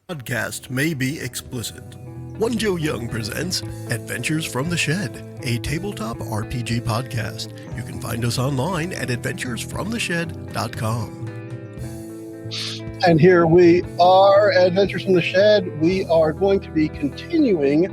Podcast may be explicit. One Joe Young presents Adventures from the Shed, a tabletop RPG podcast. You can find us online at adventuresfromtheshed.com. And here we are, Adventures from the Shed. We are going to be continuing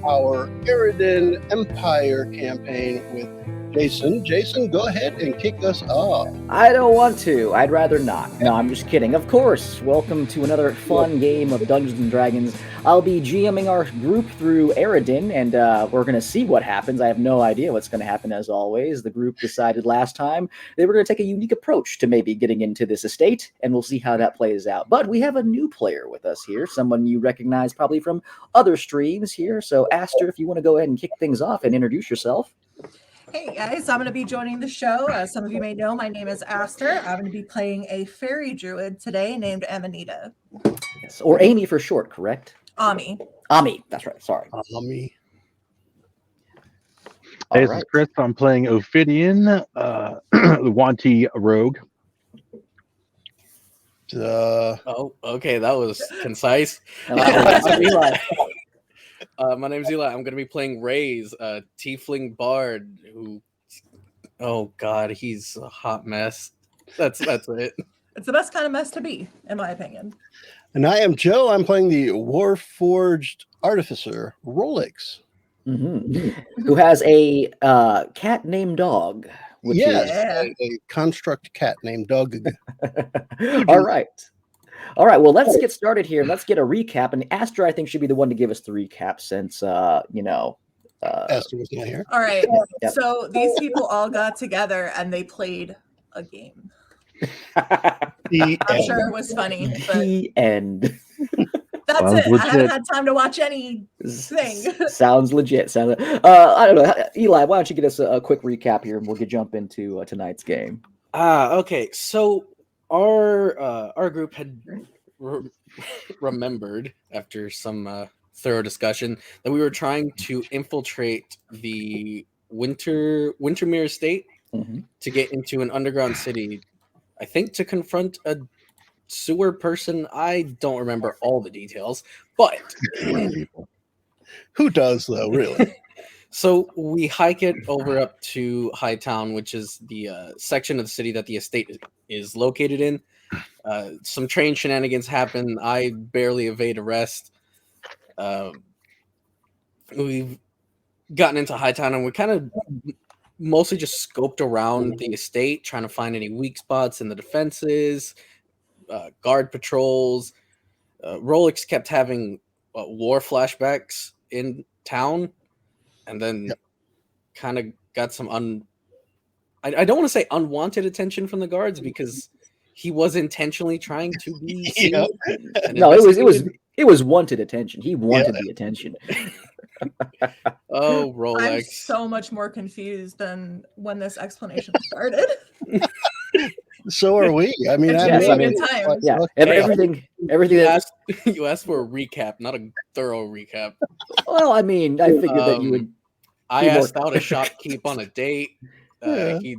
our Eridan Empire campaign with Jason. Jason, go ahead and kick us off. I don't want to. I'd rather not. No, I'm just kidding. Of course, welcome to another fun game of Dungeons & Dragons. I'll be GMing our group through Eridan, and we're going to see what happens. I have no idea what's going to happen, as always. The group decided last time they were going to take a unique approach to maybe getting into this estate, and we'll see how that plays out. But we have a new player with us here, someone you recognize probably from other streams here. So, Aster, if you want to go ahead and kick things off and introduce yourself. Hey guys, I'm going to be joining the show. As some of you may know, my name is Aster. I'm going to be playing a fairy druid today named Amanita. Yes, or Amy for short, correct? Ami. Ami, that's right, sorry. Ami. Hey, this is Chris. I'm playing Ophidian, the Wanty Rogue. Oh, okay, that was concise. My name's Eli. I'm going to be playing Raze, a tiefling bard who, oh god, he's a hot mess. That's it. It's the best kind of mess to be, in my opinion. And I am Joe. I'm playing the Warforged Artificer, Rolex. Mm-hmm. Who has a cat named Dog. A construct cat named Dog. All right. Well, let's get started here. Let's get a recap. And Aster, I think, should be the one to give us the recap since, Aster was not here. All right. Yep. So these people all got together and they played a game. I'm sure it was funny. But the end. That's Sounds it. legit. I haven't had time to watch anything. Sounds legit. I don't know. Eli, why don't you get us a quick recap here and we'll jump into tonight's game. Okay, so our group had remembered after some thorough discussion that we were trying to infiltrate the Wintermere estate to get into an underground city. I think to confront a sewer person. I don't remember all the details, but who does though, really? So we hike it over up to Hightown, which is the section of the city that the estate is located in. Some train shenanigans happen. I barely evade arrest. We've gotten into Hightown, and we kind of mostly just scoped around the estate, trying to find any weak spots in the defenses, guard patrols. Rolex kept having war flashbacks in town. And then kind of got some I don't want to say unwanted attention from the guards because he was intentionally trying to be seen. No, it was wanted attention. He wanted the attention. Oh, Rolex. I'm so much more confused than when this explanation started. So are we. I mean, everything. You asked for a recap, not a thorough recap. Well, I mean, I figured that you would. I asked out a shopkeep on a date. He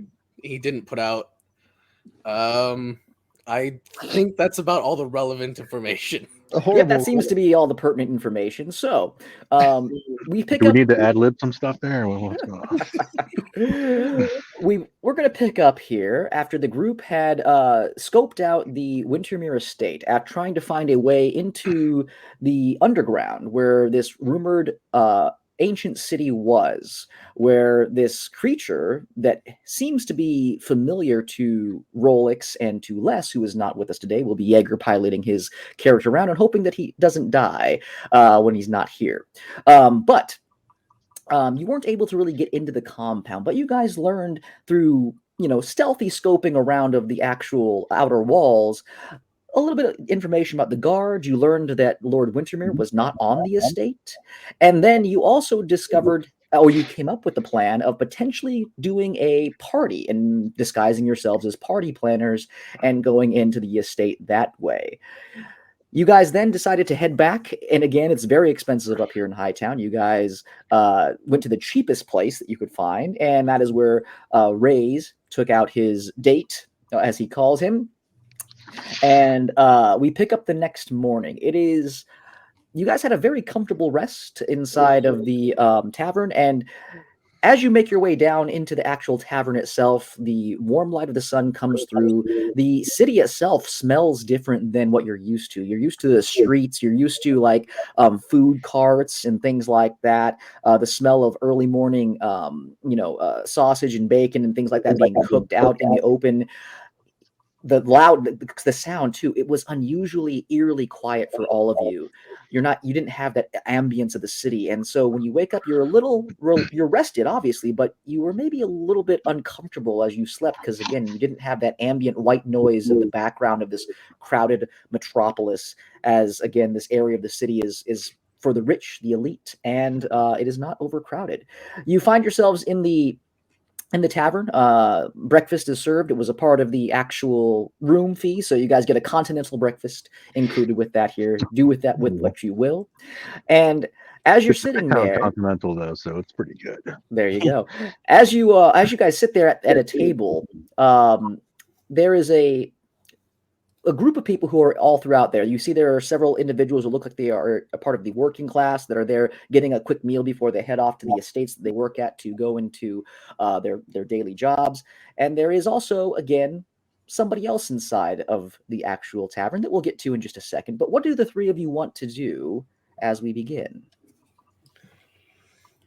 didn't put out. I think that's about all the relevant information. Yeah, that seems to be all the pertinent information. So, we pick Do we up. need to ad-lib some stuff there? What's going on? We're going to pick up here after the group had scoped out the Wintermere estate at trying to find a way into the underground where this rumored ancient city was, where this creature that seems to be familiar to Rolex and to Les, who is not with us today, will be Jaeger piloting his character around and hoping that he doesn't die when he's not here. But you weren't able to really get into the compound, but you guys learned through, stealthy scoping around of the actual outer walls a little bit of information about the guards. You learned that Lord Wintermere was not on the estate. And then you also discovered, or you came up with the plan of potentially doing a party and disguising yourselves as party planners and going into the estate that way. You guys then decided to head back. And again, it's very expensive up here in Hightown. You guys went to the cheapest place that you could find. And that is where Raze took out his date, as he calls him. And we pick up the next morning. You guys had a very comfortable rest inside of the tavern, and as you make your way down into the actual tavern itself, the warm light of the sun comes through. The city itself smells different than what you're used to. You're used to the streets. You're used to like food carts and things like that. The smell of early morning, sausage and bacon and things like that being cooked out in the open. The sound too, it was unusually eerily quiet for all of you. You didn't have that ambience of the city, and so when you wake up, you're rested obviously, but you were maybe a little bit uncomfortable as you slept, because again, you didn't have that ambient white noise of the background of this crowded metropolis, as again this area of the city is for the rich, the elite, and it is not overcrowded. You find yourselves in the tavern. Breakfast is served. It was a part of the actual room fee, so you guys get a continental breakfast included with that here. Do with that with what you will. And as you're sitting there, continental though, so it's pretty good. There you go. As you guys sit there at a table, there is a group of people who are all throughout there. You see there are several individuals who look like they are a part of the working class that are there getting a quick meal before they head off to the estates that they work at to go into their daily jobs. And there is also, again, somebody else inside of the actual tavern that we'll get to in just a second. But what do the three of you want to do as we begin?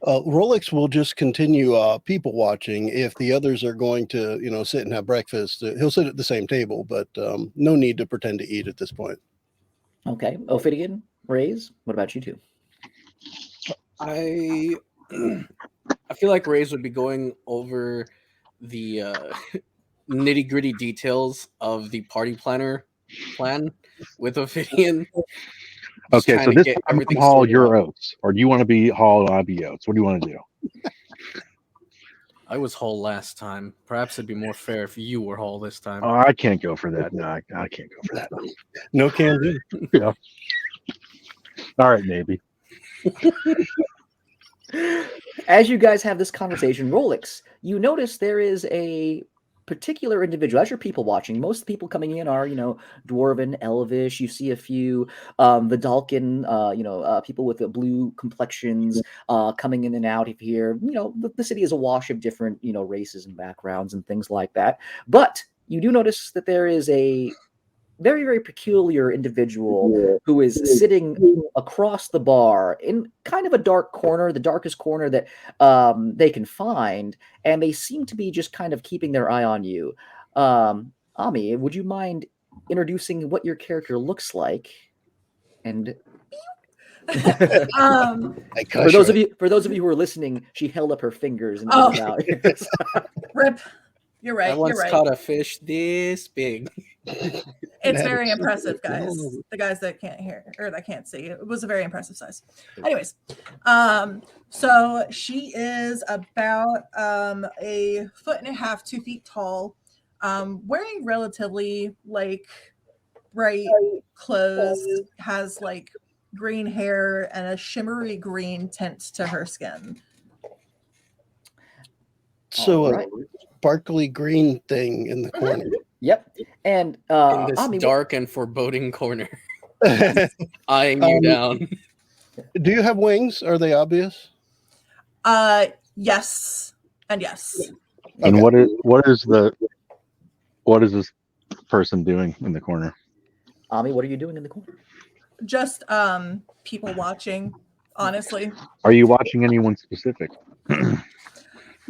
Rolex will just continue people watching. If the others are going to, sit and have breakfast, he'll sit at the same table, but no need to pretend to eat at this point. Okay. Ophidian, Rays, what about you two? I feel like Rays would be going over the nitty-gritty details of the party plan with Ophidian. Okay, so this time I'm haul your oats, or do you want to be haul Abby oats? What do you want to do? I was haul last time. Perhaps it'd be more fair if you were haul this time. Oh, I can't go for that. No, I can't go for that. No can do. Yeah. All right, maybe. As you guys have this conversation, Rolex, you notice there is a particular individual. As you're people watching, most people coming in are, dwarven, elvish. You see a few Vidalcan, people with the blue complexions coming in and out of here. The city is a wash of different, races and backgrounds and things like that. But you do notice that there is a very, very peculiar individual who is sitting across the bar in kind of a dark corner, the darkest corner that they can find, and they seem to be just kind of keeping their eye on you. Ami, would you mind introducing what your character looks like? And for those of you who are listening, she held up her fingers and out. Rip. You're right. I once caught a fish this big. It's very impressive, guys. The guys that can't hear or that can't see, it was a very impressive size. Anyways, so she is about 1.5 feet, 2 feet tall, wearing relatively bright clothes, has green hair and a shimmery green tint to her skin. So a sparkly green thing in the corner. Yep. And in this dark and foreboding corner, eyeing you down. Do you have wings? Are they obvious? Yes, and yes. And what is this person doing in the corner? Ami, what are you doing in the corner? Just people watching, honestly. Are you watching anyone specific?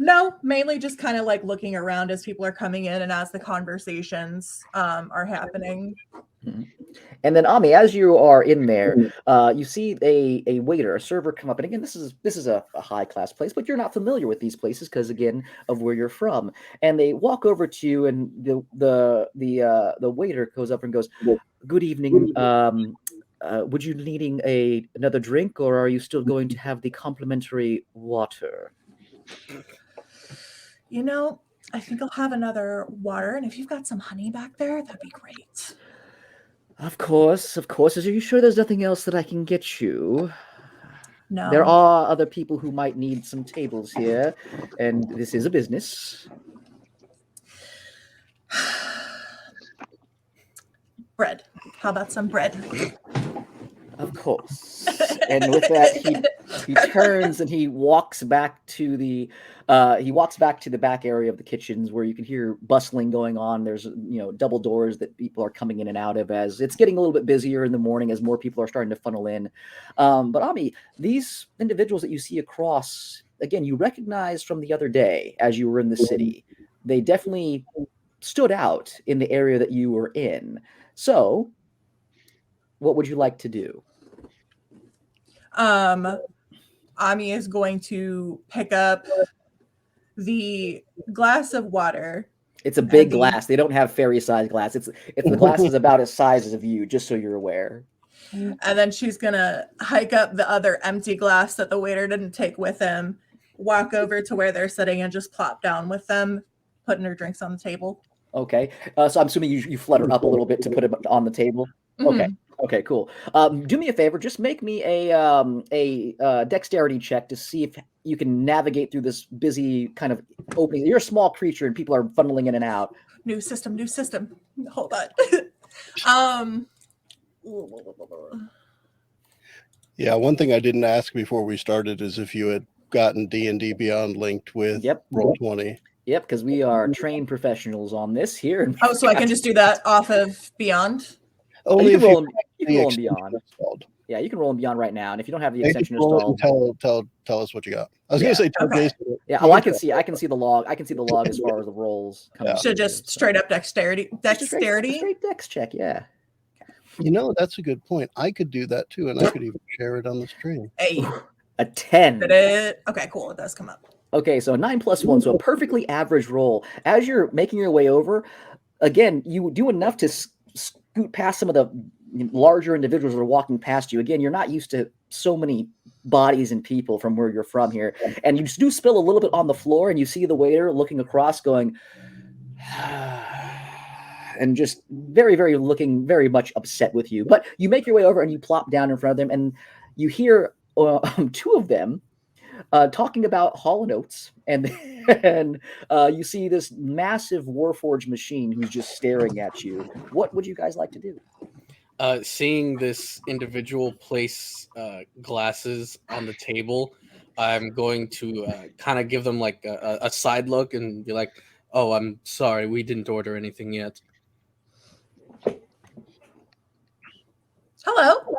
No, mainly just kind of looking around as people are coming in and as the conversations are happening. Mm-hmm. And then Ami, as you are in there, you see a waiter, a server come up. And again, this is a high class place, but you're not familiar with these places because again of where you're from. And they walk over to you, and the waiter goes up and goes, "Good evening. Would you needing another drink, or are you still going to have the complimentary water?" I think I'll have another water, and if you've got some honey back there, that'd be great. Of course. Are you sure there's nothing else that I can get you? No. There are other people who might need some tables here, and this is a business. Bread. How about some bread? Of course. And with that, he turns and he walks back to the back area of the kitchens where you can hear bustling going on. There's double doors that people are coming in and out of as it's getting a little bit busier in the morning as more people are starting to funnel in. But Ami, these individuals that you see across, again, you recognize from the other day as you were in the city. They definitely stood out in the area that you were in. So, what would you like to do? Ami is going to pick up the glass of water. It's a big glass. They don't have fairy-sized glass. It's the glass is about as size as you, just so you're aware. And then she's gonna hike up the other empty glass that the waiter didn't take with him, walk over to where they're sitting, and just plop down with them, putting her drinks on the table. Okay. So I'm assuming you flutter up a little bit to put it on the table. Okay. Mm-hmm. Okay, cool. Do me a favor. Just make me a dexterity check to see if you can navigate through this busy kind of opening. You're a small creature and people are funneling in and out. New system. Hold on. Yeah, one thing I didn't ask before we started is if you had gotten D&D Beyond linked with Roll20. Yep, because we are trained professionals on this here. Oh, so I can just do that off of Beyond? Only you if can roll in Beyond. Installed. Yeah, you can roll in Beyond right now, and if you don't have the extension installed, installed, tell us what you got. I was going to say, tell Jason. Yeah, I can see the log. I can see the log as far as the rolls. So just straight up dexterity. Straight dex check. Yeah. That's a good point. I could do that too, and I could even share it on the stream. A 10. Okay, cool. It does come up. Okay, so 9 plus 1, so a perfectly average roll. As you're making your way over, again, you do enough to scoot past some of the larger individuals that are walking past you. Again, you're not used to so many bodies and people from where you're from here. And you do spill a little bit on the floor, and you see the waiter looking across going, and just very, very looking very much upset with you. But you make your way over and you plop down in front of them, and you hear two of them talking about Hall & Oates, and you see this massive Warforged machine who's just staring at you. What would you guys like to do? Seeing this individual place glasses on the table, I'm going to kind of give them like a side look and be like, "Oh, I'm sorry, we didn't order anything yet." Hello.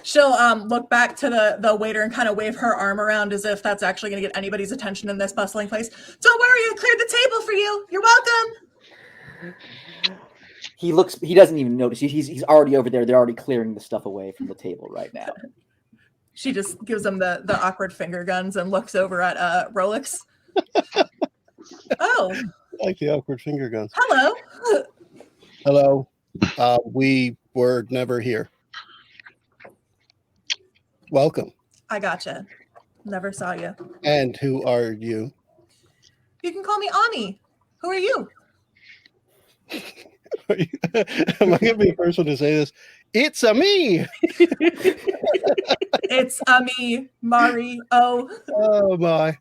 She'll look back to the waiter and kind of wave her arm around as if that's actually going to get anybody's attention in this bustling place. Don't worry, I cleared the table for you. You're welcome. He doesn't even notice. He's already over there. They're already clearing the stuff away from the table right now. She just gives him the awkward finger guns and looks over at Rolex. Oh. I like the awkward finger guns. Hello. Hello. We were never here. Welcome. I gotcha. Never saw you. And who are you? You can call me Ani. Who are you? Am I going to be the first one to say this? It's a me. It's a me, Mari. Oh my.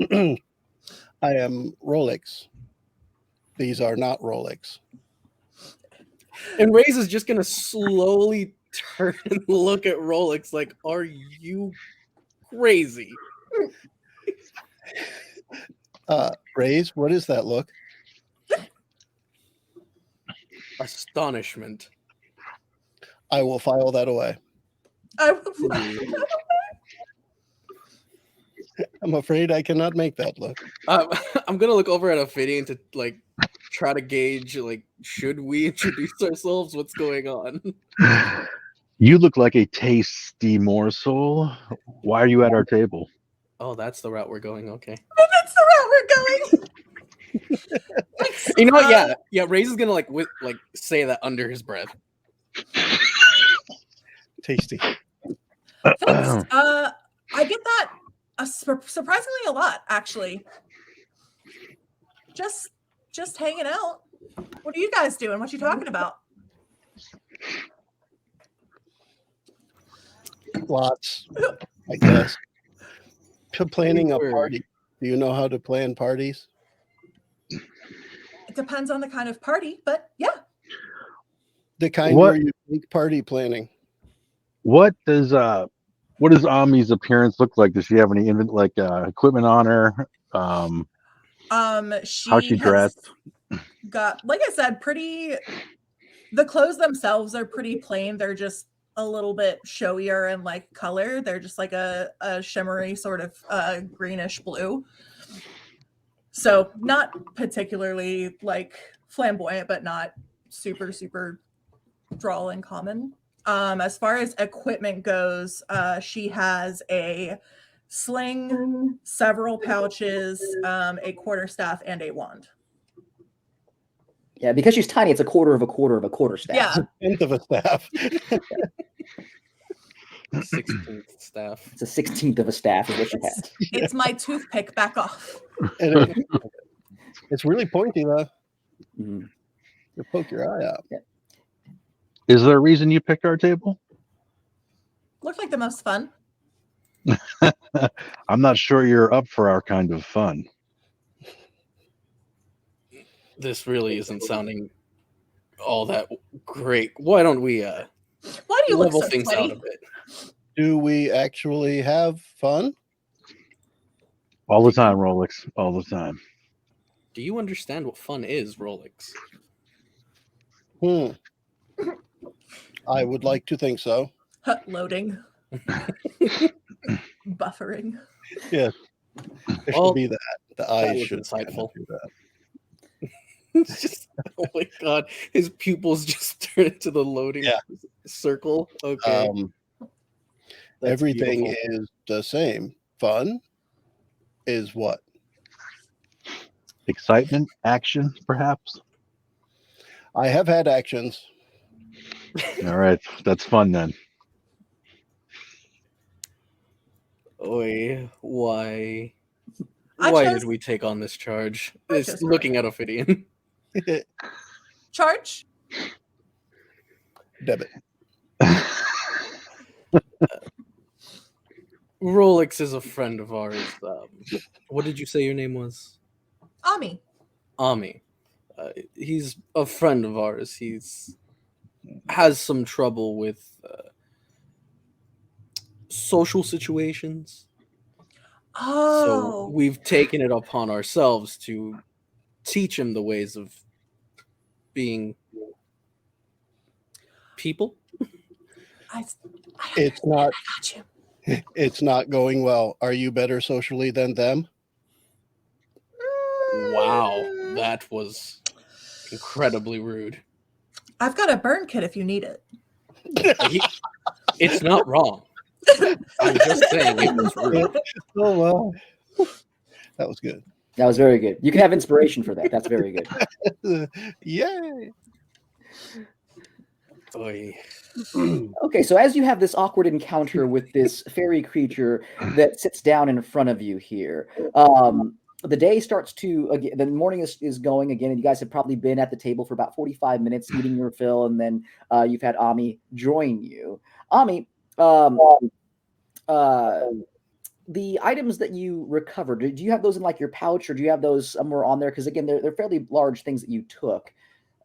I am Rolex. These are not Rolex. And Ray's is just going to slowly turn and look at Rolex like, are you crazy? Ray's, what is that look? Astonishment. I will file that away. I'm afraid I cannot make that look. I'm gonna look over at Ophidian to like try to gauge like, should we introduce ourselves? What's going on? You look like a tasty morsel. Why are you at our table? Oh, that's the route we're going. Okay. That's the route we're going. You know what? Yeah. Ray's is gonna like say that under his breath. Tasty. Thanks. I get that surprisingly a lot, actually. Just hanging out. What are you guys doing? What you talking about? Lots, I guess. Planning a party. Do you know how to plan parties? It depends on the kind of party, but yeah. The kind where you think party planning. What does Ami's appearance look like? Does she have any equipment on her? How's she dressed? Got, like I said, the clothes themselves are pretty plain. They're just a little bit showier and like color. They're just like a shimmery sort of greenish blue. So not particularly like flamboyant, but not super, super droll and common. As far as equipment goes, she has a sling, several pouches, a quarterstaff, and a wand. Yeah, because she's tiny, it's a quarter of a quarter of a quarterstaff. Yeah. Tenth of a staff. 16th staff. It's a 16th of a staff is what she has. It's my toothpick. Back off. It's really pointy though. Mm-hmm. You poke your eye out. Yeah. Is there a reason you picked our table? Looked like the most fun. I'm not sure you're up for our kind of fun. This really isn't sounding all that great. Why don't we why do you level look so things sweaty? out a bit? Do we actually have fun? All the time, Rolex. All the time. Do you understand what fun is, Rolex? I would like to think so. Loading. Buffering. Yes. There should be that. The eyes should insightful. do that. It's just, oh my god, his pupils just turn into the loading circle. Okay. Everything is the same. Fun is what? Excitement, action, perhaps. I have had actions. All right, that's fun then. Oi, why did we take on this charge? It's looking at Ophidian. Charge? Debit. Rolex is a friend of ours. What did you say your name was? Ami. Ami. He's a friend of ours. He's has some trouble with social situations. Oh. So we've taken it upon ourselves to teach him the ways of being people. It's not. I got you. It's not going well. Are you better socially than them? Wow, that was incredibly rude. I've got a burn kit if you need it. It's not wrong. I'm just saying it was rude. Oh, well. That was good. That was very good. You can have inspiration for that. That's very good. Yay. Oy. Okay, so as you have this awkward encounter with this fairy creature that sits down in front of you here, the day starts to, again, the morning is going again, and you guys have probably been at the table for about 45 minutes eating your fill, and then you've had Ami join you. Ami, the items that you recovered, do you have those in like your pouch, or do you have those somewhere on there? Because again, they're fairly large things that you took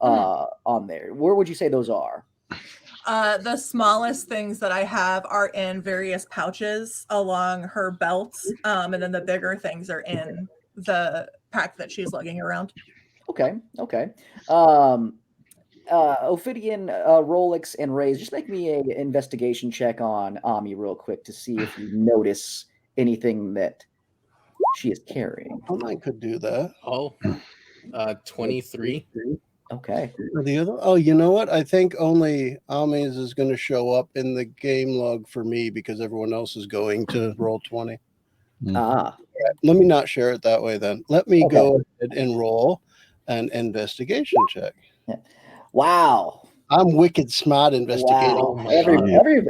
on there. Where would you say those are? The smallest things that I have are in various pouches along her belt, and then the bigger things are in the pack that she's lugging around. Okay. Ophidian, Rolex, and Rays, just make me an investigation check on Ami real quick to see if you notice anything that she is carrying. I could do that. 23. Okay. The other, you know what? I think only Ami's is going to show up in the game log for me because everyone else is going to roll 20. Ah. Right, let me not share it that way then. Let me go ahead and roll an investigation check. Yeah. Wow. I'm wicked smart investigating. Wow.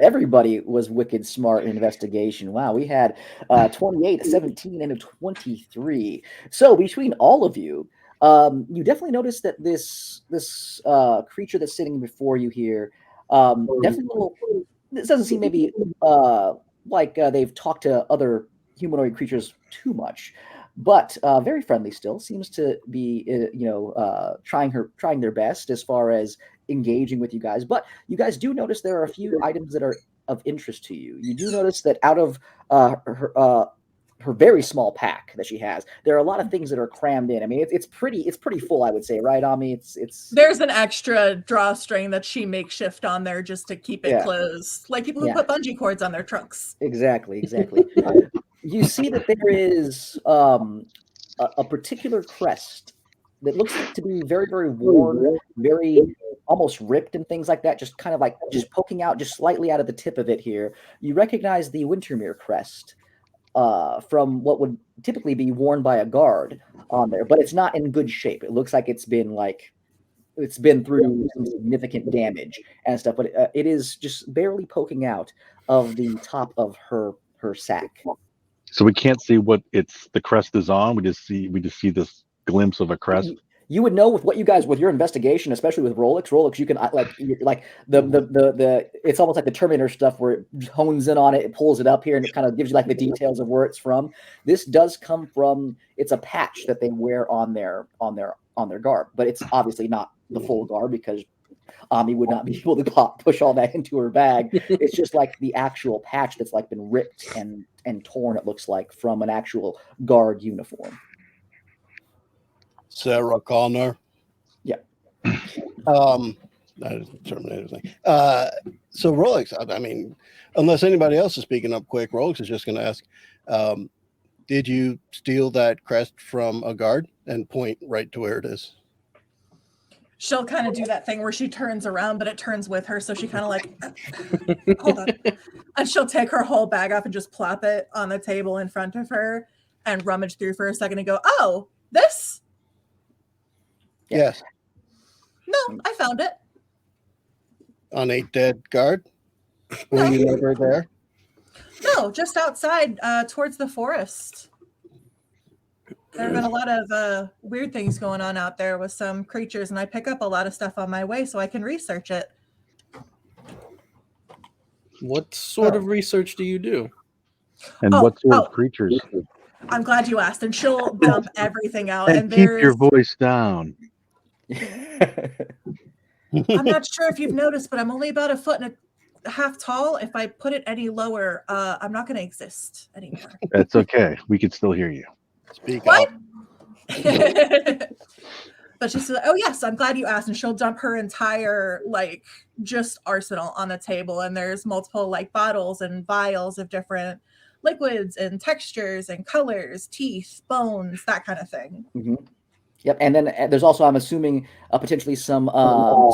Everybody was wicked smart in investigation. Wow. We had 28, a 17, and a 23. So between all of you, you definitely notice that this creature that's sitting before you here, definitely this doesn't seem maybe like they've talked to other humanoid creatures too much. but very friendly still. Seems to be trying their best as far as engaging with you guys. But you guys do notice there are a few items that are of interest to you. You do notice that out of her very small pack that she has, there are a lot of things that are crammed in. I mean, it's pretty full, I would say, right, Ami? It's There's an extra drawstring that she makeshift on there just to keep it closed, like people who put bungee cords on their trunks. Exactly. You see that there is a particular crest that looks to be very, very worn, very almost ripped and things like that, just kind of like just poking out just slightly out of the tip of it here. You recognize the Wintermere crest from what would typically be worn by a guard on there, but it's not in good shape. It looks like it's been through some significant damage and stuff, but it is just barely poking out of the top of her sack. So we can't see what the crest is on. We just see this glimpse of a crest. You would know with your investigation, especially with Rolex, you can the it's almost like the Terminator stuff where it hones in on it, it pulls it up here, and it kind of gives you like the details of where it's from. This does come from, it's a patch that they wear on their garb, but it's obviously not the full garb because Ami would not be able to push all that into her bag. It's just like the actual patch that's like been ripped and torn, it looks like, from an actual guard uniform. Sarah Connor. Yeah. That is the Terminator thing. So Rolex, I mean, unless anybody else is speaking up quick, Rolex is just going to ask, did you steal that crest from a guard and point right to where it is? She'll kind of do that thing where she turns around, but it turns with her. So she kind of like, hold on. And she'll take her whole bag off and just plop it on the table in front of her and rummage through for a second and go, oh, this? Yes. No, I found it. On a dead guard? Were you never there? No, just outside towards the forest. There have been a lot of weird things going on out there with some creatures, and I pick up a lot of stuff on my way so I can research it. What sort of research do you do? And what sort of creatures? I'm glad you asked. And she'll dump everything out. And keep your voice down. I'm not sure if you've noticed, but I'm only about 1.5 feet tall. If I put it any lower, I'm not going to exist anymore. That's okay. We can still hear you. Speak what? up. But she's like, oh yes, I'm glad you asked. And she'll dump her entire just arsenal on the table. And there's multiple bottles and vials of different liquids and textures and colors, teeth, bones, that kind of thing. Mm-hmm. Yep, and then there's also, I'm assuming, potentially some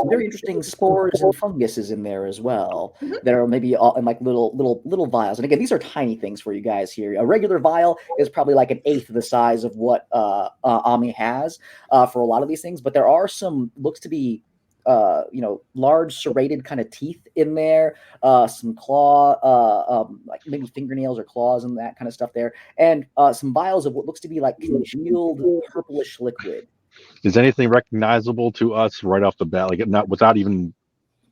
very interesting spores and funguses in there as well. Mm-hmm. That are maybe all in little vials. And again, these are tiny things for you guys here. A regular vial is probably like 1/8 of the size of what Ami has for a lot of these things. But there are some, looks to be large serrated kind of teeth in there, some claw, like maybe fingernails or claws and that kind of stuff there, and some vials of what looks to be like congealed purplish liquid. Is anything recognizable to us right off the bat, not without even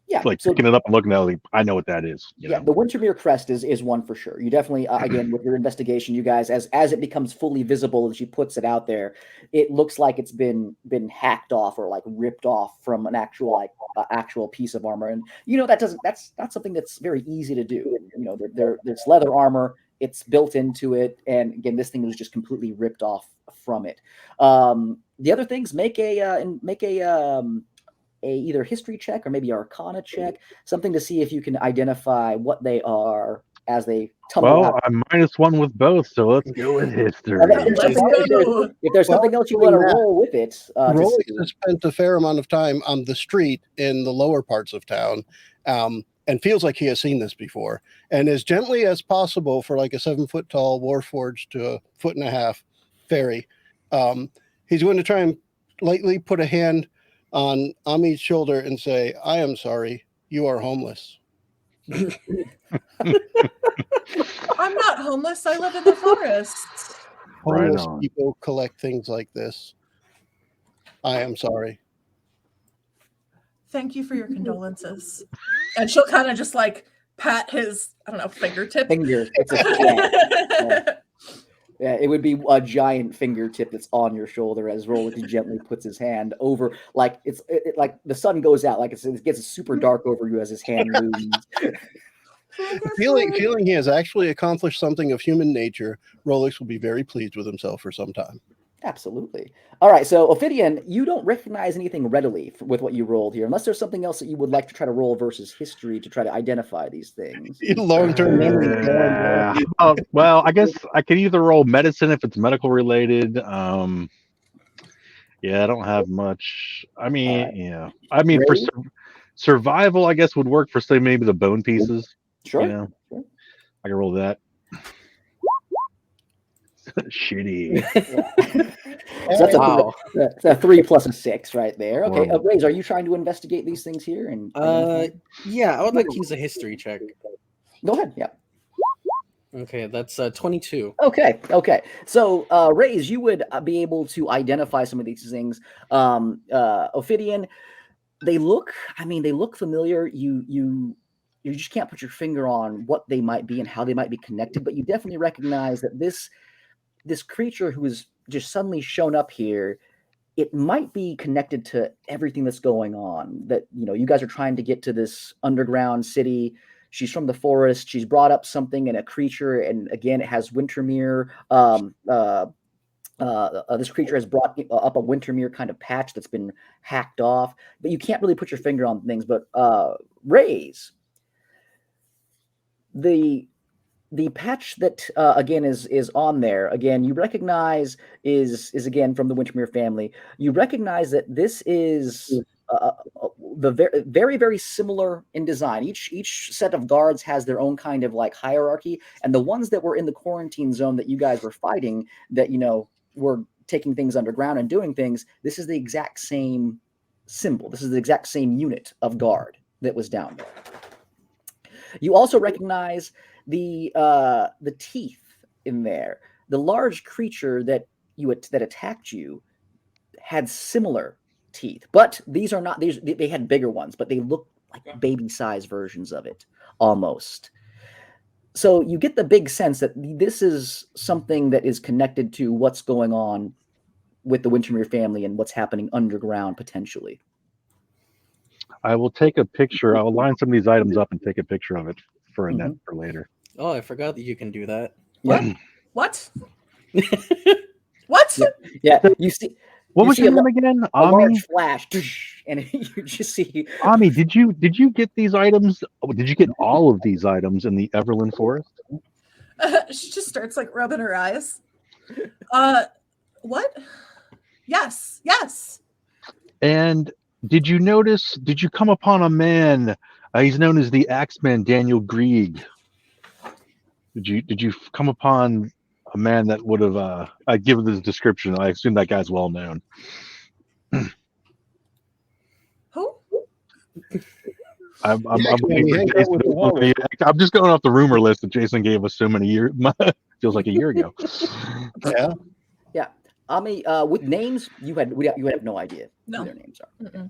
picking it up and looking at it? I know what that is. The Wintermere crest is one for sure. You definitely, again, with your investigation, you guys, as it becomes fully visible and she puts it out there, it looks like it's been hacked off or ripped off from an actual piece of armor. And that's not something that's very easy to do. There's leather armor, it's built into it, and again, this thing was just completely ripped off from it. The other things, make a either history check or maybe arcana check, something to see if you can identify what they are as they tumble out. I'm -1 with both, so let's go with history. If there's something else you want to roll with it. Rolex has spent a fair amount of time on the street in the lower parts of town, and feels like he has seen this before. And as gently as possible for a 7-foot tall warforged to 1.5 fairy, he's going to try and lightly put a hand on Ami's shoulder and say, I am sorry, you are homeless. I'm not homeless. I live in the forest. Homeless people collect things like this. I am sorry. Thank you for your condolences. And she'll kind of just pat his, fingertip. Finger. Yeah, it would be a giant fingertip that's on your shoulder as Rolex gently puts his hand over, like like the sun goes out, like it gets super dark over you as his hand moves. Feeling he has actually accomplished something of human nature, Rolex will be very pleased with himself for some time. Absolutely. All right, so Ophidian, you don't recognize anything readily with what you rolled here, unless there's something else that you would like to try to roll versus history to try to identify these things. Long-term memory. Well, I guess I could either roll medicine if it's medical related. Yeah, I don't have much. I mean, yeah. I mean, for survival, I guess would work for, say, maybe the bone pieces. Sure. You know, sure. I can roll that. Shitty. So that's a 3 plus a 6 right there. Okay, Raze, are you trying to investigate these things here? And yeah, I would like to use a history check. Go ahead. Yeah. Okay, that's 22. Okay. So, Raze, you would be able to identify some of these things. Ophidian, they look familiar. You just can't put your finger on what they might be and how they might be connected, but you definitely recognize that this creature who has just suddenly shown up here, it might be connected to everything that's going on. That, you guys are trying to get to this underground city. She's from the forest. She's brought up something and a creature, and again, it has Wintermere. This creature has brought up a Wintermere kind of patch that's been hacked off, but you can't really put your finger on things. But Raze, the patch that again is on there, again, you recognize is again from the Wintermere family. You recognize that this is the very, very similar in design. Each set of guards has their own kind of like hierarchy, and the ones that were in the quarantine zone that you guys were fighting, that were taking things underground and doing things, this is the exact same symbol. This is the exact same unit of guard that was down there. You also recognize the teeth in there. The large creature that attacked you had similar teeth, but these are not these. They had bigger ones, but they look like baby-sized versions of it almost. So you get the big sense that this is something that is connected to what's going on with the Wintermere family and what's happening underground potentially. I will take a picture. I'll line some of these items up and take a picture of it for a net for later. Oh, I forgot that you can do that. What? What? What? Yeah. You see. What was your name again? A large flash, and you just see. Ami, did you get these items? Did you get all of these items in the Everland Forest? She just starts like rubbing her eyes. What? Yes. And did you come upon a man? He's known as the Axeman, Daniel Grieg. Did you come upon a man that would have I give this description? I assume that guy's well known. Who? I'm just going off the rumor list that Jason gave us so many years. Feels like a year ago. Yeah. Ami, with names, you have no idea who their names are. Mm-mm.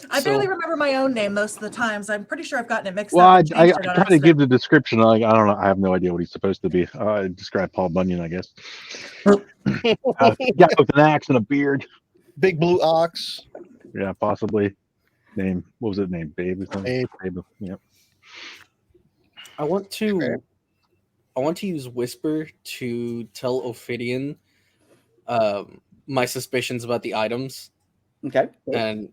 I barely remember my own name most of the times. I'm pretty sure I've gotten it mixed up. I try to give the description. I don't know. I have no idea what he's supposed to be. I describe Paul Bunyan, I guess. Guy with an axe and a beard. Big blue ox. Yeah, possibly. What was it named? Babe or something? Babe. Yeah. I want to use Whisper to tell Ophidian my suspicions about the items. Okay. And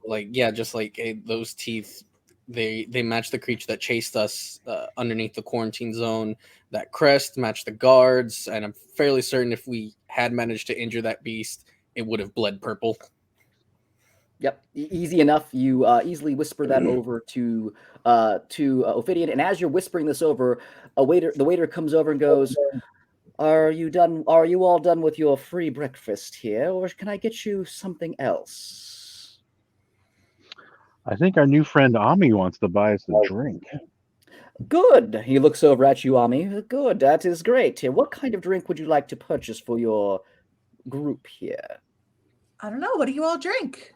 those teeth, they match the creature that chased us underneath the quarantine zone. That crest matched the guards, and I'm fairly certain if we had managed to injure that beast, it would have bled purple. Yep, easy enough. You easily whisper that over to Ophidian, and as you're whispering this over, the waiter comes over and goes, "Are you done? Are you all done with your free breakfast here, or can I get you something else?" I think our new friend Ami wants to buy us a drink. Good. He looks over at you, Ami. Good. That is great. What kind of drink would you like to purchase for your group here? I don't know. What do you all drink?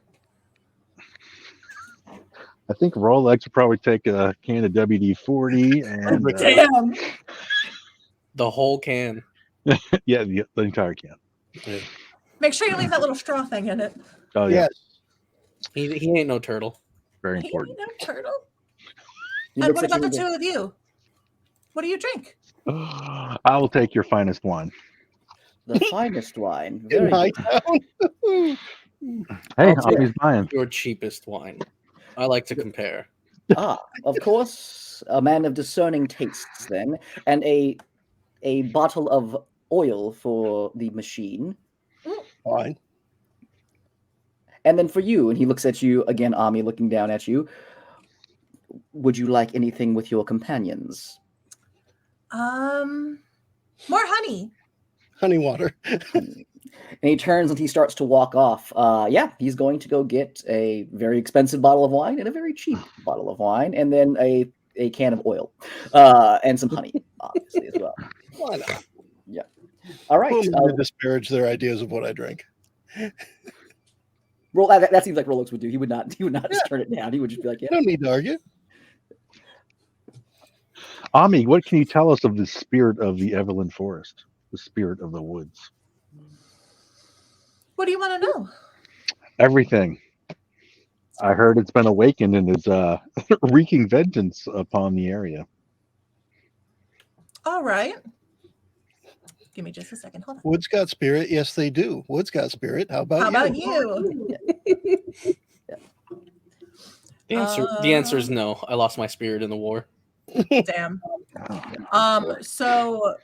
I think Rolex would probably take a can of WD-40 and damn. The whole can. Yeah, the entire can. Yeah. Make sure you leave that little straw thing in it. Oh yeah, Yes. He ain't no turtle. very Hey, important. no turtle. He And looks what at about you the again. two of you? What do you drink? I will take your finest wine. The finest wine. In Very High good. Town. Hey, I'll take Avi's buying. your cheapest wine. I like to compare. Ah, of course, a man of discerning tastes then, and a bottle of oil for the machine. Fine. And then for you, and he looks at you again, Ami, looking down at you. Would you like anything with your companions? More honey. Honey water. Honey. And he turns and he starts to walk off. Yeah, he's going to go get a very expensive bottle of wine and a very cheap bottle of wine, and then a can of oil, and some honey, obviously, as well. Why not? Yeah. All right. Who am I to disparage their ideas of what I drink? That seems like Rolex would do. He would not just turn it down. He would just be like, You yeah. don't need to argue. Ami, what can you tell us of the spirit of the Evelyn Forest, the spirit of the woods? What do you want to know? Everything. I heard it's been awakened and is wreaking vengeance upon the area. All right. Give me just a second. Hold on. Woods got spirit. Yes, they do. Woods got spirit. How about How you? about you? The answer is no. I lost my spirit in the war. Damn. So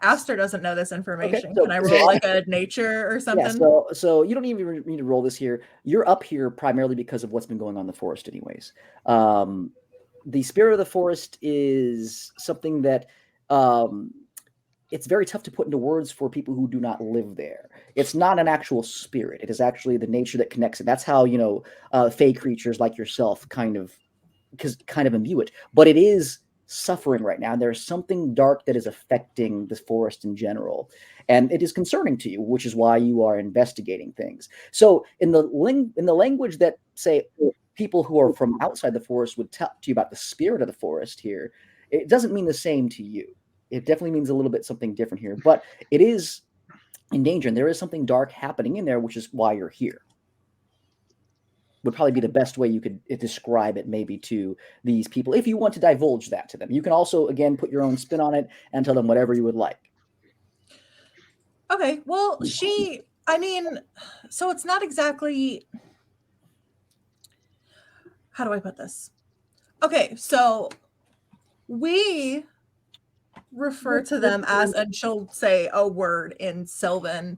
Aster doesn't know this information. so- Can I so roll I- like a nature or something? Yeah, so you don't even need to roll this here. You're up here primarily because of what's been going on in the forest, anyways. The spirit of the forest is something that it's very tough to put into words for people who do not live there. It's not an actual spirit. It is actually the nature that connects it. That's how, fey creatures like yourself kind of imbue it. But it is suffering right now. And there's something dark that is affecting the forest in general. And it is concerning to you, which is why you are investigating things. So in the language that, say, people who are from outside the forest would tell to you about the spirit of the forest here, it doesn't mean the same to you. It definitely means a little bit something different here, but it is in danger, and there is something dark happening in there, which is why you're here. Would probably be the best way you could describe it maybe to these people, if you want to divulge that to them. You can also, again, put your own spin on it and tell them whatever you would like. Okay, well, so it's not exactly, how do I put this? Okay, so we refer to them as, and she'll say a word in Sylvan,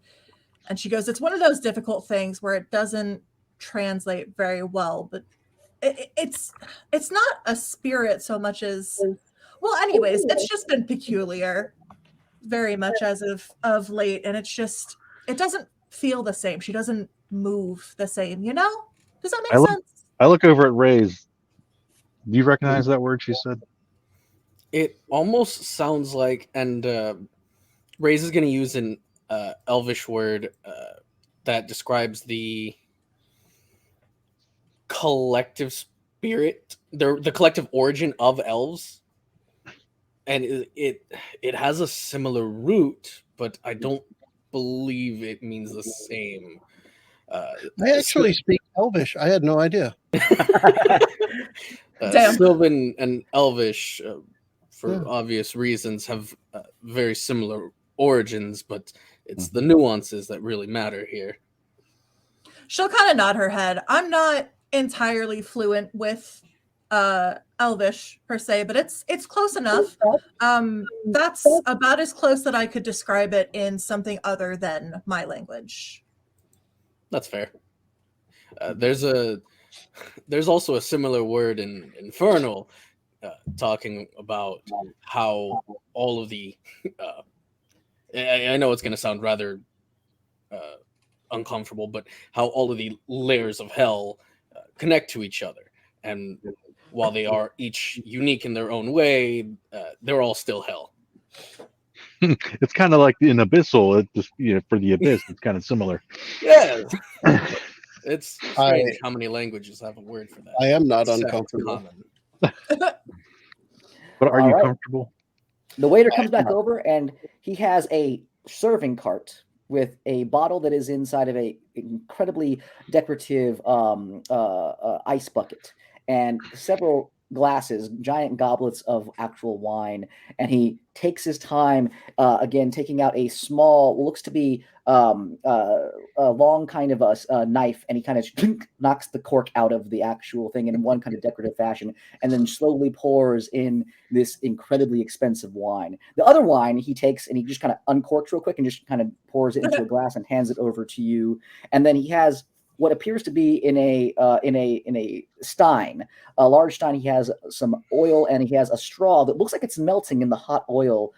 and she goes, it's one of those difficult things where it doesn't translate very well, but it's not a spirit so much as, well, anyways, it's just been peculiar very much as of late, and it doesn't feel the same. She doesn't move the same, does that make sense? I look over at Ray's. Do you recognize that word she said? It almost sounds like, and Ray's is going to use an Elvish word that describes the collective spirit, the collective origin of elves, and it has a similar root, but I don't believe it means the same. I actually speak Elvish. I had no idea. Damn. Sylvan and Elvish, for obvious reasons, have very similar origins, but it's the nuances that really matter here. She'll kind of nod her head. I'm not entirely fluent with Elvish per se, but it's close enough. That's about as close that I could describe it in something other than my language. That's fair. There's also a similar word in Infernal, talking about how all of the I know it's going to sound rather uncomfortable, but how all of the layers of hell connect to each other, and while they are each unique in their own way, they're all still hell. It's kind of like in Abyssal. It just, for the Abyss, it's kind of similar. Yeah. It's strange how many languages have a word for that. I am not Except uncomfortable. common. But are you comfortable? The waiter comes back over, and he has a serving cart with a bottle that is inside of a incredibly decorative ice bucket and several glasses, giant goblets of actual wine. And he takes his time, again, taking out a small, what looks to be a long kind of a knife, and he kind of knocks the cork out of the actual thing in one kind of decorative fashion, and then slowly pours in this incredibly expensive wine. The other wine he takes and he just kind of uncorks real quick and just kind of pours it into a glass and hands it over to you. And then he has what appears to be in a stein, a large stein. He has some oil and he has a straw that looks like it's melting in the hot oil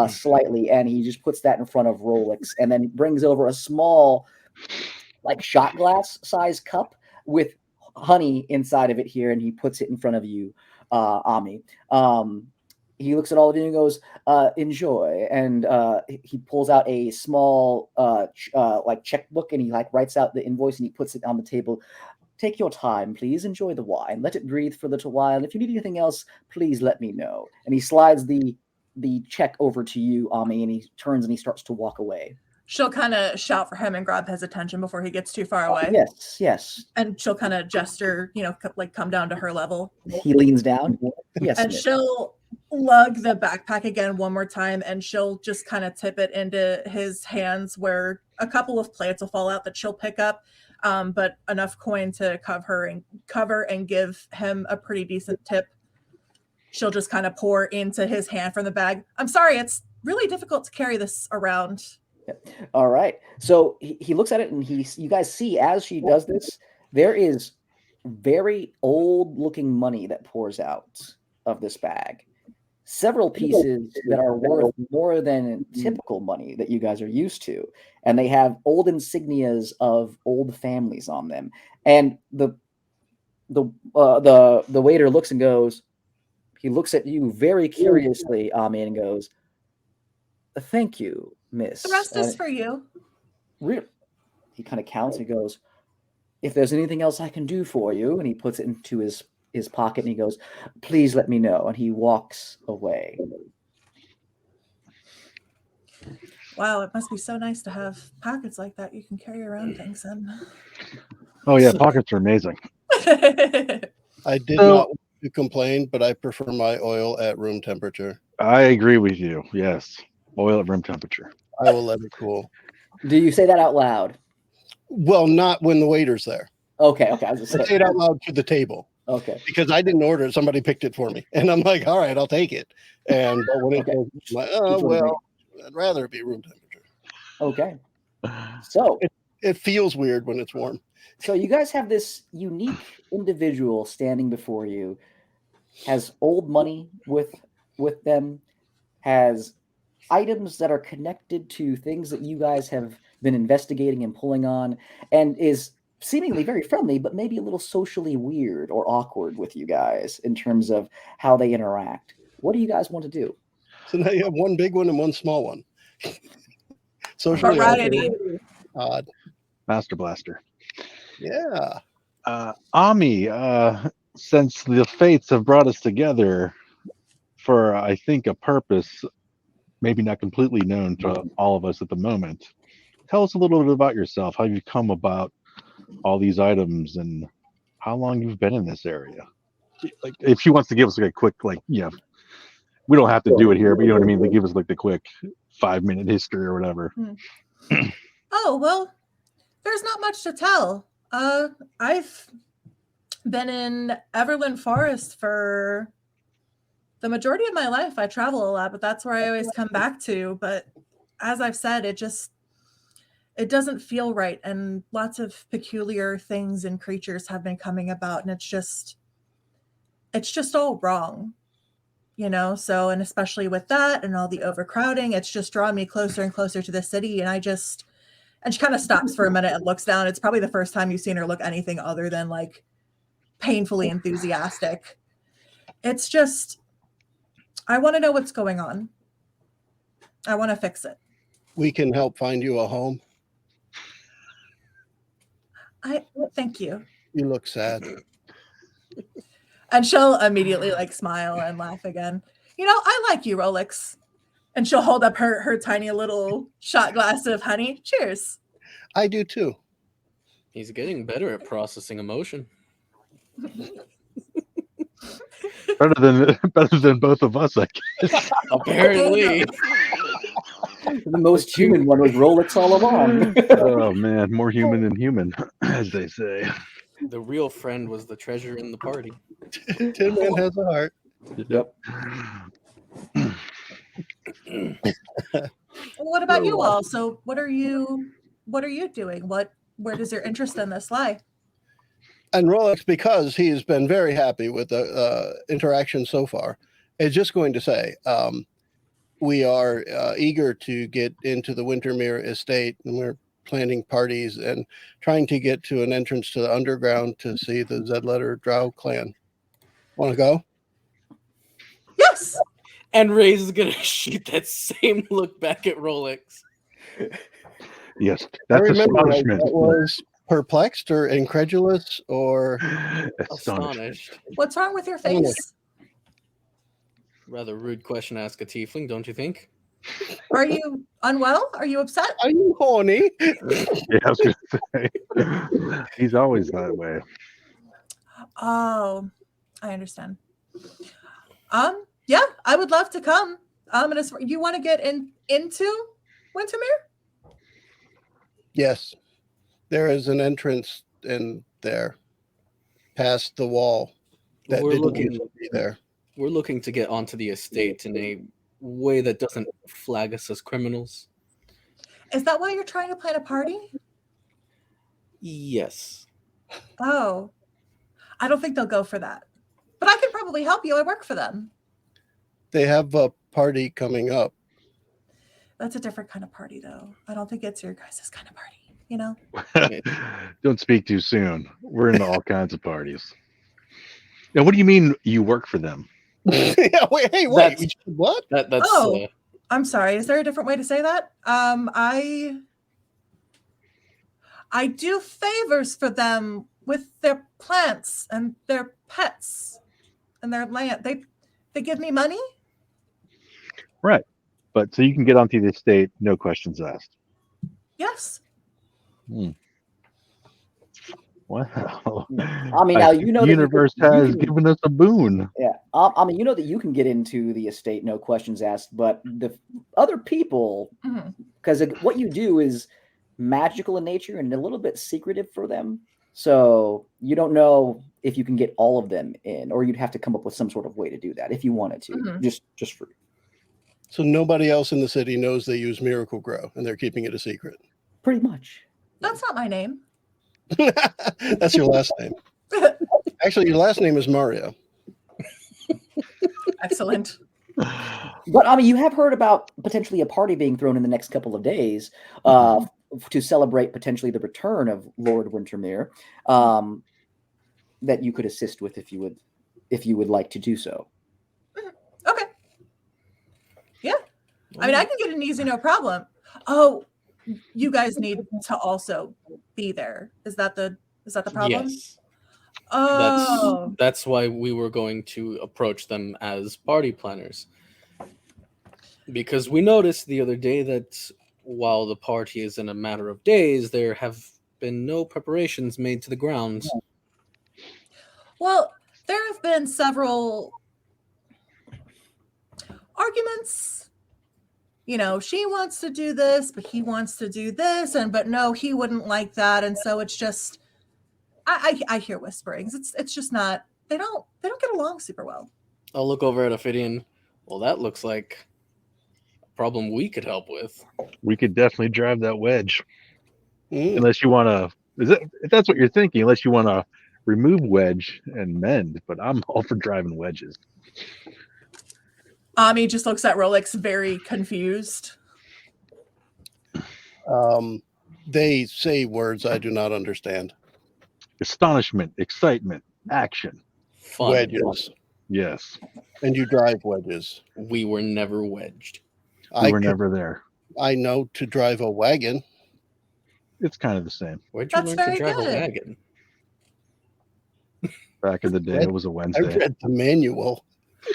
slightly, and he just puts that in front of Rolex, and then brings over a small, like shot glass size cup with honey inside of it here, and he puts it in front of you, Ami. He looks at all of you and goes, enjoy. And he pulls out a small like checkbook, and he like writes out the invoice and he puts it on the table. Take your time, please. Enjoy the wine. Let it breathe for a little while. If you need anything else, please let me know. And he slides the check over to you, Ami, and he turns and he starts to walk away. She'll kind of shout for him and grab his attention before he gets too far away. Yes. And she'll kind of gesture, like come down to her level. He leans down. Yes. And she'll lug the backpack again one more time, and she'll just kind of tip it into his hands where a couple of plates will fall out that she'll pick up, but enough coin to cover and give him a pretty decent tip. She'll just kind of pour into his hand from the bag. I'm sorry, it's really difficult to carry this around. All right. So he looks at it, and you guys see as she does this, there is very old looking money that pours out of this bag. Several pieces that are worth more than typical money that you guys are used to. And they have old insignias of old families on them. And the waiter looks and goes, he looks at you very curiously, Ami, and goes, thank you, miss. The rest is for you. He kind of counts and goes, if there's anything else I can do for you, and he puts it into his pocket and he goes, please let me know. And he walks away. Wow, it must be so nice to have pockets like that you can carry around things in. Oh yeah, pockets are amazing. I did not want to complain, but I prefer my oil at room temperature. I agree with you. Yes. Oil at room temperature. I will let it cool. Do you say that out loud? Well, not when the waiter's there. Okay. I was just I say it out loud to the table. Okay. Because I didn't order it, somebody picked it for me, and I'm like, all right, I'll take it. And but when it goes, I'm like, oh well, I'd rather it be room temperature. Okay. So it feels weird when it's warm. So you guys have this unique individual standing before you, has old money with them, has items that are connected to things that you guys have been investigating and pulling on, and is seemingly very friendly, but maybe a little socially weird or awkward with you guys in terms of how they interact. What do you guys want to do? So now you have one big one and one small one. Socially variety. Odd. Master Blaster. Yeah. Ami, since the fates have brought us together for, I think, a purpose maybe not completely known to all of us at the moment, tell us a little bit about yourself, how you've come about all these items, and how long you've been in this area. Like, if she wants to give us like a quick, we don't have to do it here, but you know what I mean? Like, give us like the quick 5-minute history or whatever. Oh, well, there's not much to tell. I've been in Everland Forest for the majority of my life. I travel a lot, but that's where I always come back to. But as I've said, it doesn't feel right. And lots of peculiar things and creatures have been coming about, and it's just all wrong, So, and especially with that and all the overcrowding, it's just drawn me closer and closer to the city. And she kind of stops for a minute and looks down. It's probably the first time you've seen her look anything other than like painfully enthusiastic. It's just, I want to know what's going on. I want to fix it. We can help find you a home. Thank you. You look sad. And she'll immediately like smile and laugh again. I like you, Rolex. And she'll hold up her tiny little shot glass of honey. Cheers. I do too. He's getting better at processing emotion. better than both of us, I guess. Apparently. The most human one was Rolex all along. Oh man, more human than human, as they say. The real friend was the treasure in the party. Tin Man has a heart. Yep. What about you all? So what are you doing? Where does your interest in this lie? And Rolex, because he's been very happy with the interaction so far, is just going to say, we are eager to get into the Wintermere estate, and we're planning parties and trying to get to an entrance to the underground to see the Z-letter Drow clan. Want to go? Yes. And Ray's is gonna shoot that same look back at Rolex. Yes, I that's remember astonishment. that was perplexed or incredulous or Astonished. What's wrong with your face? Rather rude question to ask a tiefling, don't you think? Are you unwell? Are you upset? Are you horny? Yeah, I was gonna say. He's always that way. Oh, I understand. Yeah, I would love to come. And you want to get into Wintermere? Yes. There is an entrance in there past the wall that We're didn't looking- used to be there. We're looking to get onto the estate in a way that doesn't flag us as criminals. Is that why you're trying to plan a party? Yes. Oh, I don't think they'll go for that. But I can probably help you. I work for them. They have a party coming up. That's a different kind of party, though. I don't think it's your guys' kind of party, you know? Don't speak too soon. We're into all kinds of parties. Now, what do you mean you work for them? Yeah, wait, hey, wait. That's- You said what? That's Oh. I'm sorry. Is there a different way to say that? I do favors for them with their plants and their pets and their land. They give me money. Right. But so you can get onto the estate, no questions asked. Yes. Wow. I mean, now you know the that universe you has can- given us a boon. Yeah. I mean, you know that you can get into the estate, no questions asked, but the other people, because what you do is magical in nature and a little bit secretive for them. So you don't know if you can get all of them in, or you'd have to come up with some sort of way to do that if you wanted to, just for. So nobody else in the city knows they use Miracle Grow, and they're keeping it a secret. Pretty much. That's not my name. That's your last name. Actually, your last name is Mario. Excellent. But I mean, you have heard about potentially a party being thrown in the next couple of days to celebrate potentially the return of Lord Wintermere that you could assist with if you would like to do so. Okay. Yeah. I mean, I can get an easy, no problem. Oh, you guys need to also be there. Is that the problem? Yes. Oh. That's why we were going to approach them as party planners. Because we noticed the other day that while the party is in a matter of days, there have been no preparations made to the grounds. Well, there have been several arguments. You know, she wants to do this, but he wants to do this, but no, he wouldn't like that, and so it's just, I hear whisperings. It's just not. They don't get along super well. I'll look over at Ophidian. Well, that looks like a problem we could help with. We could definitely drive that wedge. Unless you want to, if that's what you're thinking, unless you want to remove wedge and mend, but I'm all for driving wedges. Ami just looks at Rolex very confused. They say words I do not understand. Astonishment, excitement, action. Fun. Wedges. Yes. And you drive wedges. We were never wedged. We were never there. I know to drive a wagon. It's kind of the same. Where'd you That's learn to very drive good. a wagon? Back in the day, it was a I Wednesday. read the manual.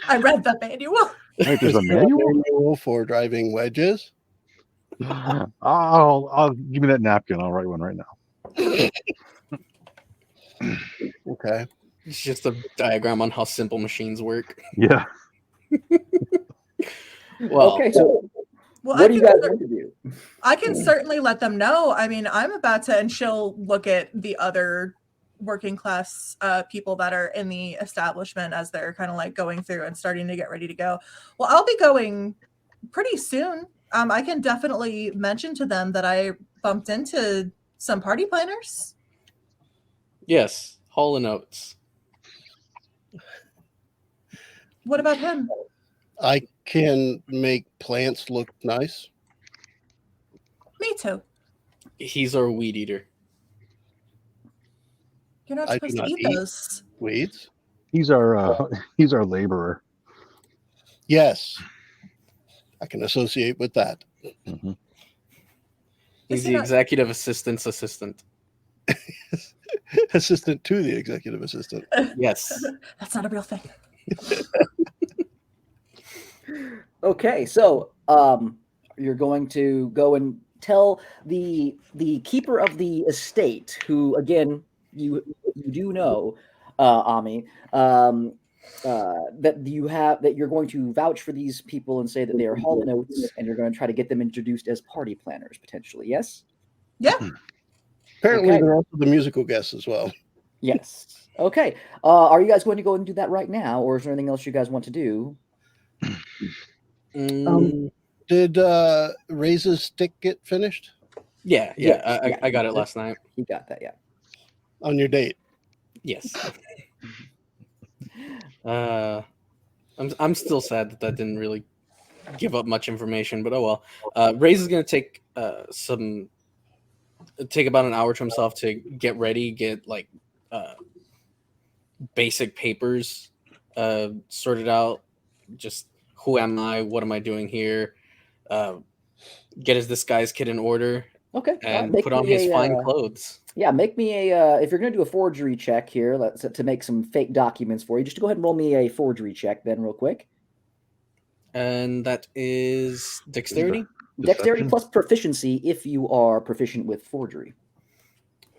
I read the manual. Wait, there's a Is there manual? for driving wedges? I'll give me that napkin. I'll write one right now. Okay. It's just a diagram on how simple machines work. Yeah. Well, Okay, so Well, what do you guys want to do? I can certainly let them know. I mean, I'm about to, and she'll look at the other working class people that are in the establishment as they're kind of like going through and starting to get ready to go. Well, I'll be going pretty soon. I can definitely mention to them that I bumped into some party planners. yes, Hall and Oates. What about him? I can make plants look nice. Me too. He's our weed eater. You're not I do supposed to not eat eat. those. Weeds? He's our laborer. Yes. I can associate with that. Mhm. He's Is he the not- executive assistant's assistant. Assistant to the executive assistant. Yes. That's not a real thing. Okay, so you're going to go and tell the keeper of the estate, who again you do know, Ami, that you're going to vouch for these people and say that they are Hall and Oates, and you're going to try to get them introduced as party planners potentially. Yes. Yeah. Apparently, Okay. they're also the musical guests as well. Yes. Okay. Are you guys going to go and do that right now, or is there anything else you guys want to do? Did Ray's stick get finished Yeah. Yes, I got it last night. You got that, yeah. on your date? Yes. I'm still sad that didn't really give up much information, but oh well. Ray's is gonna take about an hour to himself to get ready, get like basic papers sorted out. Just who am I? What am I doing here? Get his disguise kit in order Okay. and Make put on me his a, fine clothes. Yeah, make me a. If you're going to do a forgery check here, to make some fake documents for you, just go ahead and roll me a forgery check then, real quick. And that is dexterity. Dexterity Deception? plus proficiency if you are proficient with forgery.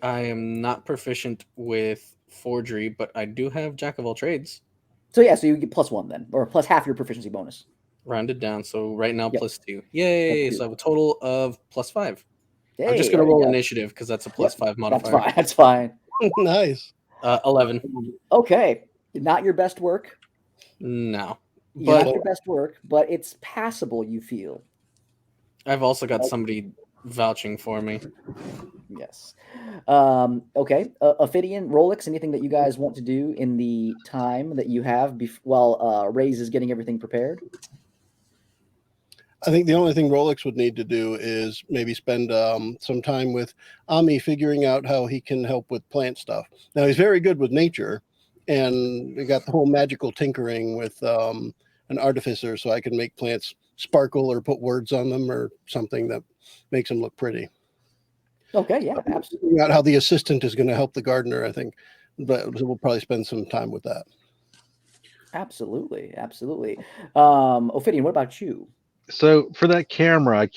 I am not proficient with forgery, but I do have jack of all trades. So yeah, so you get +1 then, or plus half your proficiency bonus. Rounded down, so right now Yep. +2. Yay! +2. So I have a total of +5. Hey, I'm just gonna there you roll go. initiative because that's a +5 modifier. That's fine. That's fine. Nice. 11. Okay, not your best work. No, Not but your best work, but it's passable. You feel. I've also got somebody vouching for me. Yes. Okay. Ophidian, Rolex, anything that you guys want to do in the time that you have while Ray's is getting everything prepared? I think the only thing Rolex would need to do is maybe spend some time with Ami figuring out how he can help with plant stuff. Now, he's very good with nature, and we got the whole magical tinkering with an artificer, so I can make plants sparkle or put words on them or something that makes them look pretty. Okay. Yeah. Absolutely. Figuring out how the assistant is going to help the gardener, I think, but we'll probably spend some time with that. Absolutely. Ophidian, what about you? So for that camera, I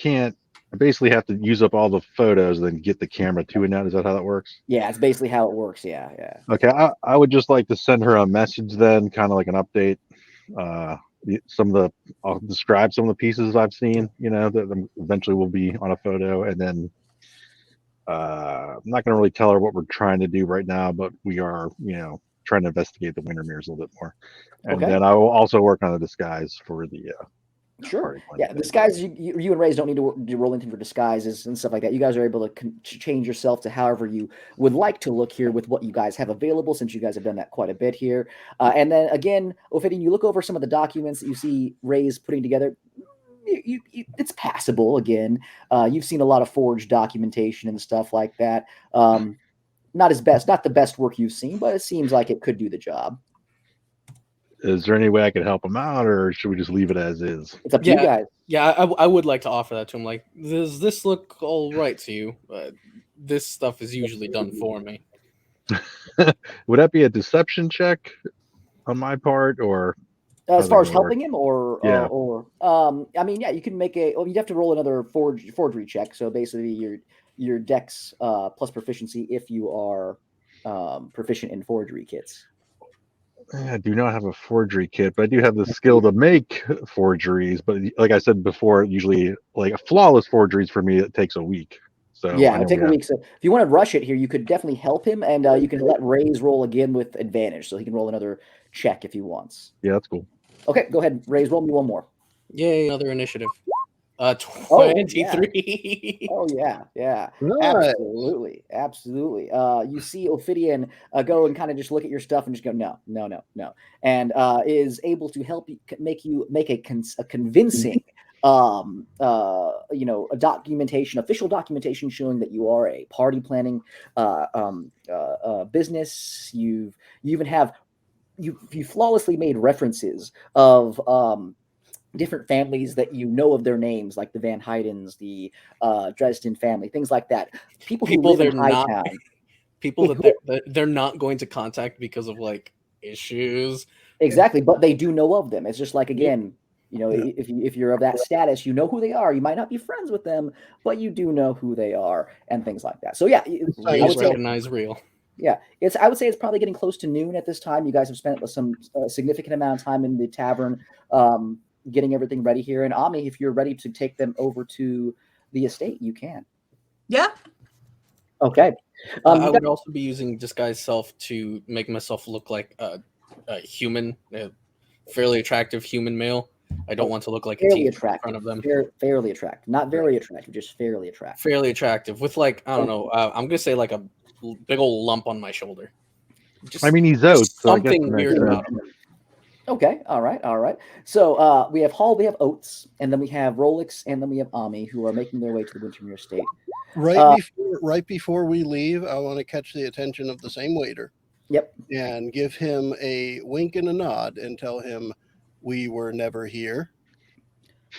basically have to use up all the photos and then get the camera to it out. Is that how that works? Yeah, it's basically how it works. Yeah. Okay, I would just like to send her a message then, kind of like an update. I'll describe some of the pieces I've seen, that eventually will be on a photo. And then I'm not going to really tell her what we're trying to do right now, but we are, trying to investigate the Wintermeres a little bit more. And Okay. then I will also work on the disguise for the Sure. Yeah, disguise. You and Rays don't need to roll anything for disguises and stuff like that. You guys are able to change yourself to however you would like to look here with what you guys have available, since you guys have done that quite a bit here. And then again, Ophidian, you look over some of the documents that you see Rays putting together. It's passable. Again, you've seen a lot of forged documentation and stuff like that. Not the best work you've seen, but it seems like it could do the job. Is there any way I could help him out, or should we just leave it as is? It's up to you guys. Yeah, I would like to offer that to him. Like, does this look all right to you? This stuff is usually done for me. Would that be a deception check on my part, or As far as gonna work? helping him, or Yeah. I mean, yeah, you can make a. Well, you have to roll another forgery check. So basically, your Dex plus proficiency if you are proficient in forgery kits. I do not have a forgery kit, but I do have the skill to make forgeries. But like I said before, usually like flawless forgeries for me, it takes a week. So Yeah, I it'll know take we a have- week. So if you want to rush it here, you could definitely help him, and you can let Ray's roll again with advantage, so he can roll another check if he wants. Yeah, that's cool. Okay, go ahead, Ray's. Roll me one more. Yay, another initiative. Oh, 23. Oh yeah, Nice. absolutely. You see Ophidian go and kind of just look at your stuff and just go no, and is able to help you make a convincing, a official documentation showing that you are a party planning business. You even have you flawlessly made references of different families that you know of their names, like the Van Heydens, the Dresden family, things like that. People who live in Hightown. People that they're not going to contact because of like issues. Exactly, but they do know of them. It's just like, again, if you're of that status, you know who they are. You might not be friends with them, but you do know who they are and things like that. So yeah, I would say, Recognize real. yeah, I would say it's probably getting close to noon at this time. You guys have spent some significant amount of time in the tavern, getting everything ready here. And Ami, if you're ready to take them over to the estate, you can. Yeah. Okay. I would also be using disguise self to make myself look like a human, a fairly attractive human male. I don't want to look like a teen in front of them. Fairly attractive, not very attractive, just fairly attractive. Fairly attractive with like, I don't know. I'm gonna say like a big old lump on my shoulder. I mean, he's out. So Something weird about him. Okay, all right. So we have Hall, we have Oates, and then we have Rolex, and then we have Ami, who are making their way to the Wintermere estate. Right before we leave, I want to catch the attention of the same waiter. Yep. And give him a wink and a nod and tell him we were never here,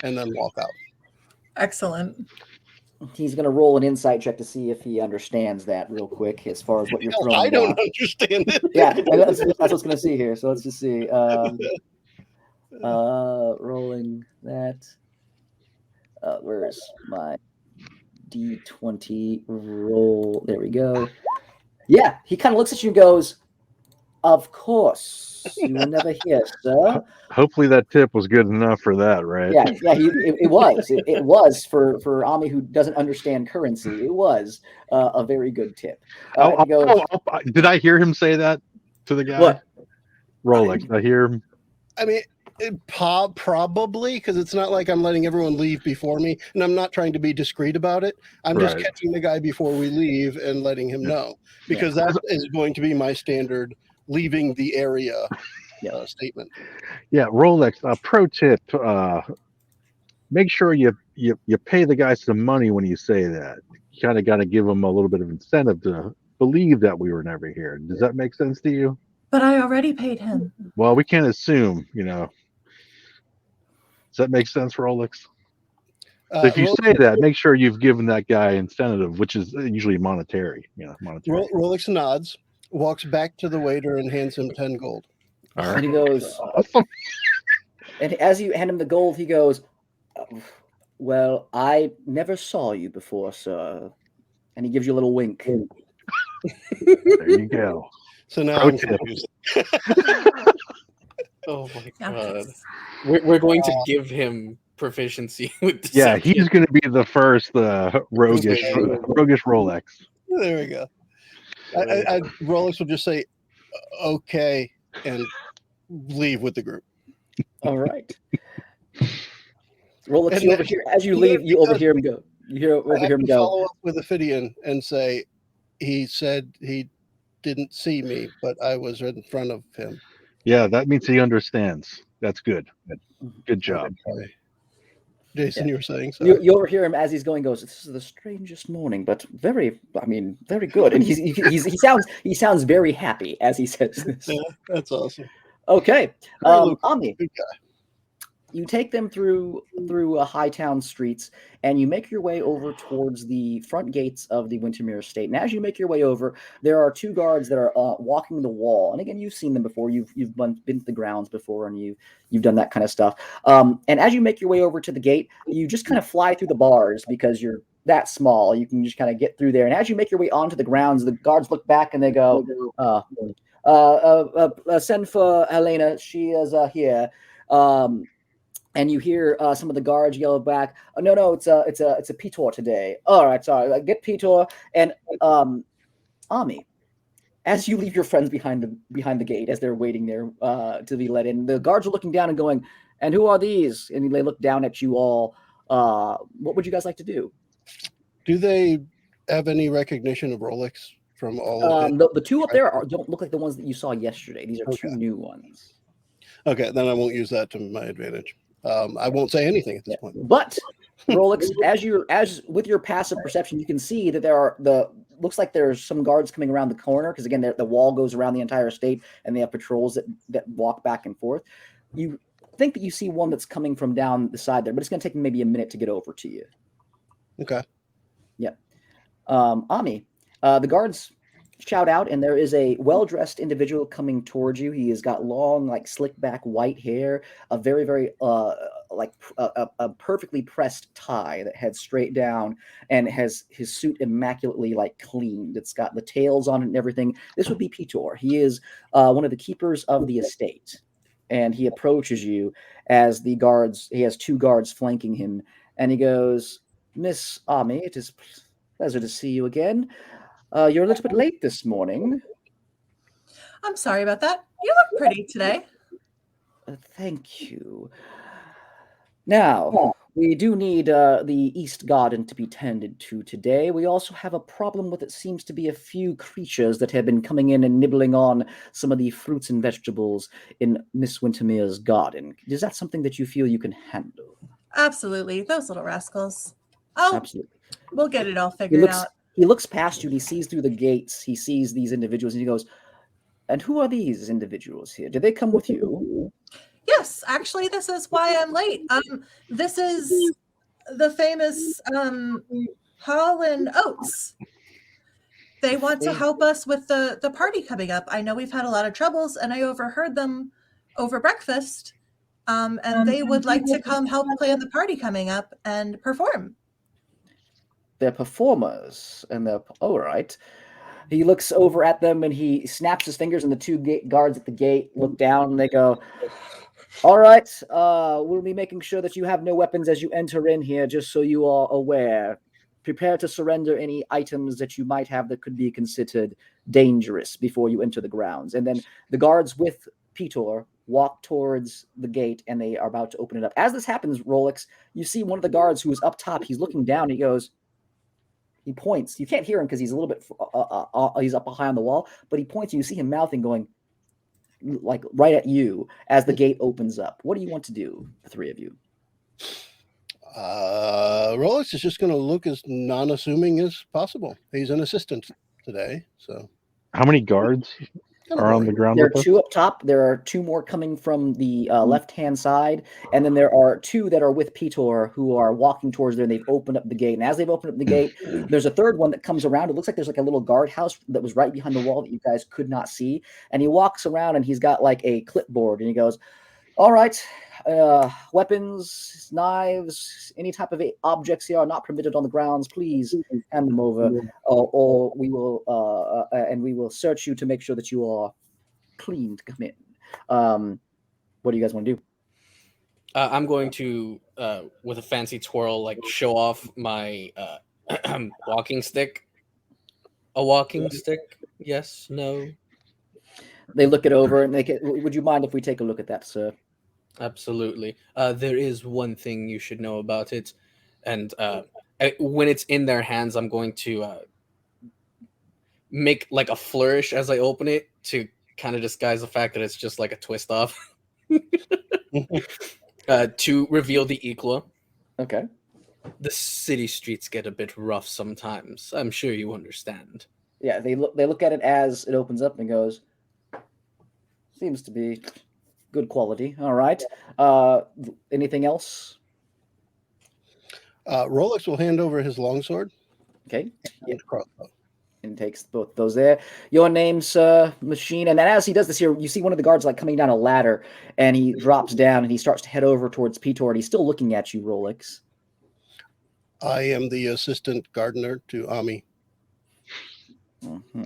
and then walk out. Excellent. He's going to roll an insight check to see if he understands that real quick as far as what you're throwing. I don't understand it. Yeah, that's what's going to see here. So let's just see. Rolling that. Where's my D20 roll? There we go. Yeah, he kind of looks at you and goes, "Of course, you were never here, sir." Hopefully that tip was good enough for that, right? Yeah. It was. It was for Ami, who doesn't understand currency. It was a very good tip. He goes, did I hear him say that to the guy? What? Rolex. I hear him. I mean, probably, because it's not like I'm letting everyone leave before me, and I'm not trying to be discreet about it. I'm just catching the guy before we leave and letting him know, because that is going to be my standard leaving the area statement. Yeah, Rolex. Pro tip: make sure you pay the guy some money when you say that. You kind of got to give them a little bit of incentive to believe that we were never here. Does that make sense to you? But I already paid him. Well, we can't assume, Does that make sense, Rolex? So if you say that, make sure you've given that guy incentive, which is usually monetary. Monetary. Rolex nods, walks back to the waiter, and hands him 10 gold. All right. And he goes, awesome. And as you hand him the gold, he goes, "Well, I never saw you before, sir." And he gives you a little wink. There you go. So now I'm confused. Oh my god. We're going to give him proficiency with deception. Yeah, he's going to be the first roguish Rolex. There we go. Rolex will just say, "Okay," and leave with the group. All right. Rolex, you overhear, as you leave, you overhear him go. Overhear him go. Follow up with Ophidian and say, "He said he didn't see me, but I was in front of him." Yeah, that means he understands. That's good. Good job. Okay. Jason, you were saying so. You overhear him as he's going. Goes, "This is the strangest morning, but very good." And he sounds very happy as he says this. Yeah, that's awesome. Okay, Ami. Good guy. You take them through Hightown streets, and you make your way over towards the front gates of the Wintermere estate. And as you make your way over, there are two guards that are walking the wall. And again, you've seen them before. You've been to the grounds before, and you've done that kind of stuff. And as you make your way over to the gate, you just kind of fly through the bars because you're that small. You can just kind of get through there. And as you make your way onto the grounds, the guards look back and they go, send for Helena. She is here. And you hear some of the guards yell back, "Oh, no, it's a Petor today." All right, sorry, get Petor. And Ami, as you leave your friends behind the gate, as they're waiting there to be let in, the guards are looking down and going, "And who are these?" And they look down at you all. What would you guys like to do? Do they have any recognition of Rolex from all of it? The two up there don't look like the ones that you saw yesterday. These are two new ones. Okay, then I won't use that to my advantage. I won't say anything at this point. But Rolex, as with your passive perception, you can see that looks like there's some guards coming around the corner because again, the wall goes around the entire estate, and they have patrols that walk back and forth. You think that you see one that's coming from down the side there, but it's going to take maybe a minute to get over to you. Okay. Yeah. Ami, the guards shout out, and there is a well-dressed individual coming towards you. He has got long, like slick back white hair, a very, very a perfectly pressed tie that heads straight down, and has his suit immaculately like cleaned. It's got the tails on it and everything. This would be Petor. He is one of the keepers of the estate, and he approaches you as the guards. He has two guards flanking him, and he goes, "Miss Ami, it is a pleasure to see you again. You're a little bit late this morning." I'm sorry about that. You look pretty today. Thank you. Now, we do need the East Garden to be tended to today. We also have a problem with it seems to be a few creatures that have been coming in and nibbling on some of the fruits and vegetables in Miss Wintermere's garden. Is that something that you feel you can handle? Absolutely. Those little rascals. Oh, absolutely. We'll get it all figured out. He looks past you and he sees through the gates. He sees these individuals and he goes, "And who are these individuals here? Did they come with you?" Yes, actually, this is why I'm late. This is the famous Hall and Oates. They want to help us with the party coming up. I know we've had a lot of troubles, and I overheard them over breakfast. And they would like to come help plan the party coming up and perform. They're performers, and they're all right. He looks over at them and he snaps his fingers, and the two guards at the gate look down and they go, "All right, we'll be making sure that you have no weapons as you enter in here, just so you are aware. Prepare to surrender any items that you might have that could be considered dangerous before you enter the grounds." And then the guards with Petor walk towards the gate, and they are about to open it up. As this happens, Rolex, you see one of the guards who is up top. He's looking down. He points. You can't hear him because he's a little bit, he's up high on the wall, but he points and you see him mouthing, going like right at you as the gate opens up. What do you want to do, the three of you? Rolex is just going to look as non-assuming as possible. He's an assistant today, so. How many guards are on the ground? There are two up top. There are two more coming from the left-hand side, and then there are two that are with Petor who are walking towards there, and they've opened up the gate. And as they've opened up the gate, there's a third one that comes around. It looks like there's like a little guardhouse that was right behind the wall that you guys could not see. And he walks around, and he's got like a clipboard, and he goes, "All right, weapons, knives, any type of objects here are not permitted on the grounds. Please hand them over, or we will search you to make sure that you are clean to come in." What do you guys want to do? I'm going to, with a fancy twirl, like show off my walking stick. A walking stick? Yes? No? They look it over and would you mind if we take a look at that, sir? Absolutely. There is one thing you should know about it. And when it's in their hands, I'm going to make like a flourish as I open it to kind of disguise the fact that it's just like a twist off. To reveal the Ikla. Okay. The city streets get a bit rough sometimes. I'm sure you understand. Yeah, they look at it as it opens up and goes, "Seems to be Good quality. All right. Anything else? Rolex will hand over his longsword Okay. and crossbow. And takes both those there. Your name's Machine. And then as he does this here, you see one of the guards like coming down a ladder, and he drops down and he starts to head over towards Petor, and he's still looking at you, Rolex. I am the assistant gardener to Ami. Mm-hmm.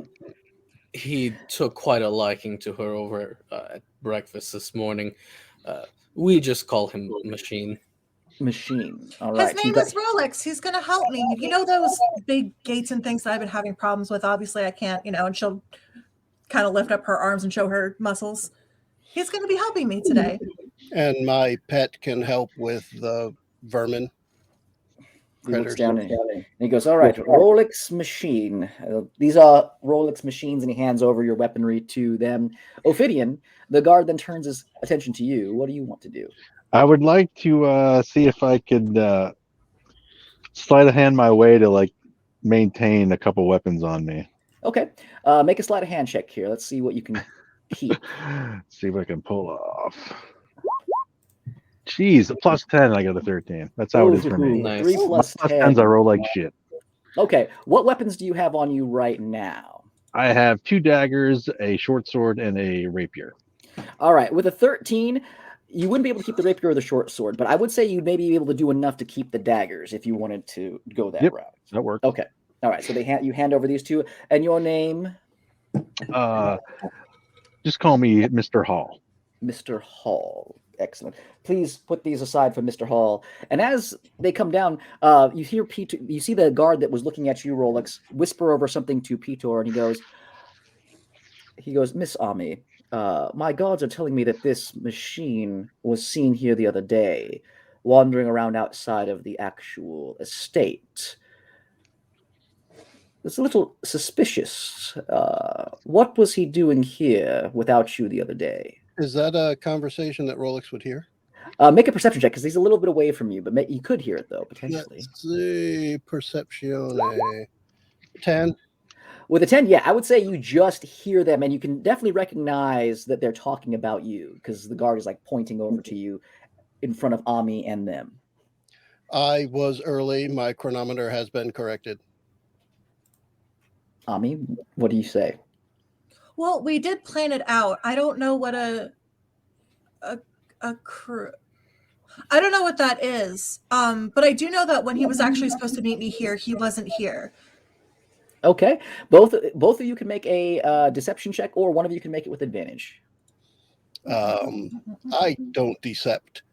He took quite a liking to her over at breakfast this morning. We just call him Machine. Machine. All right. His name is Rolex. He's going to help me. You know those big gates and things that I've been having problems with? Obviously, I can't, and she'll kind of lift up her arms and show her muscles. He's going to be helping me today. And my pet can help with the vermin. He looks down and he goes, all right, Rolex Machine. These are Rolex machines, and he hands over your weaponry to them. Ophidian, the guard then turns his attention to you. What do you want to do? I would like to see if I could sleight of hand my way to like maintain a couple weapons on me. Okay. Make a sleight of hand check here. Let's see what you can keep. See if I can pull off. Jeez, a plus 10, I got a 13. That's how it is for me. Nice. 3 plus 10. 10s, I roll like shit. Okay. What weapons do you have on you right now? I have 2 daggers, a short sword, and a rapier. All right. With a 13, you wouldn't be able to keep the rapier or the short sword, but I would say you'd maybe be able to do enough to keep the daggers if you wanted to go that route. That works. Okay. All right. So you hand over these 2, and your name? Just call me Mr. Hall. Mr. Hall. Excellent. Please put these aside for Mr. Hall. And as they come down, you hear Peter. You see the guard that was looking at you, Rolex, whisper over something to Petor, and he goes, Miss Ami, my guards are telling me that this machine was seen here the other day, wandering around outside of the actual estate. It's a little suspicious. What was he doing here without you the other day? Is that a conversation that Rolex would hear? Make a perception check because he's a little bit away from you, but you could hear it though, potentially. Let's see. Perception. 10. With a 10, yeah, I would say you just hear them, and you can definitely recognize that they're talking about you because the guard is like pointing over to you in front of Ami and them. I was early. My chronometer has been corrected. Ami, what do you say? Well, we did plan it out. I don't know what a crew. I don't know what that is. But I do know that when he was actually supposed to meet me here, he wasn't here. Okay, both of you can make a deception check, or one of you can make it with advantage. I don't decept.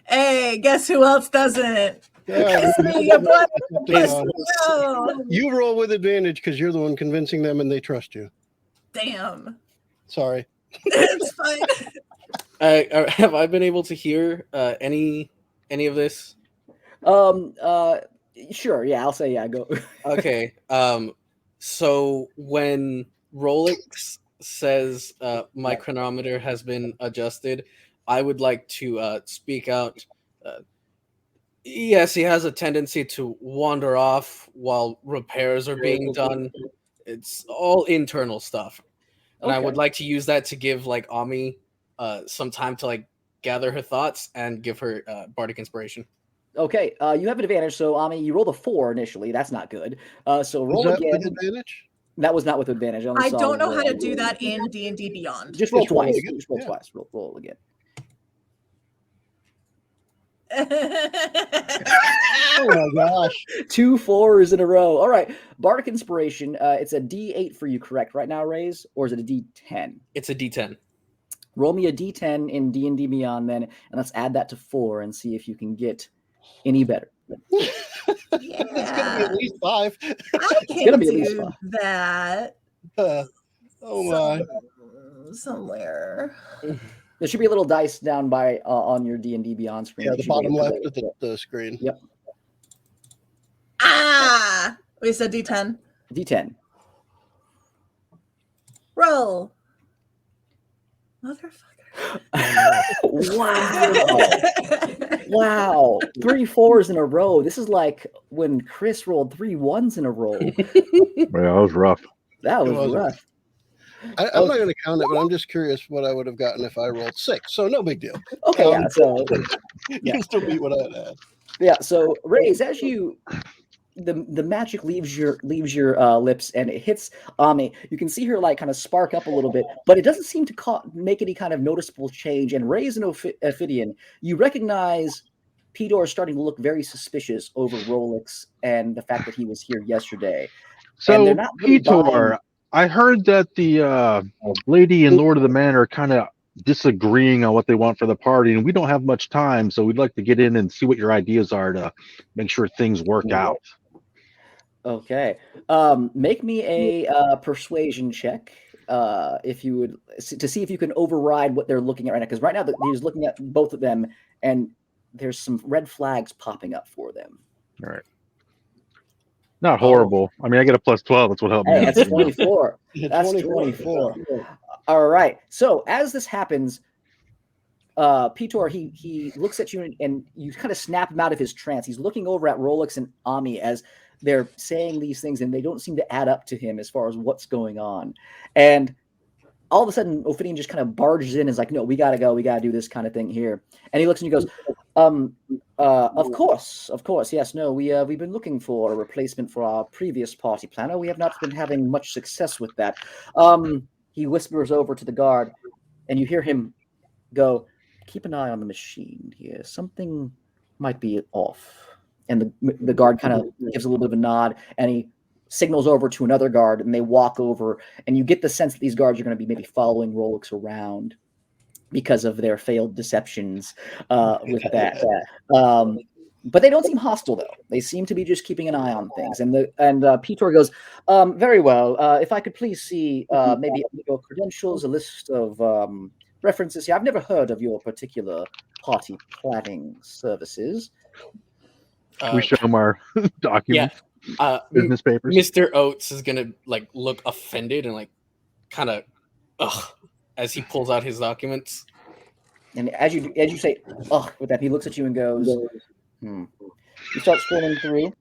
Hey, guess who else doesn't? Kiss me, you blood. You roll with advantage because you're the one convincing them and they trust you. Damn. Sorry. It's fine. Have I been able to hear any of this? Sure. Yeah, I'll say yeah. Go. Okay. So when Rolex says my chronometer has been adjusted, I would like to speak out. Yes, he has a tendency to wander off while repairs are being done. It's all internal stuff. And I would like to use that to give like Ami some time to like gather her thoughts and give her bardic inspiration. Okay, you have an advantage. So Ami, you rolled a 4 initially. That's not good. So roll Was that again. with advantage? That was not with advantage. I don't know how to do that in D&D Beyond. Just roll Just roll twice. again. Just roll Yeah. twice. Roll again. Oh my gosh. 2 4s in a row. All right. Bardic Inspiration. It's a D8 for you, correct? Right now, Raise? Or is it a D10? It's a D10. Roll me a D10 in D&D Beyond then, and let's add that to 4 and see if you can get any better. It's going to be at least 5. I can gonna be at least do 5. that Oh my. somewhere. There should be a little dice down by on your D&D Beyond screen. Yeah, that the you should be bottom able to left of the screen. Yep. Ah! We said D10. D10. Roll. Motherfucker. Wow. Wow. 3 4s in a row. This is like when Chris rolled 3 1s in a row. Well, that was rough. That was was. rough. I'm not going to count it, but I'm just curious what I would have gotten if I rolled 6. So no big deal. Okay, yeah. So you can still beat what I had. yeah. So Raise, as you the magic leaves your lips and it hits Ami. You can see her like kind of spark up a little bit, but it doesn't seem to make any kind of noticeable change. And Raise and Ophidian, you recognize Pedor is starting to look very suspicious over Rolex and the fact that he was here yesterday. And they're So, not really Petor, I heard that the lady and Lord of the Manor are kind of disagreeing on what they want for the party, and we don't have much time, so we'd like to get in and see what your ideas are to make sure things work out. Okay. Make me a persuasion check, if you would, to see if you can override what they're looking at right now. Because right now he's looking at both of them, and there's some red flags popping up for them. All right. Not horrible. I mean, I get a +12. That's what helped me. Hey, that's 24. That's 24. 24. All right. So as this happens, Petor, he looks at you and you kind of snap him out of his trance. He's looking over at Rolex and Ami as they're saying these things, and they don't seem to add up to him as far as what's going on. And all of a sudden, Ophidian just kind of barges in and is like, no, we got to go. We got to do this kind of thing here. And he looks and he goes, of course. Yes, no, we've been looking for a replacement for our previous party planner. We have not been having much success with that. He whispers over to the guard, and you hear him go, keep an eye on the machine here. Something might be off. And the guard kind of gives a little bit of a nod, and he signals over to another guard, and they walk over, and you get the sense that these guards are going to be maybe following Rolex around because of their failed deceptions with that. But they don't seem hostile, though. They seem to be just keeping an eye on things. And Petor goes, very well. If I could please see maybe your credentials, a list of references here. I've never heard of your particular party planning services. We show them our documents, business papers. Mr. Oates is gonna like look offended and like kind of as he pulls out his documents. And as you say with that, he looks at you and goes, You start scrolling through.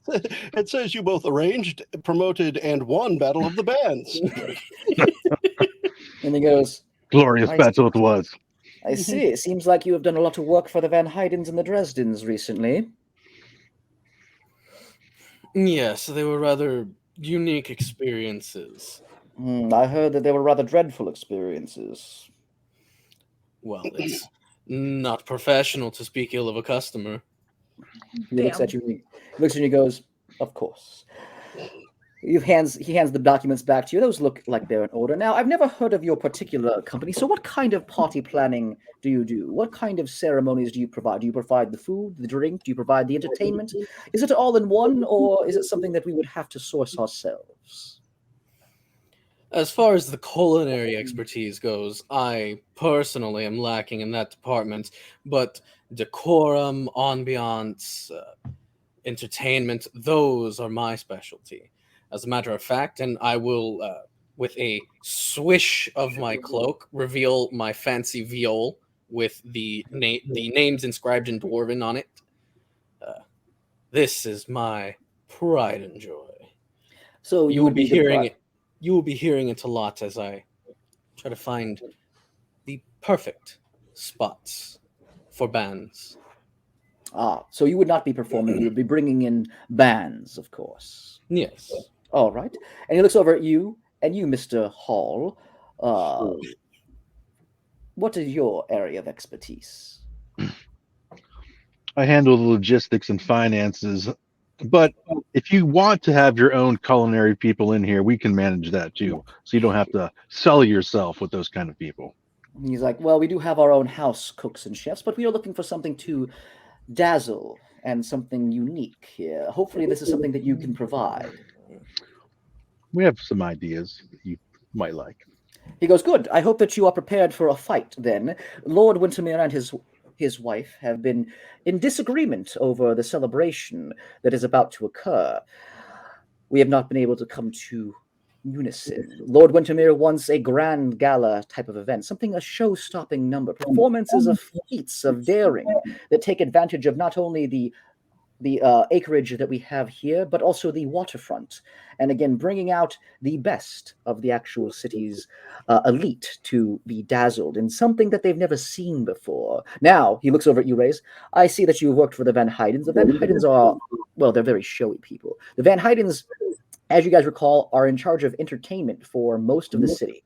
It says you both arranged, promoted, and won Battle of the Bands. And he goes, glorious battle it was. I see. It seems like you have done a lot of work for the Van Heydens and the Dresdens recently. Yes, they were rather unique experiences. I heard that they were rather dreadful experiences. Well, it's not professional to speak ill of a customer. He looks at you and he goes, of course. He hands the documents back to you. Those look like they're in order. Now, I've never heard of your particular company. So what kind of party planning do you do? What kind of ceremonies do you provide? Do you provide the food, the drink? Do you provide the entertainment? Is it all in one, or is it something that we would have to source ourselves? As far as the culinary expertise goes, I personally am lacking in that department, but decorum, ambiance, entertainment, those are my specialty. As a matter of fact, and I will, with a swish of my cloak, reveal my fancy viol with the names inscribed in Dwarven on it. This is my pride and joy. So you will be hearing it. You will be hearing it a lot as I try to find the perfect spots for bands. So you would not be performing. You would be bringing in bands, of course. Yes. All right. And he looks over at you, and you, Mr. Hall. What is your area of expertise? I handle the logistics and finances, but if you want to have your own culinary people in here, we can manage that too. So you don't have to sell yourself with those kind of people. He's like, well, we do have our own house cooks and chefs, but we are looking for something to dazzle and something unique here. Hopefully this is something that you can provide. We have some ideas that you might like. He goes, good. I hope that you are prepared for a fight then. Lord Wintermere and his wife have been in disagreement over the celebration that is about to occur. We have not been able to come to unison. Lord Wintermere wants a grand gala type of event, something a show-stopping number, performances of feats of daring that take advantage of not only the the acreage that we have here, but also the waterfront. And again, bringing out the best of the actual city's elite to be dazzled in something that they've never seen before. Now, he looks over at you, Rays. I see that you worked for the Van Heidens. The Van Heidens are, well, they're very showy people. The Van Heidens, as you guys recall, are in charge of entertainment for most of the city.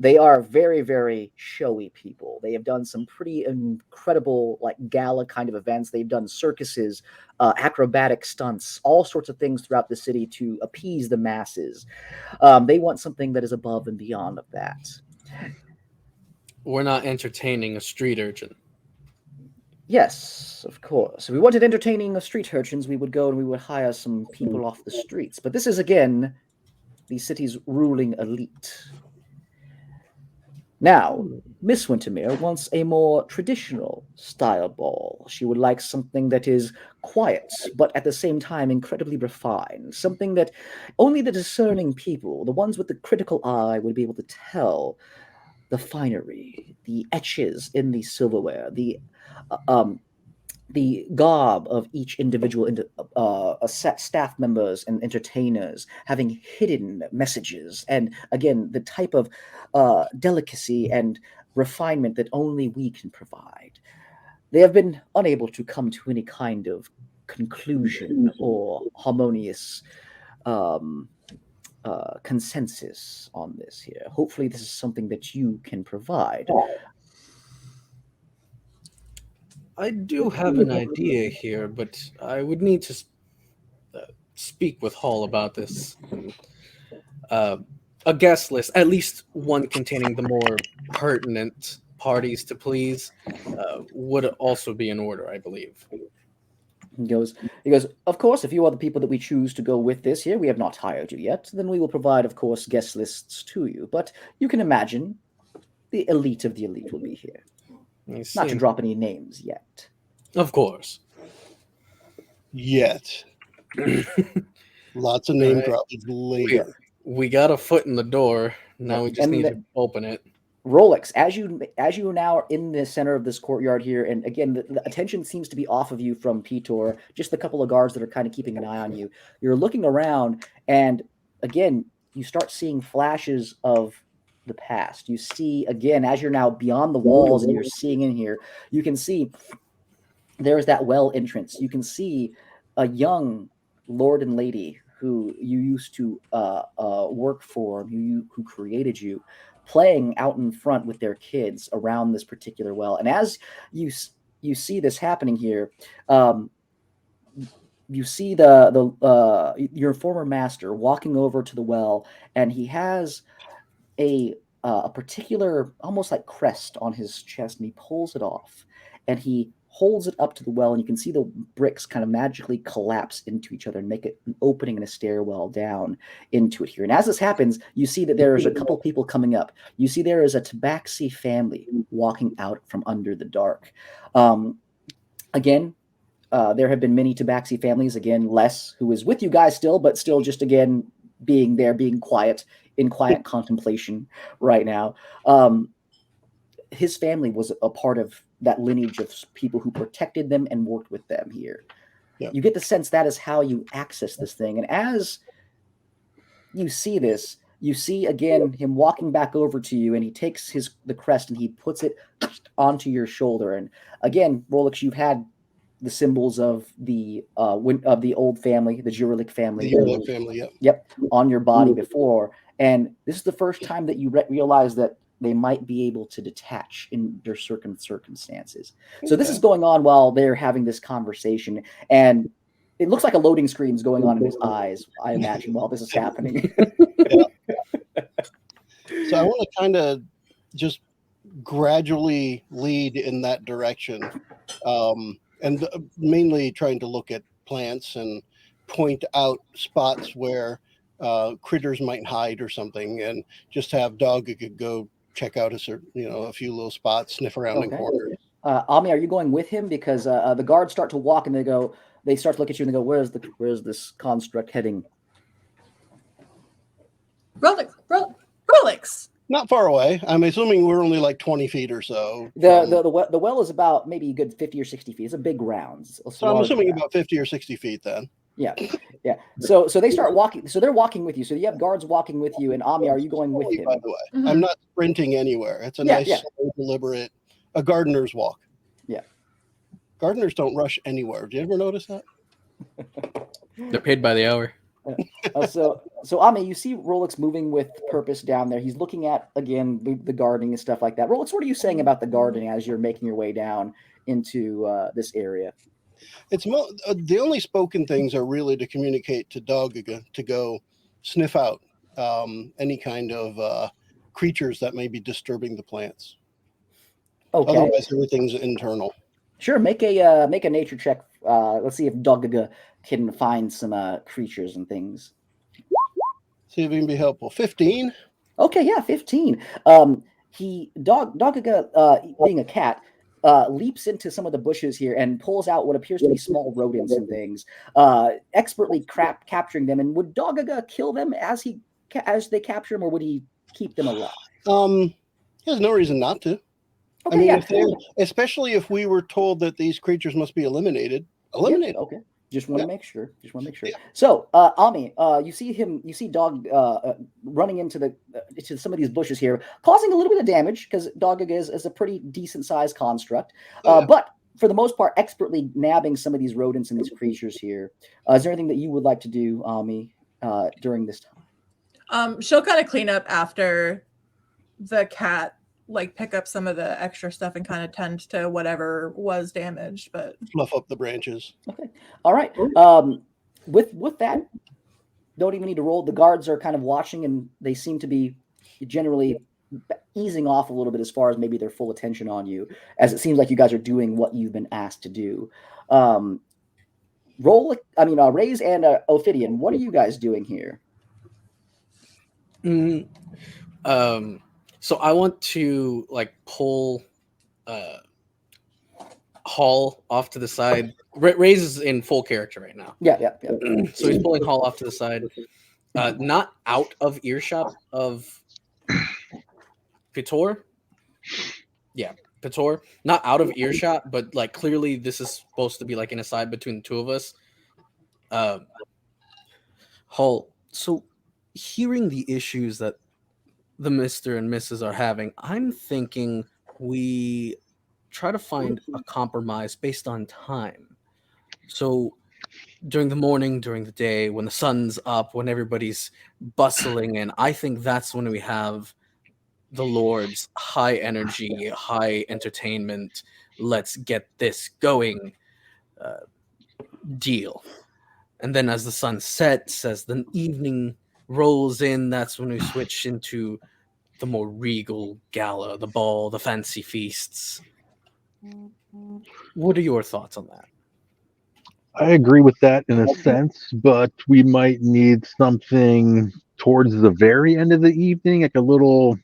They are very, very showy people. They have done some pretty incredible, like gala kind of events. They've done circuses, acrobatic stunts, all sorts of things throughout the city to appease the masses. They want something that is above and beyond of that. We're not entertaining a street urchin. Yes, of course. If we wanted entertaining of street urchins, we would go and we would hire some people off the streets. But this is, again, the city's ruling elite. Now, Miss Wintermere wants a more traditional style ball. She would like something that is quiet, but at the same time incredibly refined. Something that only the discerning people, the ones with the critical eye, would be able to tell the finery, the etches in the silverware, the garb of each individual staff members and entertainers, having hidden messages, and again, the type of delicacy and refinement that only we can provide. They have been unable to come to any kind of conclusion or harmonious consensus on this here. Hopefully, this is something that you can provide. I do have an idea here, but I would need to speak with Hall about this. A guest list, at least one containing the more pertinent parties to please, would also be in order, I believe. He goes, of course, if you are the people that we choose to go with this here, we have not hired you yet, then we will provide, of course, guest lists to you. But you can imagine the elite of the elite will be here. Not to drop any names yet. Of course. Yet. Lots of name drops later. We got a foot in the door. Now we just need to open it. Rolex, as you now are in the center of this courtyard here, and again, the attention seems to be off of you from Petor, just a couple of guards that are kind of keeping an eye on you. You're looking around, and again, you start seeing flashes of the past. You see, again, as you're now beyond the walls and you're seeing in here, you can see there's that well entrance. You can see a young lord and lady who you used to work for, who created you, playing out in front with their kids around this particular well. And as you see this happening here, you see your former master walking over to the well, and he has a particular, almost like crest on his chest, and he pulls it off, and he holds it up to the well, and you can see the bricks kind of magically collapse into each other and make it an opening and a stairwell down into it here. And as this happens, you see that there's a couple people coming up. You see there is a Tabaxi family walking out from under the dark. Again, there have been many Tabaxi families. Again, Les, who is with you guys still, but still just, again, being there, being quiet, in quiet contemplation right now. His family was a part of that lineage of people who protected them and worked with them here. Yeah. You get the sense that is how you access this thing. And as you see this, you see again him walking back over to you, and he takes the crest and he puts it onto your shoulder. And again, Rolex, you've had the symbols of the old family, the Jurilic family. The Jurilic family, yeah. Yep, on your body before. And this is the first time that you realize that they might be able to detach in their certain circumstances. So this is going on while they're having this conversation, and it looks like a loading screen is going on in his eyes, I imagine, while this is happening. So I want to kind of just gradually lead in that direction, and mainly trying to look at plants and point out spots where critters might hide or something, and just have Dog who could go check out a few little spots, sniff around in corners. Ami, are you going with him? Because the guards start to walk, and they start to look at you and they go, where's this construct heading? Rolex, Not far away. I'm assuming we're only like 20 feet or so. The well is about maybe a good 50 or 60 feet. It's a big ground. So I'm assuming about 50 or 60 feet then. Yeah. So they start walking. So they're walking with you. So you have guards walking with you. And Ami, are you going with him? By the way, I'm not sprinting anywhere. It's a nice, slow, deliberate, a gardener's walk. Yeah. Gardeners don't rush anywhere. Do you ever notice that? They're paid by the hour. So Ami, you see Rolex moving with purpose down there. He's looking at, again, the gardening and stuff like that. Rolex, what are you saying about the gardening as you're making your way down into this area? It's the only spoken things are really to communicate to Dogga to go sniff out any kind of creatures that may be disturbing the plants. Okay. Otherwise, everything's internal. Sure. Make a nature check. Let's see if Dogga can find some creatures and things. See if he can be helpful. 15. Okay, yeah, 15. Dogga, being a cat, leaps into some of the bushes here and pulls out what appears to be small rodents and things, expertly capturing them. And would Dogga kill them as they capture them, or would he keep them alive? He has no reason not to. Okay, I mean, especially if we were told that these creatures must be eliminated. Yeah, okay. Just want to make sure. Yeah. So, Ami, you see Dog running into some of these bushes here, causing a little bit of damage because Dogga is a pretty decent sized construct. But for the most part, expertly nabbing some of these rodents and these creatures here. Is there anything that you would like to do, Ami, during this time? She'll kind of clean up after the cat, like pick up some of the extra stuff and kind of tend to whatever was damaged, but fluff up the branches. Okay. All right. With that, don't even need to roll. The guards are kind of watching, and they seem to be generally easing off a little bit as far as maybe their full attention on you, as it seems like you guys are doing what you've been asked to do. Raise and Ophidian, what are you guys doing here? So I want to pull Hall off to the side. Raze is in full character right now. Yeah. So he's pulling Hall off to the side, not out of earshot of Pitor. Yeah, Pitor, not out of earshot, but clearly this is supposed to be an aside between the two of us. Hall. So hearing the issues that the Mr. and Mrs. are having, I'm thinking we try to find a compromise based on time. So during the morning, during the day, when the sun's up, when everybody's bustling in, I think that's when we have the Lord's high energy, high entertainment, let's get this going deal. And then as the sun sets, as the evening rolls in, that's when we switch into the more regal gala, the ball, the fancy feasts. What are your thoughts on that? I agree with that in a sense, but we might need something towards the very end of the evening, that little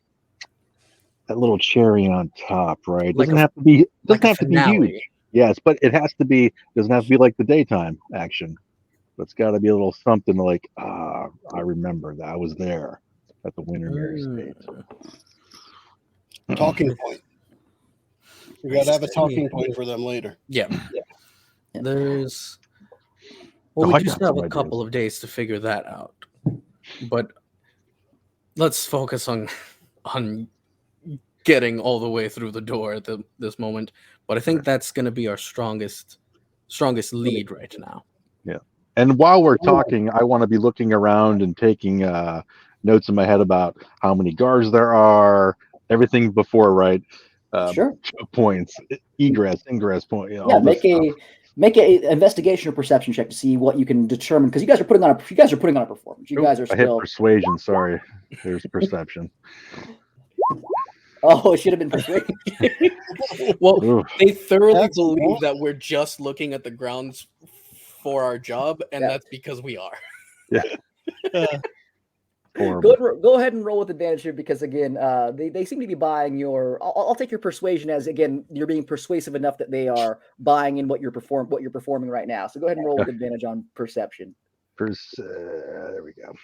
cherry on top, right? Doesn't have to be huge. Yes, but it has to be. Doesn't have to be like the daytime action. But it's got to be a little something I remember that I was there at the Wintermere Estate. Talking point. We got to have a talking point for them later. Yeah. There's. Well, we just have a couple of days to figure that out. But let's focus on getting all the way through the door at this moment. But I think that's going to be our strongest lead right now. Yeah. And while we're talking, I want to be looking around and taking notes in my head about how many guards there are, everything before, right? Sure. Points, ingress point. Make a investigation or perception check to see what you can determine, because you guys are putting on a performance. You guys are still. I hit persuasion. Sorry, there's perception. Oh, it should have been persuasion. Well, they thoroughly believe that we're just looking at the grounds for our job, and that's because we are. Yeah. Go ahead and roll with advantage here, because again, they seem to be buying your. I'll take your persuasion as, again, you're being persuasive enough that they are buying in what you're performing right now. So go ahead and roll with advantage on perception. There we go.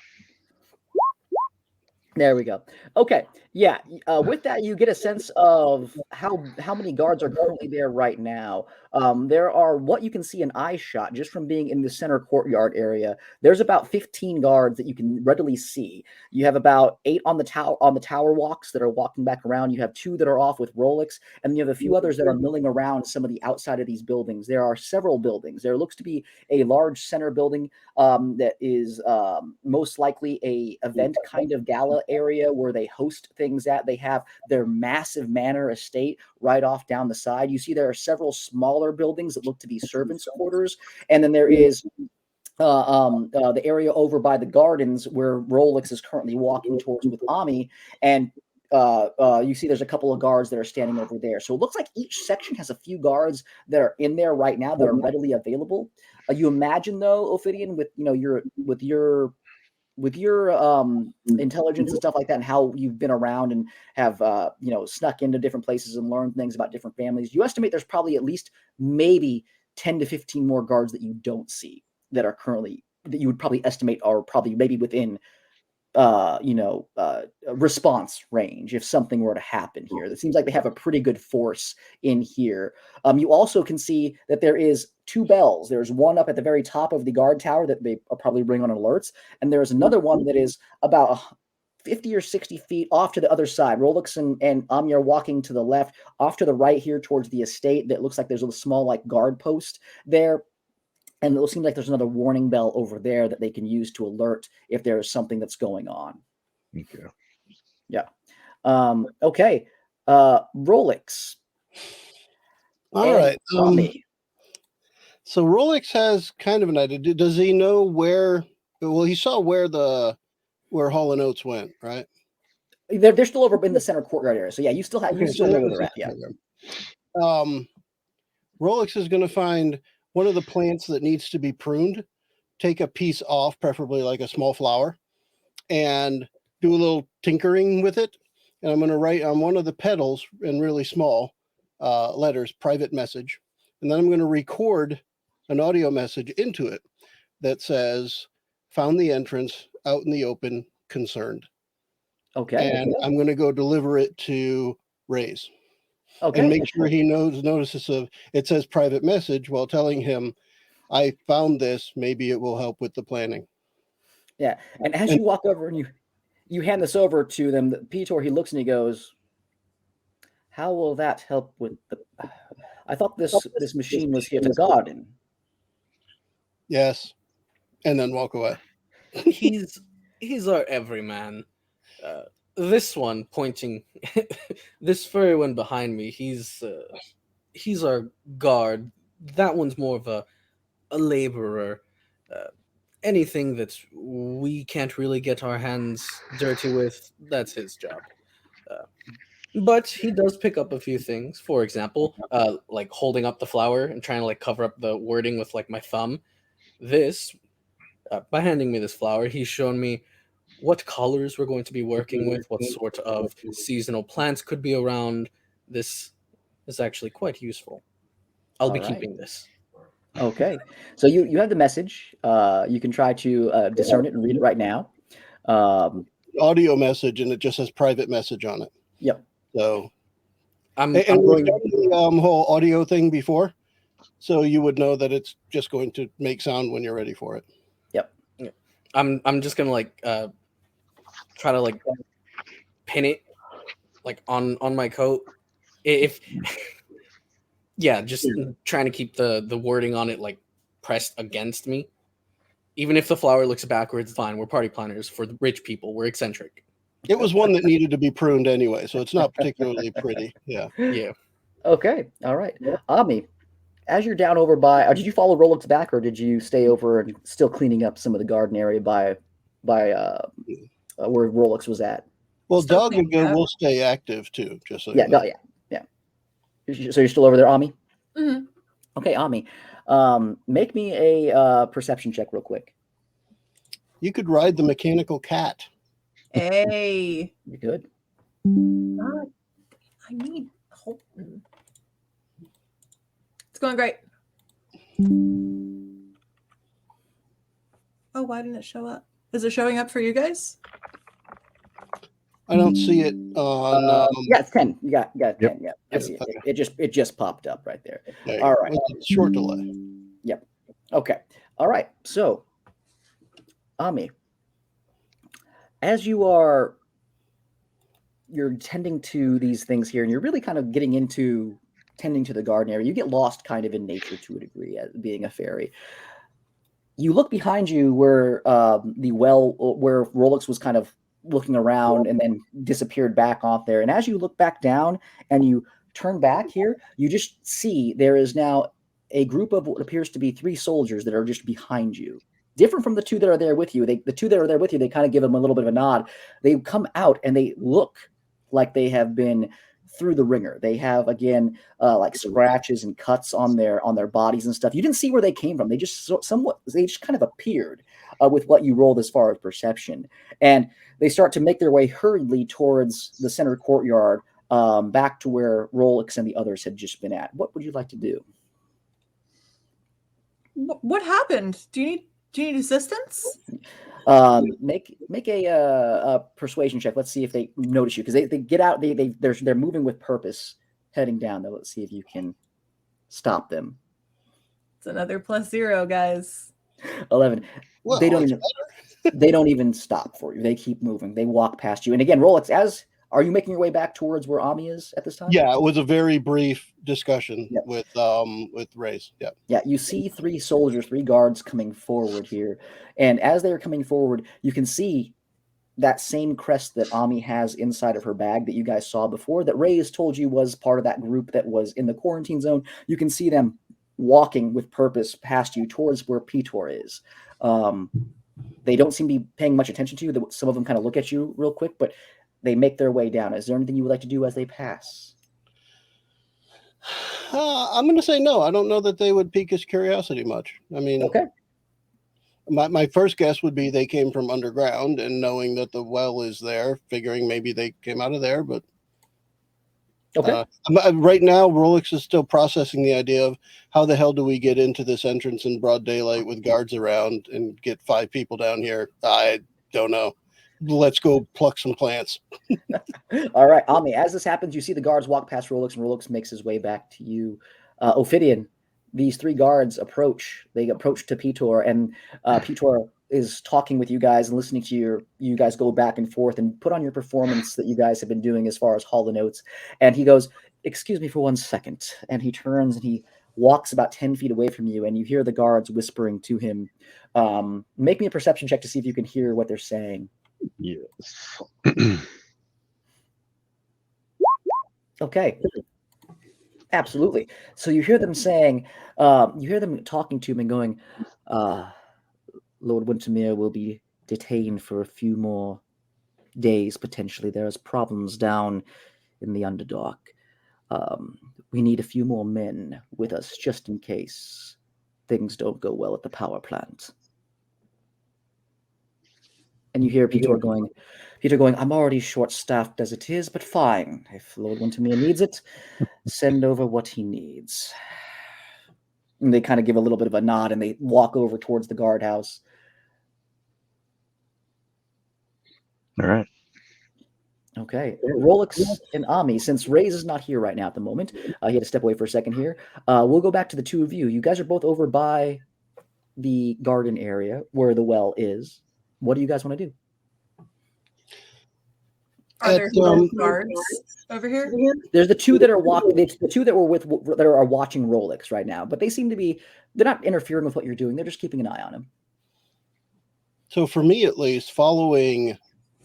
There we go. Okay. Yeah. With that, you get a sense of how many guards are currently there right now. There are what you can see an eye shot just from being in the center courtyard area. There's about 15 guards that you can readily see. You have about 8 on the tower walks that are walking back around. You have 2 that are off with Rolex, and you have a few others that are milling around some of the outside of these buildings. There are several buildings. There looks to be a large center building that is most likely a event kind of gala area where they host things at. They have their massive manor estate right off down the side. You see there are several smaller buildings that look to be servants' quarters, and then there is the area over by the gardens where Rolex is currently walking towards with Ami, and you see there's a couple of guards that are standing over there. So it looks like each section has a few guards that are in there right now that are readily available. You imagine though, Ophidian, with your intelligence and stuff like that, and how you've been around and have snuck into different places and learned things about different families, you estimate there's probably at least maybe 10 to 15 more guards that you don't see that are currently, that you would probably estimate are probably maybe within response range if something were to happen here. It seems like they have a pretty good force in here. You also can see that there is 2 bells. There's one up at the very top of the guard tower that they probably ring on alerts, and there's another one that is about 50 or 60 feet off to the other side. Rolex and Ami are walking to the left. Off to the right here towards the estate, that looks like there's a small guard post there. And it seems like there's another warning bell over there that they can use to alert if there is something that's going on. Okay. Yeah. Okay. Rolex. All right. Ami. So Rolex has kind of an idea. Does he know where? Well, he saw where Hall and Oates went, right? They're still over in the center courtyard area. So yeah, you still know where they're at. Yeah. Rolex is going to find one of the plants that needs to be pruned, take a piece off, preferably like a small flower, and do a little tinkering with it. And I'm going to write on one of the petals in really small letters, private message. And then I'm going to record an audio message into it that says, found the entrance out in the open, concerned. Okay. And I'm going to go deliver it to Ray's. Okay. And make sure he notices it says private message while telling him, I found this, maybe it will help with the planning. Yeah. And as you walk over and you hand this over to them, Peter, he looks and he goes, how will that help with the... I thought this machine was here to garden. Yes. And then walk away. He's our everyman. This one pointing, this furry one behind me, he's our guard. That one's more of a laborer. Anything that we can't really get our hands dirty with, that's his job. But he does pick up a few things. For example, like holding up the flower and trying to cover up the wording with my thumb. This, by handing me this flower, he's shown me what colors we're going to be working with, what sort of seasonal plants could be around. This is actually quite useful. I'll be keeping this. Okay. So you have the message. You can try to discern it and read it right now. Audio message, and it just says private message on it. Yep. So I'm we've going done the whole audio thing before, so you would know that it's just going to make sound when you're ready for it. Yep. I'm just gonna try to pin it on my coat. If yeah, just trying to keep the wording on it pressed against me. Even if the flower looks backwards, fine. We're party planners for the rich people. We're eccentric. It was one that needed to be pruned anyway, so it's not particularly pretty. Yeah. Yeah. Okay. All right. Ami, as you're down over by, did you follow Rolex back, or did you stay over and still cleaning up some of the garden area by where Rolex was at? Well, Doug and Go will stay active too, just so yeah, you know. yeah. So you're still over there, Ami? Mm-hmm. Okay, Ami. Make me a perception check real quick. You could ride the mechanical cat. Hey. You're good. I need hope. It's going great. Oh, why didn't it show up? Is it showing up for you guys? I don't see it on. Yeah, it's 10. You got Yep. 10. Yeah, I Yep, see it. okay. It just popped up right there. There you All go. right. It's a short delay. Yep. Okay. All right. So, Ami, as you're tending to these things here, and you're really kind of getting into tending to the garden area, you get lost kind of in nature to a degree as being a fairy. You look behind you where the well, where Rolex was kind of looking around and then disappeared back off there. And as you look back down and you turn back here, you just see there is now a group of what appears to be 3 soldiers that are just behind you. Different from the 2 that are there with you. The 2 that are there with you, they kind of give them a little bit of a nod. They come out and they look like they have been through the ringer. They have again like scratches and cuts on their bodies and stuff. You didn't see where they came from. They just they just kind of appeared with what you rolled as far as perception, and they start to make their way hurriedly towards the center courtyard, back to where Rolex and the others had just been at. What would you like to do? What happened? Do you need assistance? Make a persuasion check. Let's see if they notice you, because they get out. They're moving with purpose, heading down. Though, let's see if you can stop them. It's another +0, guys. 11. Well, They don't even stop for you. They keep moving. They walk past you. And again, Rolex, are you making your way back towards where Ami is at this time? Yeah, it was a very brief discussion Yep. with Ray's. Yeah. Yeah, you see 3 soldiers, 3 guards coming forward here. And as they are coming forward, you can see that same crest that Ami has inside of her bag that you guys saw before, that Ray has told you was part of that group that was in the quarantine zone. You can see them walking with purpose past you towards where Pitor is. They don't seem to be paying much attention to you. Some of them kind of look at you real quick, but they make their way down. Is there anything you would like to do as they pass? I'm going to say no. I don't know that they would pique his curiosity much. I mean, Okay. My first guess would be they came from underground, and knowing that the well is there, figuring maybe they came out of there. But Okay. Right now, Rolex is still processing the idea of how the hell do we get into this entrance in broad daylight with guards around and get 5 people down here? I don't know. Let's go pluck some plants. All right, Ami, as this happens, you see the guards walk past Rolex, and Rolex makes his way back to you. Ophidian, these 3 guards approach. They approach to Pitor, and Pitor is talking with you guys and listening to you guys go back and forth and put on your performance that you guys have been doing as far as Hall of Notes. And he goes, "Excuse me for 1 second." And he turns and he walks about 10 feet away from you, and you hear the guards whispering to him. Make me a perception check to see if you can hear what they're saying. Yes. Okay. Absolutely. So you hear them saying, you hear them talking to him and going, Lord Wintermere will be detained for a few more days, potentially. There's problems down in the Underdark. We need a few more men with us just in case things don't go well at the power plant. And you hear Peter going, "I'm already short-staffed as it is, but fine. If Lord Wintermere needs it, send over what he needs." And they kind of give a little bit of a nod, and they walk over towards the guardhouse. All right. Okay. Rolex and Ami, since Ray's is not here right now at the moment, he had to step away for a second here. We'll go back to the 2 of you. You guys are both over by the garden area where the well is. What do you guys want to do? Are there some guards over here? There's the 2 that are walking. The 2 that are watching Rolex right now, but they seem to be. They're not interfering with what you're doing. They're just keeping an eye on him. So for me, at least, following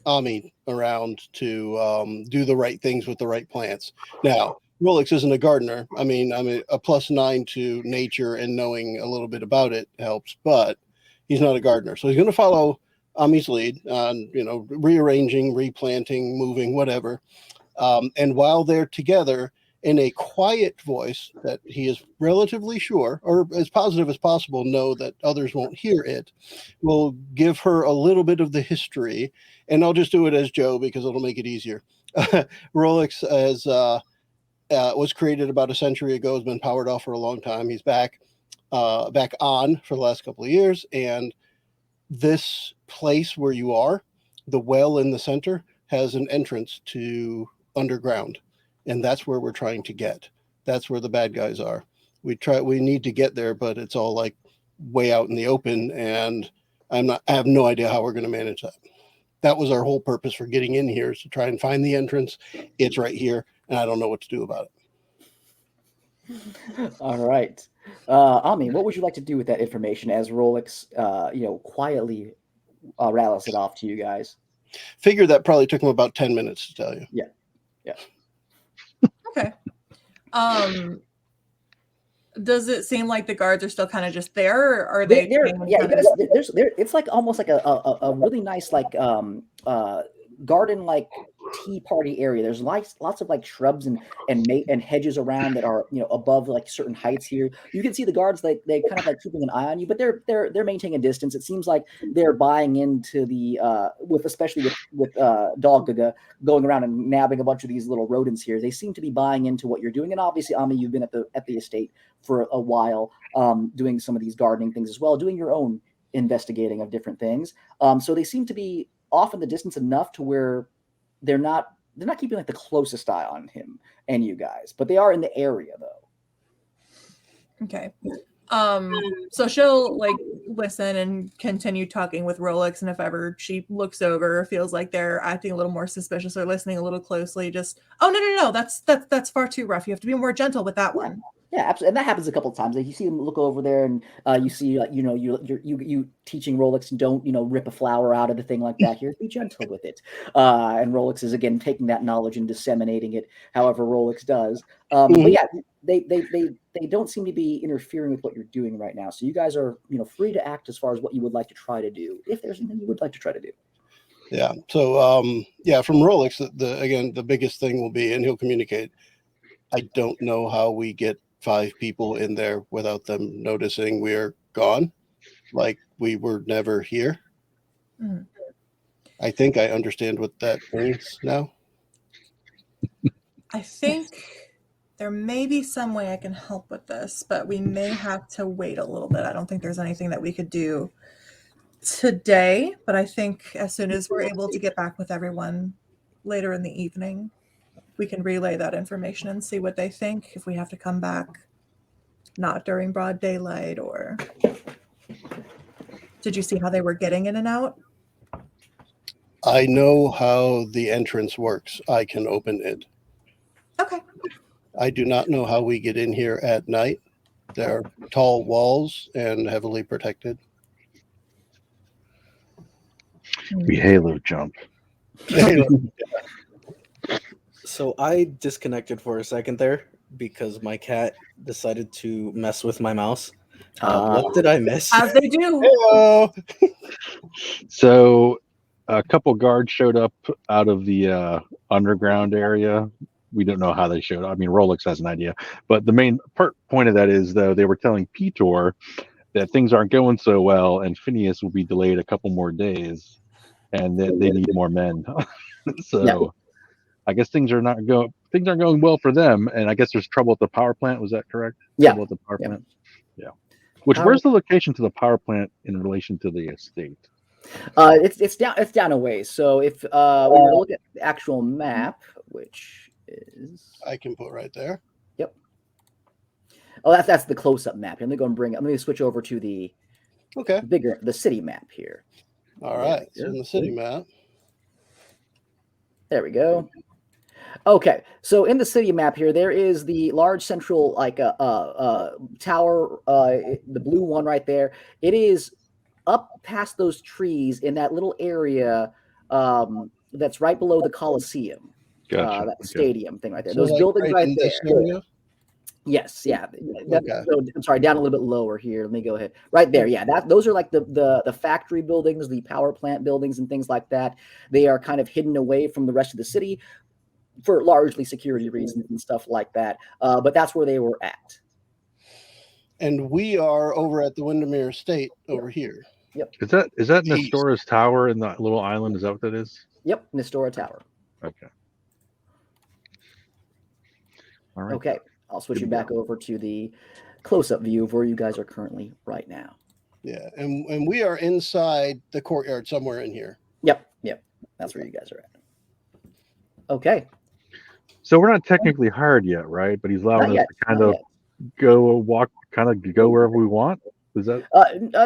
Ami around to do the right things with the right plants. Now, Rolex isn't a gardener. I mean, I'm a +9 to nature, and knowing a little bit about it helps, but he's not a gardener. So he's going to follow Ami's lead on, rearranging, replanting, moving, whatever. And while they're together, in a quiet voice that he is relatively sure, or as positive as possible, know that others won't hear it, will give her a little bit of the history. And I'll just do it as Joe because it'll make it easier. Rolex was created about a century ago, has been powered off for a long time. He's back on for the last couple of years. And this place where you are, the well in the center, has an entrance to underground, and that's where we're trying to get. That's where the bad guys are. We need to get there, but it's all like way out in the open, and I have no idea how we're going to manage that. That was our whole purpose for getting in here, is to try and find the entrance. It's right here, and I don't know what to do about it. All right. Ami, what would you like to do with that information as Rolex, quietly rattles it off to you guys? Figure that probably took him about 10 minutes to tell you. Yeah. Okay. Does it seem like the guards are still kind of just there, or are they? It's like almost like a really nice garden like tea party area. There's lots of like shrubs and hedges around that are above like certain heights here. You can see the guards they kind of like keeping an eye on you, but they're maintaining a distance. It seems like they're buying into the especially with Doggaga going around and nabbing a bunch of these little rodents here. They seem to be buying into what you're doing, and obviously, Ami, you've been at the estate for a while, doing some of these gardening things as well, doing your own investigating of different things. So they seem to be off in the distance enough to where they're not keeping like the closest eye on him and you guys, but they are in the area though. Okay. So she'll like listen and continue talking with Rolex, and if ever she looks over or feels like they're acting a little more suspicious or listening a little closely, just no, that's far too rough. You have to be more gentle with that one. Yeah, absolutely, and that happens a couple of times. Like you see them look over there, and you see, you teaching Rolex, don't rip a flower out of the thing like that. Here, be gentle with it. And Rolex is again taking that knowledge and disseminating it, however Rolex does. But yeah, they don't seem to be interfering with what you're doing right now. So you guys are free to act as far as what you would like to try to do, if there's anything you would like to try to do. Yeah. So from Rolex, the biggest thing will be, and he'll communicate. I don't know how we get 5 people in there without them noticing we're gone, like we were never here. Mm. I think I understand what that means now. I think there may be some way I can help with this, but we may have to wait a little bit. I don't think there's anything that we could do today, but I think as soon as we're able to get back with everyone later in the evening, we can relay that information and see what they think, if we have to come back not during broad daylight. Or did you see how they were getting in and out? I know how the entrance works. I can open it. Okay. I do not know how we get in here at night. There are tall walls and heavily protected. We halo jump. So I disconnected for a second there because my cat decided to mess with my mouse. What did I miss? As they do. Hello. So a couple guards showed up out of the underground area. We don't know how they showed up. I mean, Rolex has an idea. But the main point of that is, though, they were telling Petor that things aren't going so well and Phineas will be delayed a couple more days and that they need more men. So yeah. I guess things aren't going well for them, and I guess there's trouble at the power plant. Was that correct? Yeah. Trouble at the power plant. Yeah. Where's the location to the power plant in relation to the estate? It's down a ways. So if we were to look at the actual map, which is I can put right there. Yep. Oh, that's the close-up map. I'm going to switch over to the the city map here. All right. So in the city map. There we go. Okay, so in the city map here, there is the large central tower, the blue one right there. It is up past those trees in that little area that's right below the Coliseum, that stadium thing right there. So those buildings right there. Yes, yeah. I'm sorry, down a little bit lower here. Let me go ahead. Right there, yeah. Those are like the factory buildings, the power plant buildings, and things like that. They are kind of hidden away from the rest of the city for largely security reasons and stuff like that. But that's where they were at. And we are over at the Wintermere Estate over here. Yep. Is that Nestora's tower in the little island? Is that what that is? Yep, Nestora Tower. Okay. All right. Okay. I'll switch you back over to the close-up view of where you guys are currently right now. Yeah, and we are inside the courtyard somewhere in here. Yep. That's where you guys are at. Okay. So we're not technically hired yet, right? But he's allowing Not us yet. to kind Not of yet. go wherever we want. Is that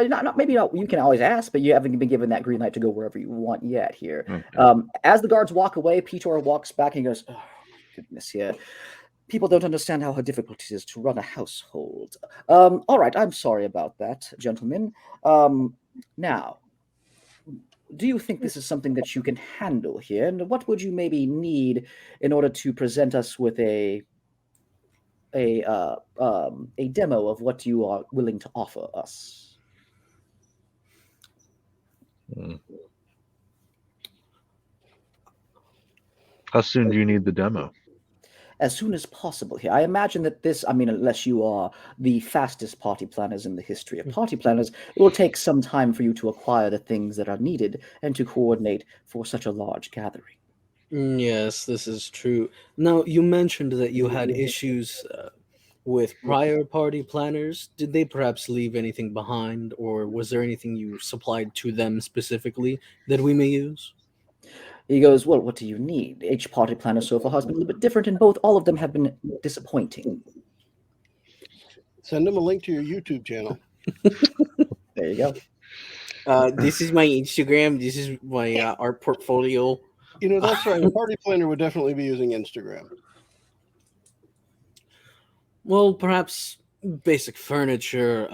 Not maybe not. You can always ask, but you haven't been given that green light to go wherever you want yet. Here, okay? as the guards walk away, Peter walks back and he goes, "Oh my goodness, yeah. People don't understand how difficult it is to run a household. All right, I'm sorry about that, gentlemen. Now, do you think this is something that you can handle here? And what would you maybe need in order to present us with a demo of what you are willing to offer us?" Hmm. How soon do you need the demo? As soon as possible here. I imagine that this, I mean, unless you are the fastest party planners in the history of party planners, it will take some time for you to acquire the things that are needed and to coordinate for such a large gathering. Yes, this is true. Now, you mentioned that you had issues with prior party planners. Did they perhaps leave anything behind, or was there anything you supplied to them specifically that we may use? He goes, "Well, what do you need? Each party planner so far has been a little bit different, and both, all of them have been disappointing." Send them a link to your YouTube channel. There you go. This is my Instagram. This is my art portfolio. You know, that's right. A party planner would definitely be using Instagram. Well, perhaps basic furniture,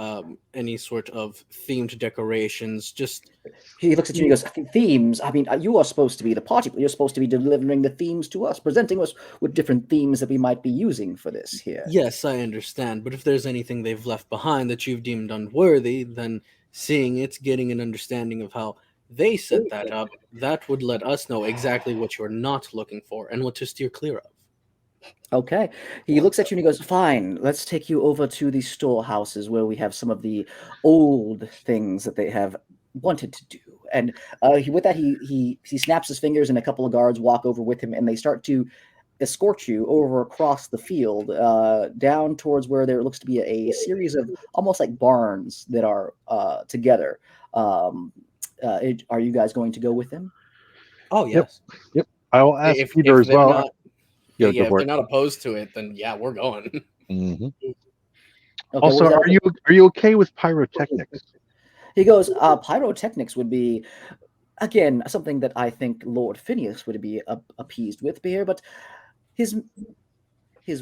any sort of themed decorations. Just He looks at you and he goes, "Themes? I mean, you are supposed to be the party. You're supposed to be delivering the themes to us, presenting us with different themes that we might be using for this here." yes, I understand. But if there's anything they've left behind that you've deemed unworthy, then seeing it, getting an understanding of how they set that up, that would let us know exactly what you're not looking for and what to steer clear of. Okay. He looks at you and he goes, "Fine, let's take you over to the storehouses where we have some of the old things that they have wanted to do." And with that, he snaps his fingers, and a couple of guards walk over with him, and they start to escort you over across the field, down towards where there looks to be a series of almost like barns that are together. Are you guys going to go with them? Oh, Yep. yes. Yep. I will ask If Peter as they're well. not, Yeah, yeah, go if for they're it. not opposed to it, then yeah, we're going. Hmm. Okay, Also, what was that? are you okay with pyrotechnics? He goes, "Pyrotechnics would be, again, something that I think Lord Phineas would be appeased with here, but his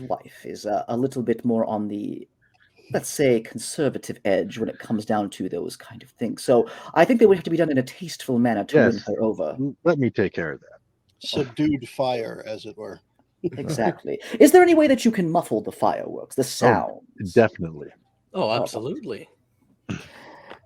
wife is a little bit more on the, let's say, conservative edge when it comes down to those kind of things. So I think they would have to be done in a tasteful manner to win Yes. her over." Let me take care of that. Subdued fire, as it were. Exactly. Is there any way that you can muffle the fireworks, the sounds? Definitely. Oh, Oh. absolutely.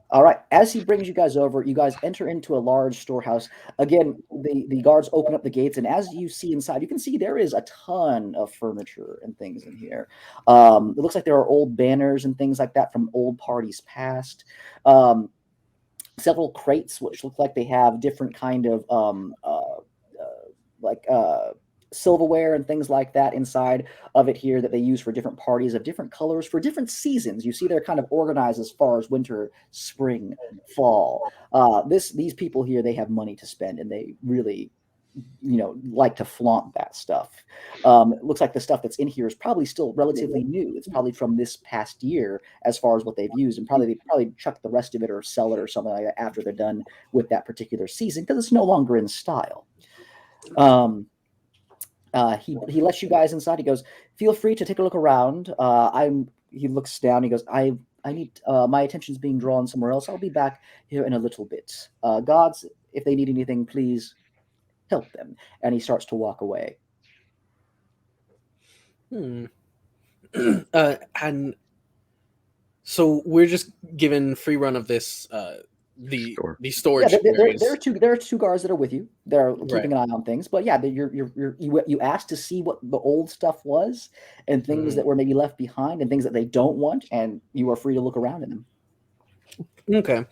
All right. As he brings you guys over, you guys enter into a large storehouse. Again, the guards open up the gates, and as you see inside, you can see there is a ton of furniture and things in here. It looks like there are old banners and things like that from old parties past. Several crates, which look like they have different kind of like silverware and things like that inside of it here that they use for different parties of different colors for different seasons. You see they're kind of organized as far as winter, spring, fall. These people here, they have money to spend, and they really, like to flaunt that stuff. It looks like the stuff that's in here is probably still relatively new. It's probably from this past year as far as what they've used, and they probably chuck the rest of it or sell it or something like that after they're done with that particular season because it's no longer in style. He lets you guys inside. He goes, "Feel free to take a look around." He looks down. He goes, I need, my attention's being drawn somewhere else. I'll be back here in a little bit. Guards, if they need anything, please help them." And he starts to walk away. And so we're just given free run of this the storage There are two guards that are with you. They're keeping an eye on things. But yeah, you asked to see what the old stuff was and things that were maybe left behind and things that they don't want, and you are free to look around in them. Okay.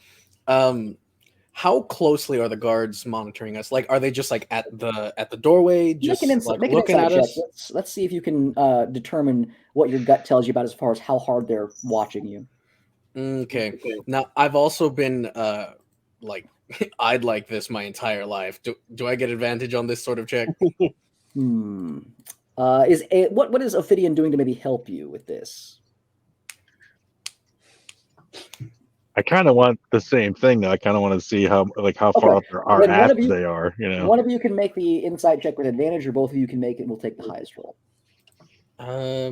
How closely are the guards monitoring us? Like, are they just like at the doorway, just like looking at us? Let's see if you can determine what your gut tells you about as far as how hard they're watching you. Okay. Now, I've also been like eyed like this my entire life. Do I get advantage on this sort of check? What is Ophidian doing to maybe help you with this? I kind of want the same thing though. I kind of want to see how far up our Then ass they are. You know, one of you can make the insight check with advantage, or both of you can make it. And we'll take the highest roll. I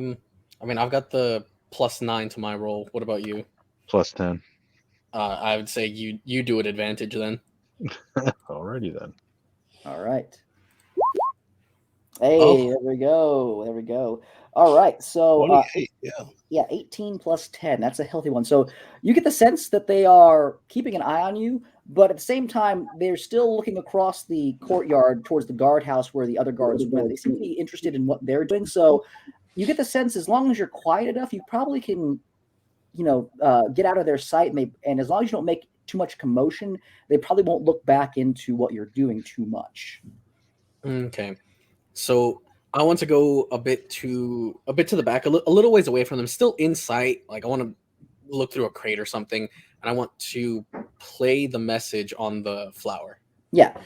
mean, I've got the +9 to my roll. What about you? +10. I would say you do it advantage then. Alrighty then. All right. Hey, there we go. All right, so 28, yeah, 18 plus 10. That's a healthy one. So you get the sense that they are keeping an eye on you, but at the same time, they're still looking across the courtyard towards the guardhouse where the other guards went. They seem to be interested in what they're doing. So you get the sense, as long as you're quiet enough, you probably can, get out of their sight. And as long as you don't make too much commotion, they probably won't look back into what you're doing too much. Okay, so I want to go a bit to the back, a little ways away from them, still in sight. Like I want to look through a crate or something, and I want to play the message on the flower. Yeah,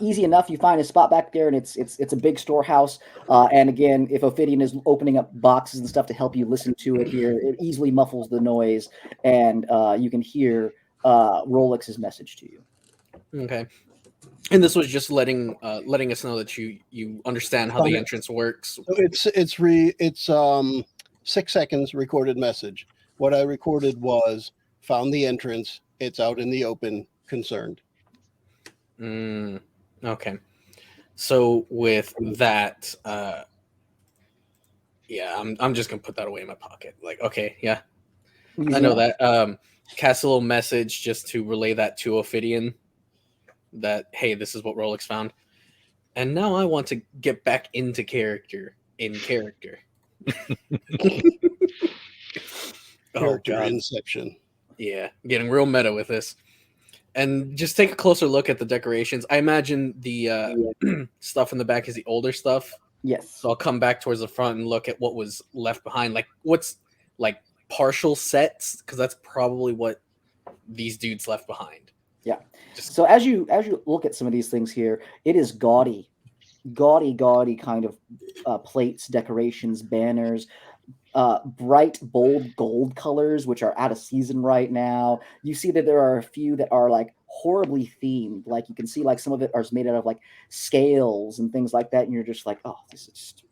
easy enough. You find a spot back there, and it's a big storehouse. And again, if Ophidian is opening up boxes and stuff to help you listen to it here, it easily muffles the noise, and you can hear Rolex's message to you. Okay. And this was just letting us know that you understand how the entrance works. So it's 6 seconds recorded message. What I recorded was found the entrance. It's out in the open. Concerned. Okay. So with that, yeah, I'm just gonna put that away in my pocket. Like, okay, yeah, I know that. Cast a little message just to relay that to Ophidian. That, hey, this is what Rolex found, and now I want to get back into character. Character God. inception. Yeah, getting real meta with this, and just take a closer look at the decorations. I imagine the stuff in the back is the older stuff. Yes. So I'll come back towards the front and look at what was left behind, like what's like partial sets, because that's probably what these dudes left behind. Yeah. So as you look at some of these things here, it is gaudy kind of plates, decorations, banners, bright, bold gold colors, which are out of season right now. You see that there are a few that are like horribly themed. Like you can see like some of it is made out of like scales and things like that. And you're just like, oh, this is just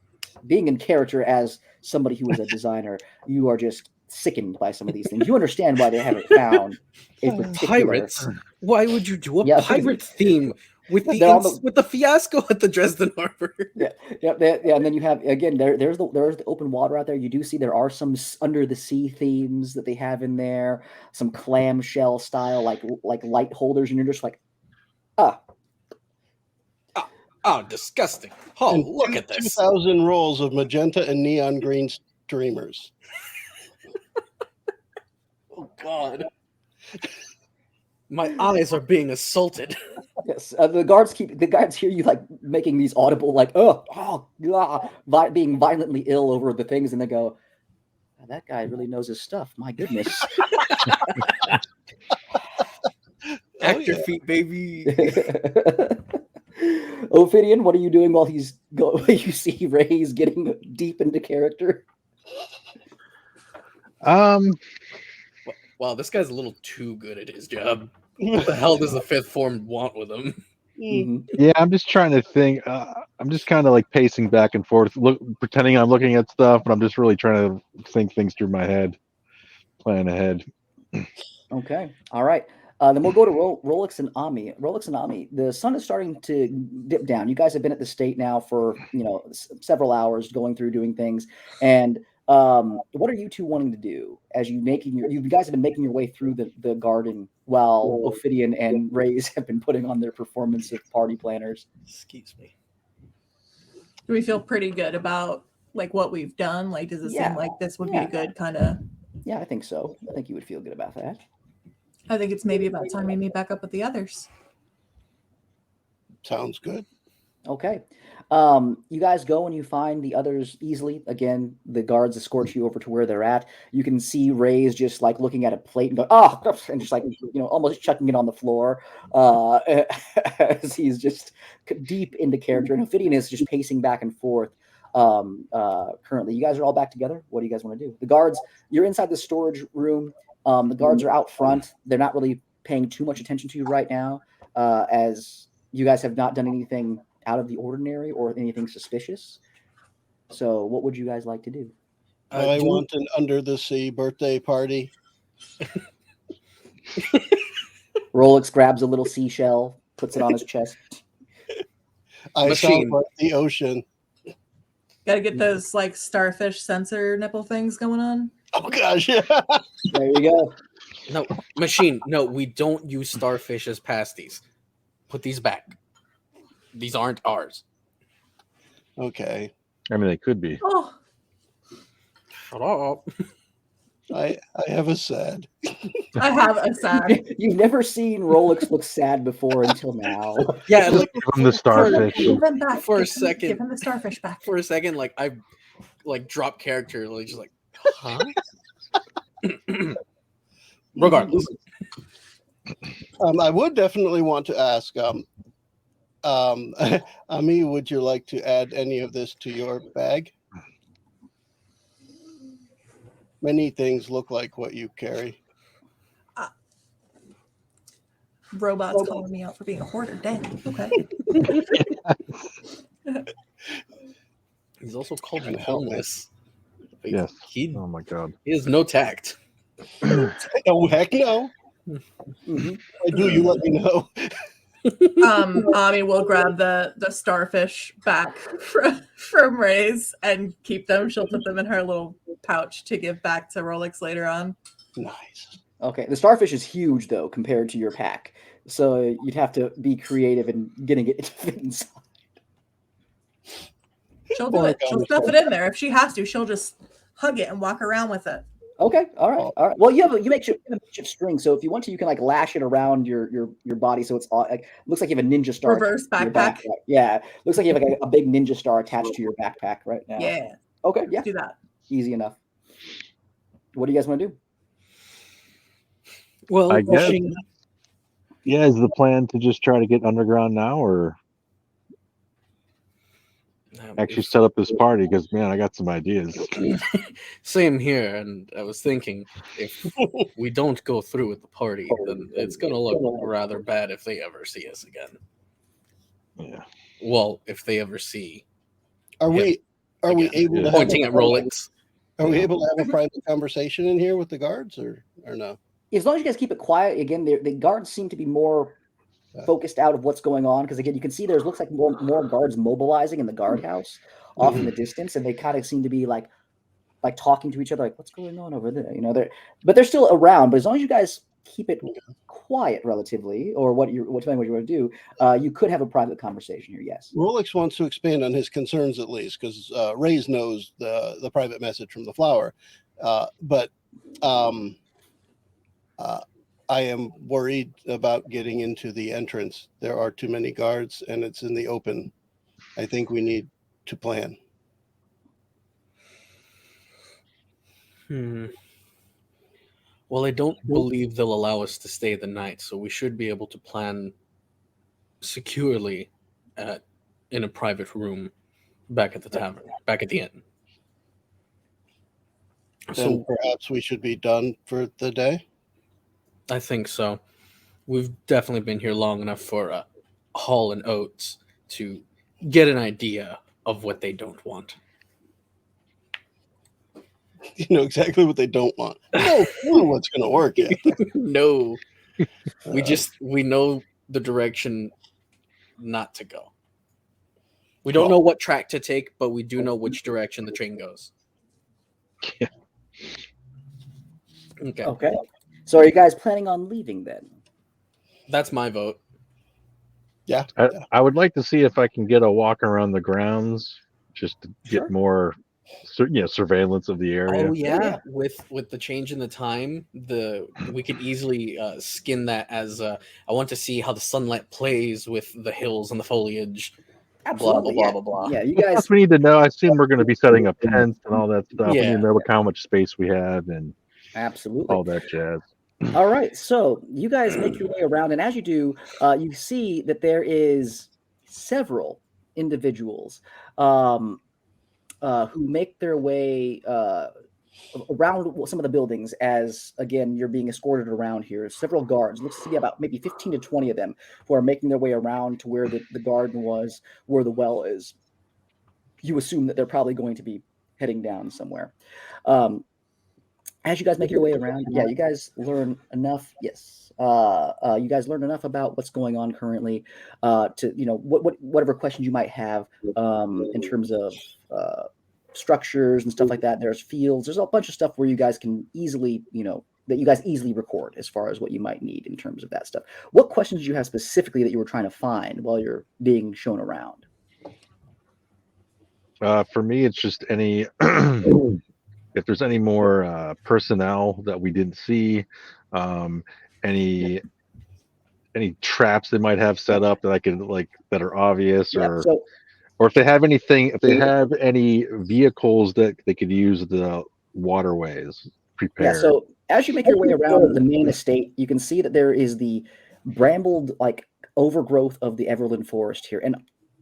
being in character as somebody who is a designer. You are just sickened by some of these things. You understand why they haven't found a particular pirates. Why would you do a pirate theme with the fiasco at the Dresden Harbor? Yeah. And then you have again there's the open water out there. You do see there are some under the sea themes that they have in there, some clamshell style like light holders, and you're just like, disgusting. Oh, and look at this. 2,000 rolls of magenta and neon green streamers. Oh God. My eyes are being assaulted. Yes, the guards hear you like making these audible like being violently ill over the things, and they go, oh, that guy really knows his stuff. My goodness. Actor feet, baby. Ophidian, what are you doing while you see Ray's getting deep into character? Wow, this guy's a little too good at his job. What the hell does the fifth form want with him? Yeah, I'm just trying to think. I'm just kind of like pacing back and forth, pretending I'm looking at stuff, but I'm just really trying to think things through my head, plan ahead. Okay, all right. Then we'll go to Rolex and Ami. Rolex and Ami, the sun is starting to dip down. You guys have been at the state now for several hours, going through doing things, and what are you two wanting to do as you guys have been making your way through the garden while Ophidian and Rays have been putting on their performance of party planners? Excuse me. Do we feel pretty good about like what we've done? Like, does it seem like this would be a good kind of? Yeah, I think so. I think you would feel good about that. I think it's maybe about time we meet back up with the others. Sounds good. Okay. You guys go and you find the others easily. Again, the guards escort you over to where they're at. You can see Ray's just like looking at a plate and go, oh, and just like, almost chucking it on the floor as he's just deep into character. And Ophidian is just pacing back and forth currently. You guys are all back together. What do you guys want to do? The guards, you're inside the storage room. The guards are out front. They're not really paying too much attention to you right now as you guys have not done anything out of the ordinary or anything suspicious. So what would you guys like to do? I want an under the sea birthday party. Rolex grabs a little seashell, puts it on his chest. I sound like the ocean. Got to get those like starfish sensor nipple things going on. Oh gosh, yeah. There you go. No, machine. No, we don't use starfish as pasties. Put these back. These aren't ours. Okay. I mean, they could be. Oh, Shut up. I have a sad. I have a sad. You've never seen Rolex look sad before until now. Yeah, like, Give them the starfish. Give them back. For a second. Give him the starfish back. For a second, like I like drop character, like just like, huh? Regardless. I would definitely want to ask, Ami, would you like to add any of this to your bag? Many things look like what you carry. Robots calling me out for being a hoarder. Dang. Okay. He's also called you homeless. Yes. He Oh my god. has no tact. Oh heck no! I do. You let me know. Ami will grab the starfish back from Ray's and keep them. She'll put them in her little pouch to give back to Rolex later on. Nice. Okay, the starfish is huge though compared to your pack, so you'd have to be creative in getting it to fit inside. She'll do it. She'll stuff it in there if she has to. She'll just hug it and walk around with it. Okay, all right. Well, you make a makeshift string, so if you want to, you can like lash it around your body, so it's all like looks like you have a ninja star. Reverse backpack. Backpack. Yeah, looks like you have like a big ninja star attached to your backpack right now. Yeah. Okay. Yeah. Do that. Easy enough. What do you guys want to do? Well, I guess. Yeah, is the plan to just try to get underground now, or actually set up this party? Because man, I got some ideas. Same here, and I was thinking if we don't go through with the party, then it's gonna look rather bad if they ever see us again. Yeah. Well, if they ever see. Are we able to pointing at Rolex? Are we able to have a private conversation in here with the guards, or no? As long as you guys keep it quiet. Again, the guards seem to be more focused out of what's going on because again, you can see looks like more guards mobilizing in the guardhouse off in the distance, and they kind of seem to be like talking to each other, like what's going on over there. They're still around. But as long as you guys keep it quiet relatively, or depending on what you want to do, you could have a private conversation here. Yes. Rolex wants to expand on his concerns at least because Ray's knows the private message from the flower, but I am worried about getting into the entrance. There are too many guards and it's in the open. I think we need to plan. Well, I don't believe they'll allow us to stay the night, so we should be able to plan securely in a private room back at the tavern, back at the inn. So perhaps we should be done for the day? I think so. We've definitely been here long enough for Hall and Oates to get an idea of what they don't want. You know exactly what they don't want. No, what's going to work yet. No. We know the direction not to go. We don't know what track to take, but we do know which direction the train goes. Yeah. Okay. So are you guys planning on leaving then? That's my vote. Yeah. I would like to see if I can get a walk around the grounds just to get more surveillance of the area. Oh yeah, with the change in the time, we could easily skin that as I want to see how the sunlight plays with the hills and the foliage. Absolutely. blah, Yeah. blah, blah. Yeah. You What guys. else we need to know? I assume we're going to be setting up tents and all that stuff. We need Yeah. to know how much space we have and Absolutely. all that jazz. All right, so you guys make your way around, and as you do, you see that there is several individuals who make their way around some of the buildings. As again, you're being escorted around here. Several guards. Looks to be about maybe 15 to 20 of them who are making their way around to where the garden was, where the well is. You assume that they're probably going to be heading down somewhere. As you guys make your way around, yeah, you guys learn enough. Yes, you guys learn enough about what's going on currently to whatever questions you might have in terms of structures and stuff like that. There's fields. There's a bunch of stuff where you guys can easily, that you guys easily record as far as what you might need in terms of that stuff. What questions did you have specifically that you were trying to find while you're being shown around? For me, it's just any if there's any more personnel that we didn't see, any traps they might have set up that I could that are obvious, Yeah, or if they have any vehicles that they could use the waterways prepared. Yeah, so as you make your way around the main estate, you can see that there is the brambled overgrowth of the Everland Forest here. And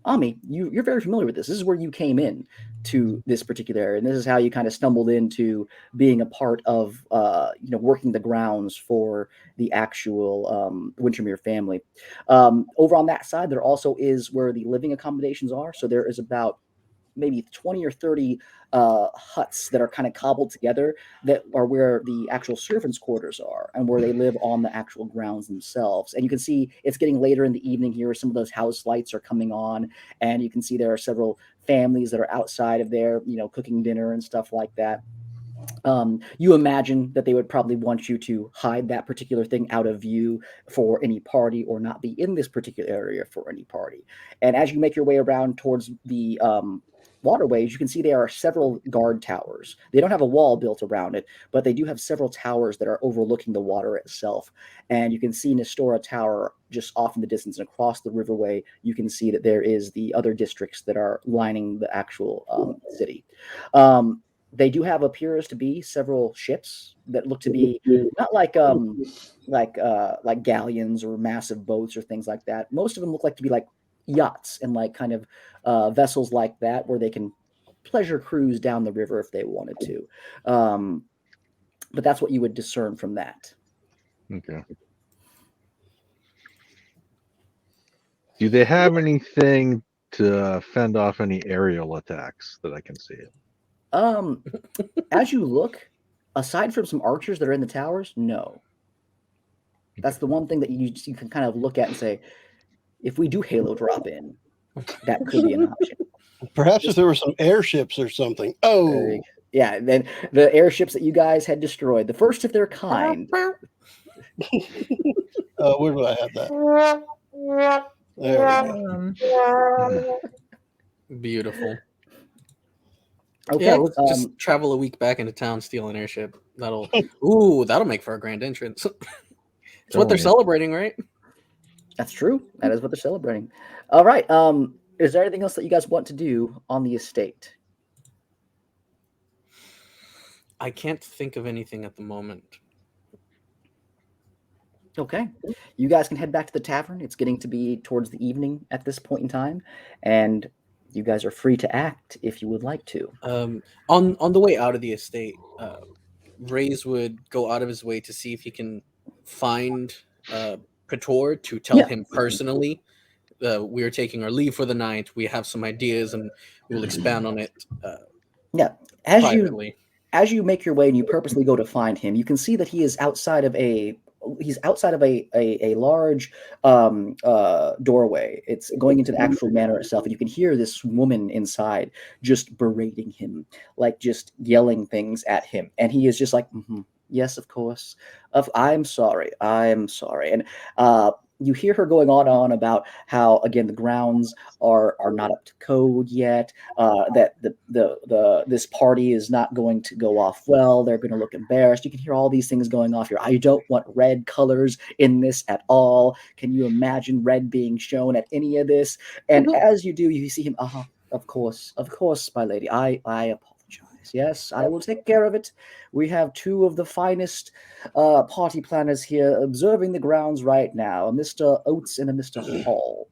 Ami, you're very familiar with this. This is where you came in to this particular area, and this is how you kind of stumbled into being a part of working the grounds for the actual Wintermere family. Over on that side, there also is where the living accommodations are. So there is about maybe 20 or 30 huts that are kind of cobbled together that are where the actual servants' quarters are and where they live on the actual grounds themselves. And you can see it's getting later in the evening here. Some of those house lights are coming on, and you can see there are several families that are outside of there, cooking dinner and stuff like that. You imagine that they would probably want you to hide that particular thing out of view for any party, or not be in this particular area for any party. And as you make your way around towards the waterways, you can see there are several guard towers. They don't have a wall built around it, but they do have several towers that are overlooking the water itself. And you can see Nestora Tower just off in the distance, and across the riverway, you can see that there is the other districts that are lining the actual city. They do have appears to be several ships that look to be not like galleons or massive boats or things like that. Most of them look like to be like yachts and kind of vessels like that, where they can pleasure cruise down the river if they wanted to. But that's what you would discern from that. Okay. Do they have anything to fend off any aerial attacks that I can see? As you look, aside from some archers that are in the towers, no. That's the one thing that you can kind of look at and say, if we do Halo drop in, that could be an option. Perhaps if there were some airships or something. Oh, yeah. Then the airships that you guys had destroyed, the first of their kind. Where do I have that? There we go. Beautiful. Okay, yeah, let's just travel a week back into town, steal an airship. That'll make for a grand entrance. It's what they're celebrating, right? That's true. That is what they're celebrating. All right. Is there anything else that you guys want to do on the estate? I can't think of anything at the moment. Okay. You guys can head back to the tavern. It's getting to be towards the evening at this point in time, and you guys are free to act if you would like to. On the way out of the estate, Rays would go out of his way to see if he can find Pator to tell him personally, we are taking our leave for the night. We have some ideas, and we will expand on it. Privately. As you make your way and you purposely go to find him, you can see that he is outside of a large doorway. It's going into the actual manor itself, and you can hear this woman inside just berating him, just yelling things at him, and he is just like, yes, of course, I'm sorry, and you hear her going on about how, again, the grounds are not up to code yet, that this party is not going to go off well. They're going to look embarrassed. You can hear all these things going off here. I don't want red colors in this at all. Can you imagine red being shown at any of this? And as you do, you see him, of course, my lady. I apologize. Yes, I will take care of it. We have two of the finest party planners here observing the grounds right now, Mr. Oates and a Mr. Hall.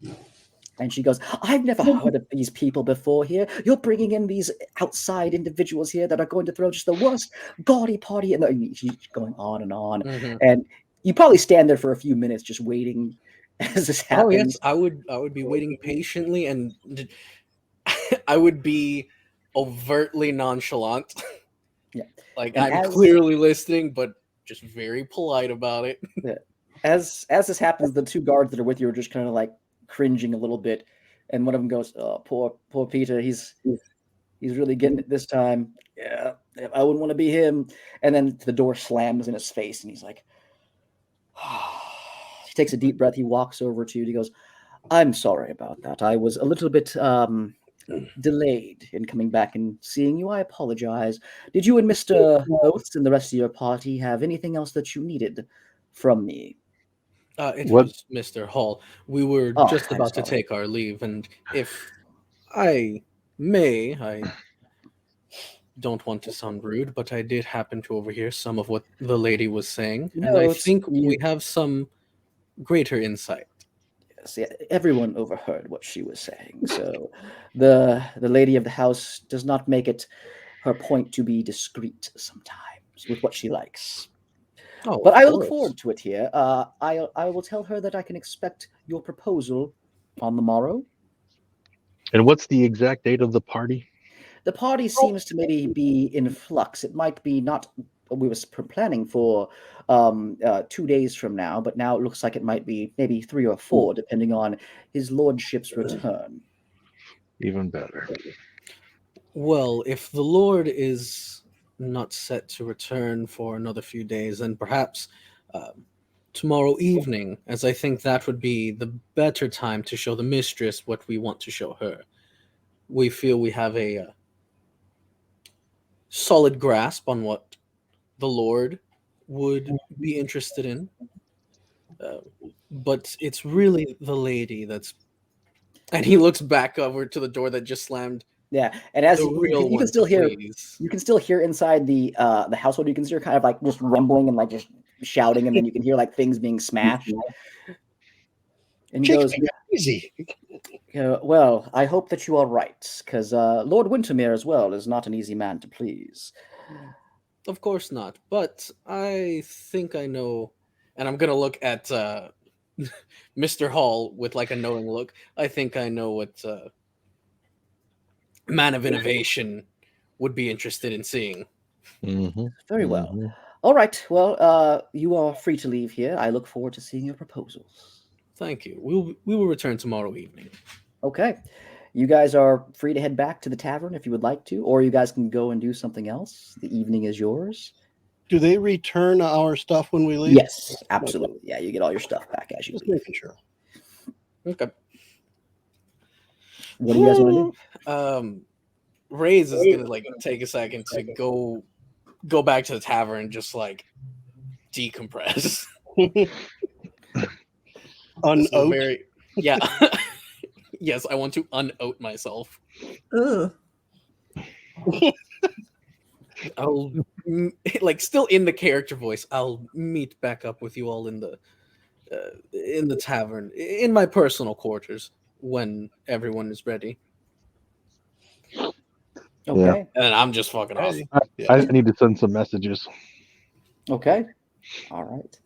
And she goes, I've never heard of these people before here. You're bringing in these outside individuals here that are going to throw just the worst gaudy party. And she's going on and on. And you probably stand there for a few minutes just waiting as this happens. Oh, yes, I would be waiting patiently, and I would be overtly nonchalant. Yeah. Like, I'm clearly listening, but just very polite about it. Yeah. As this happens, the two guards that are with you are just kind of like cringing a little bit, and one of them goes, "Oh, poor Peter. He's really getting it this time. Yeah, I wouldn't want to be him." And then the door slams in his face, and he's like, he takes a deep breath. He walks over to you. He goes, "I'm sorry about that. I was a little bit delayed in coming back and seeing you. I apologize. Did you and Mr. Oates and the rest of your party have anything else that you needed from me?" It was Mr. Hall. We were just about to take our leave, and if I may, I don't want to sound rude, but I did happen to overhear some of what the lady was saying, and I think we have some greater insight. Yes, everyone overheard what she was saying, so the lady of the house does not make it her point to be discreet sometimes with what she likes. But I look forward to it here. I will tell her that I can expect your proposal on the morrow. And what's the exact date of the party? The party seems to maybe be in flux. It might be not what we were planning for 2 days from now, but now it looks like it might be maybe 3 or 4, depending on his lordship's return. Even better. Well, if the Lord is not set to return for another few days, then perhaps tomorrow evening, as I think that would be the better time to show the mistress what we want to show her. We feel we have a solid grasp on what the Lord would be interested in, but it's really the lady that's... And he looks back over to the door that just slammed. Yeah, and as you can still hear, inside the household. You can hear kind of like just rumbling and like just shouting, and then you can hear like things being smashed. And he goes, "Easy." Well, I hope that you are right, because Lord Wintermere as well is not an easy man to please. Of course not, but I think I know, and I'm gonna look at Mr. Hall with like a knowing look. I think I know what man of innovation would be interested in seeing. Very well. All right. Well, you are free to leave here. I look forward to seeing your proposals. Thank you. We will return tomorrow evening. Okay. You guys are free to head back to the tavern if you would like to, or you guys can go and do something else. The evening is yours. Do they return our stuff when we leave? Yes, absolutely. Yeah, you get all your stuff back as you leave. Making sure. Okay. What do you guys want to do? Ray's is gonna like take a second to go back to the tavern and just like decompress. Unoat? Yeah. Yes, I want to unoat myself. Ugh. I'll like still in the character voice. I'll meet back up with you all in the tavern, in my personal quarters, when everyone is ready. Okay. And I'm just fucking off. I need to send some messages. Okay. All right.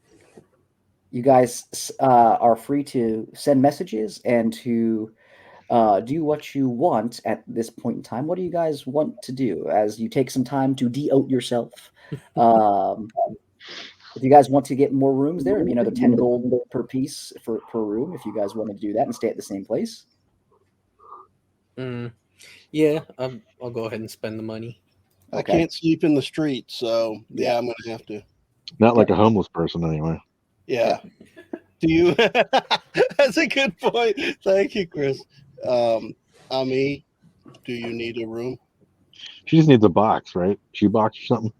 You guys are free to send messages and to do what you want at this point in time. What do you guys want to do as you take some time to de-oat yourself? If you guys want to get more rooms there, it'd be another 10 gold per piece per room if you guys want to do that and stay at the same place. Yeah, I'll go ahead and spend the money. I can't sleep in the street, so yeah, I'm going to have to. Not like a homeless person, anyway. Yeah. Do you? That's a good point. Thank you, Chris. Ami, do you need a room? She just needs a box, right? Shoebox or something.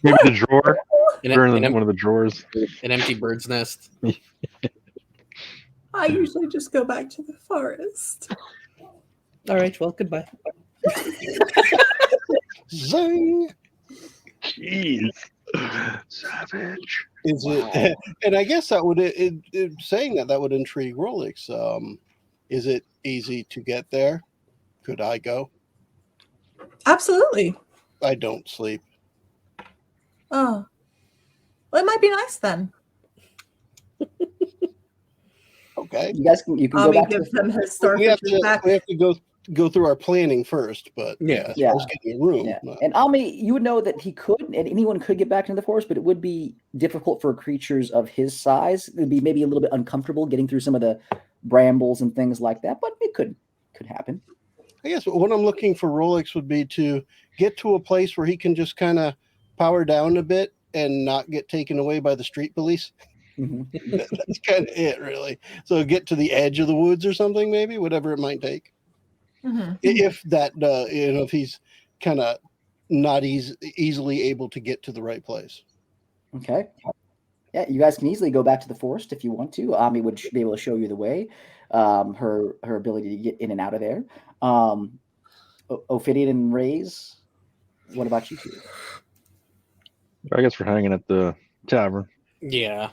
Maybe the drawer. One of the drawers. An empty bird's nest. I usually just go back to the forest. All right. Well, goodbye. Zing! Jeez. Savage. Is it? And I guess that would saying that would intrigue Rolex. Is it easy to get there? Could I go? Absolutely. I don't sleep. Oh, well, it might be nice then. Okay. You guys can go back give to him his We have starfish back. to go through our planning first, but Yeah. as far as getting a room. Yeah. And Ami, you would know that he could, and anyone could get back into the forest, but it would be difficult for creatures of his size. It would be maybe a little bit uncomfortable getting through some of the brambles and things like that, but it could happen. I guess what I'm looking for Rolex would be to get to a place where he can just kind of power down a bit and not get taken away by the street police. Mm-hmm. That's kind of it, really. So get to the edge of the woods or something, maybe, whatever it might take. Mm-hmm. If that, if he's kind of not easily able to get to the right place. Okay. Yeah, you guys can easily go back to the forest if you want to. Ami would be able to show you the way. Her ability to get in and out of there. Ophidian and Rays, what about you two? I guess we're hanging at the tavern. Yeah.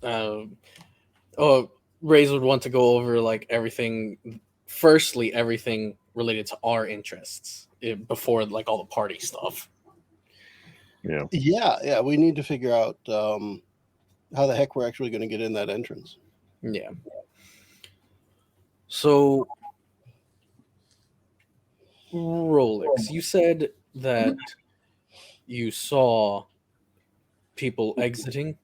Rays would want to go over like everything. Firstly, everything related to our interests before like all the party stuff. Yeah. We need to figure out how the heck we're actually going to get in that entrance. Yeah. So, Rolex, you said that you saw people exiting.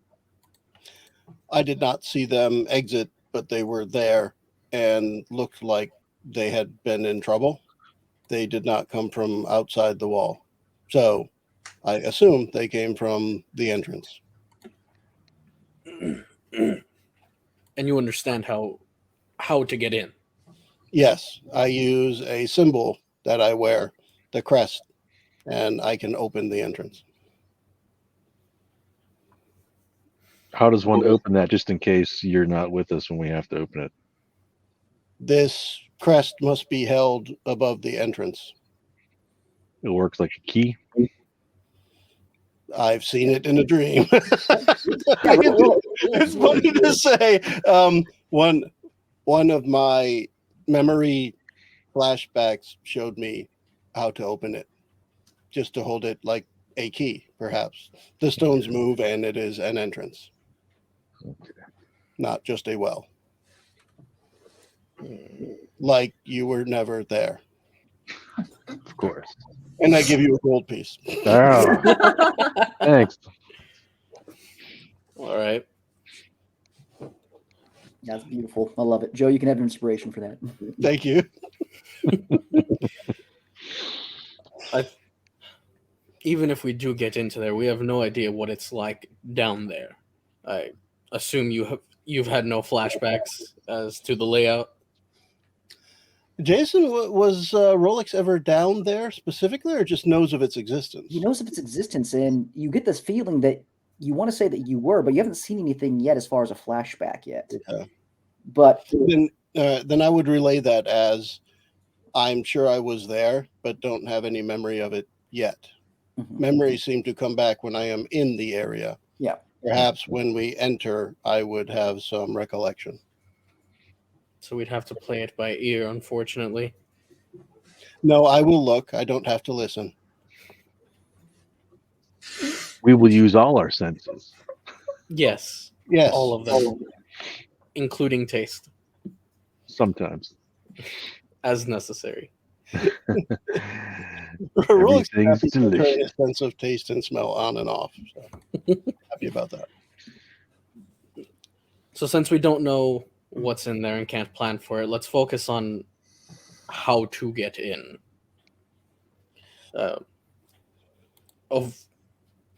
I did not see them exit, but they were there and looked like they had been in trouble. They did not come from outside the wall. So I assume they came from the entrance. And you understand how to get in. Yes, I use a symbol that I wear, the crest, and I can open the entrance. How does one open that just in case you're not with us when we have to open it? This crest must be held above the entrance. It works like a key. I've seen it in a dream. It's funny to say. One of my memory flashbacks showed me how to open it, just to hold it like a key, perhaps. The stones move and it is an entrance. Okay. Not just a well. Like you were never there. Of course. And I give you a gold piece. Oh, thanks. All right. That's beautiful. I love it. Joe, you can have an inspiration for that. Thank you. Even if we do get into there, we have no idea what it's like down there. I assume you've had no flashbacks as to the layout. Jason, was Rolex ever down there specifically, or just knows of its existence? He knows of its existence, and you get this feeling that you want to say that you were, but you haven't seen anything yet as far as a flashback yet. Yeah. But then I would relay that as I'm sure I was there, but don't have any memory of it yet. Mm-hmm. Memories seem to come back when I am in the area. Yeah. Perhaps when we enter, I would have some recollection. So we'd have to play it by ear, unfortunately. No, I will look. I don't have to listen. We will use all our senses. Yes. Yes. All of them. Including taste. Sometimes. as necessary. Rolex Everything's happy to turn delicious. his sense of taste and smell on and off. So happy about that. So since we don't know what's in there and can't plan for it, let's focus on how to get in.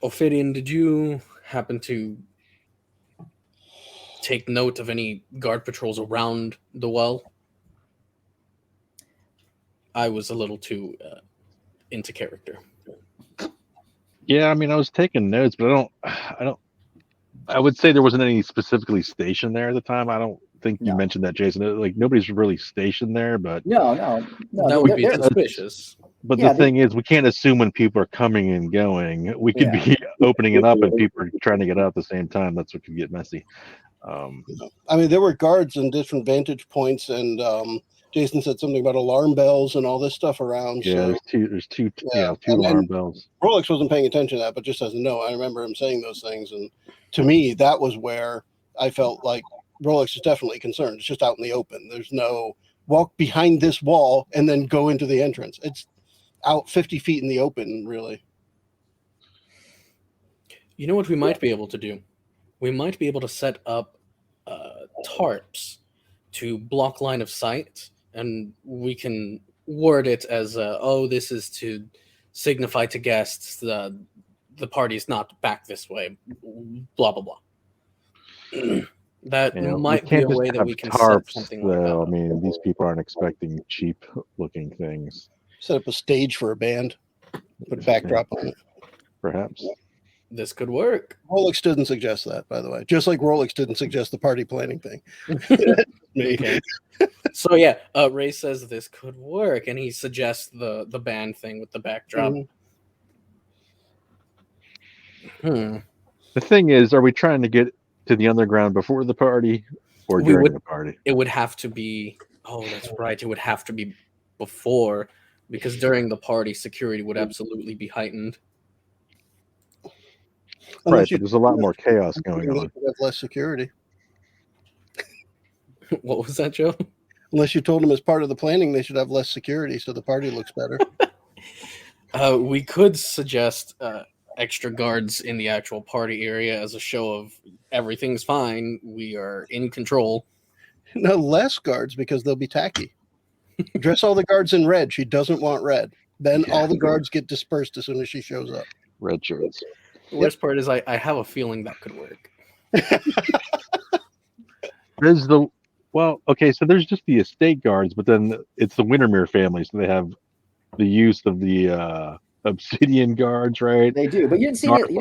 Ophidian, did you happen to take note of any guard patrols around the well? I was a little too into character. Yeah, I mean, I was taking notes, but I would say there wasn't any specifically stationed there at the time. I don't think you mentioned that, Jason. Like, nobody's really stationed there, but No. That would be suspicious. But the thing is, we can't assume when people are coming and going. We could be opening it up and people are trying to get out at the same time. That's what could get messy. I mean, there were guards in different vantage points, and Jason said something about alarm bells and all this stuff around. Yeah, so, there's two alarm bells. Rolex wasn't paying attention to that, but just as a note, I remember him saying those things, and to me, that was where I felt like Rolex is definitely concerned. It's just out in the open. There's no walk behind this wall and then go into the entrance. It's out 50 feet in the open, really. You know what we might be able to do? We might be able to set up tarps to block line of sight, and we can word it as, this is to signify to guests the party's not back this way, blah, blah, blah. That might be a way that we can tarps, set something like that. I mean, these people aren't expecting cheap-looking things. Set up a stage for a band, put a backdrop on it. Perhaps. This could work. Rolex didn't suggest that, by the way. Just like Rolex didn't suggest the party planning thing. Me. Okay. So yeah, Ray says this could work, and he suggests the band thing with the backdrop. The thing is, are we trying to get to the underground before the party or during the party? It would have to be. Oh, that's right. It would have to be before, because during the party, security would absolutely be heightened. Right, but there's a lot more chaos going on. Have less security. What was that, Joe? Unless you told them as part of the planning, they should have less security so the party looks better. We could suggest extra guards in the actual party area as a show of everything's fine. We are in control. No, less guards because they'll be tacky. Dress all the guards in red. She doesn't want red. Then all the guards get dispersed as soon as she shows up. Red shirts. The worst part is I have a feeling that could work. So there's just the estate guards, but then it's the Wintermere family, so they have the use of the obsidian guards, right? They do, but you didn't see any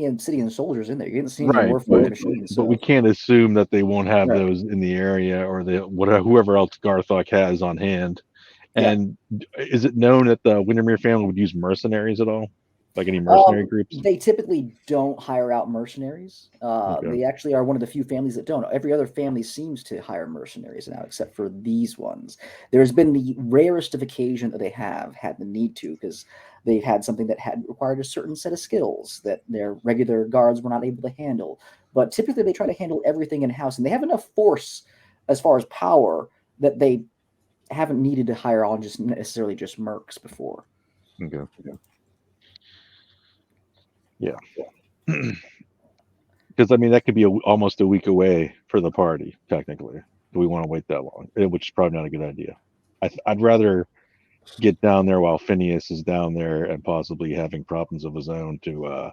obsidian soldiers in there. You didn't see any warforged machines. But we can't assume that they won't have those in the area, or whoever else Garthok has on hand. And is it known that the Wintermere family would use mercenaries at all? Like any mercenary groups? They typically don't hire out mercenaries. They actually are one of the few families that don't. Every other family seems to hire mercenaries now, except for these ones. There's been the rarest of occasion that they have had the need to, because they've had something that had required a certain set of skills that their regular guards were not able to handle. But typically they try to handle everything in-house, and they have enough force as far as power that they haven't needed to hire on just necessarily just mercs before. Okay. Yeah. Because, I mean, that could be almost a week away for the party, technically. Do we want to wait that long? Which is probably not a good idea. I'd rather get down there while Phineas is down there and possibly having problems of his own to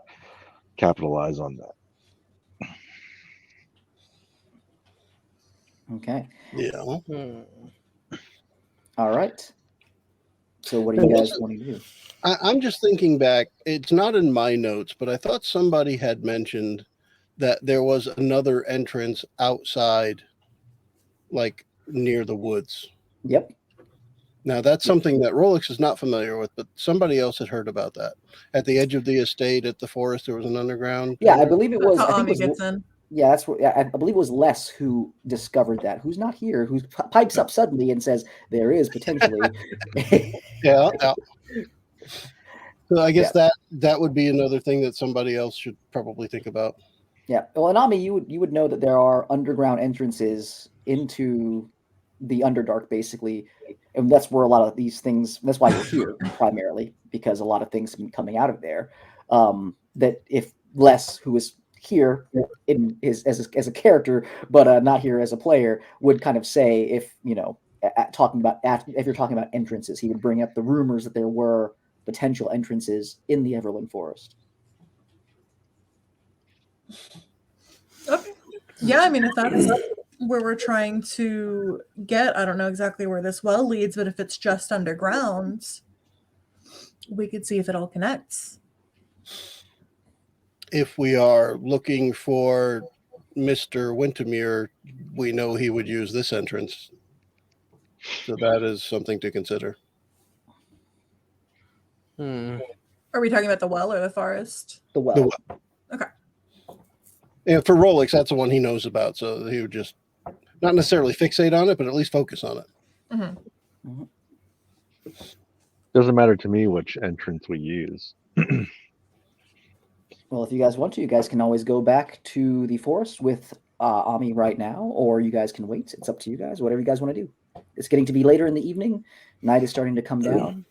capitalize on that. Okay. Yeah. All right. So what do you guys want to do? I'm just thinking back. It's not in my notes, but I thought somebody had mentioned that there was another entrance outside, like near the woods. Yep. Now, that's something that Rolex is not familiar with, but somebody else had heard about that. At the edge of the estate, at the forest, there was an underground. Yeah, I believe it was. Yeah, that's what. I believe it was Les who discovered that. Who's not here? Who pipes up suddenly and says there is potentially. Yeah. So I guess that would be another thing that somebody else should probably think about. Yeah. Well, Anami, you would know that there are underground entrances into the Underdark, basically, and that's where a lot of these things. That's why you're here primarily, because a lot of things have been coming out of there. That if Les, who is here as a character, but not here as a player, would kind of say, if if you're talking about entrances, he would bring up the rumors that there were potential entrances in the Everland Forest. Okay. Yeah, I mean, if that's where we're trying to get, I don't know exactly where this well leads, but if it's just underground, we could see if it all connects. If we are looking for Mr. Wintermere, we know he would use this entrance. So that is something to consider. Hmm. Are we talking about the well or the forest? The well. The well. Okay. And for Rolex, that's the one he knows about. So he would just not necessarily fixate on it, but at least focus on it. Mm-hmm. Doesn't matter to me which entrance we use. Well, if you guys want to, you guys can always go back to the forest with Ami right now, or you guys can wait. It's up to you guys, whatever you guys want to do. It's getting to be later in the evening. Night is starting to come down.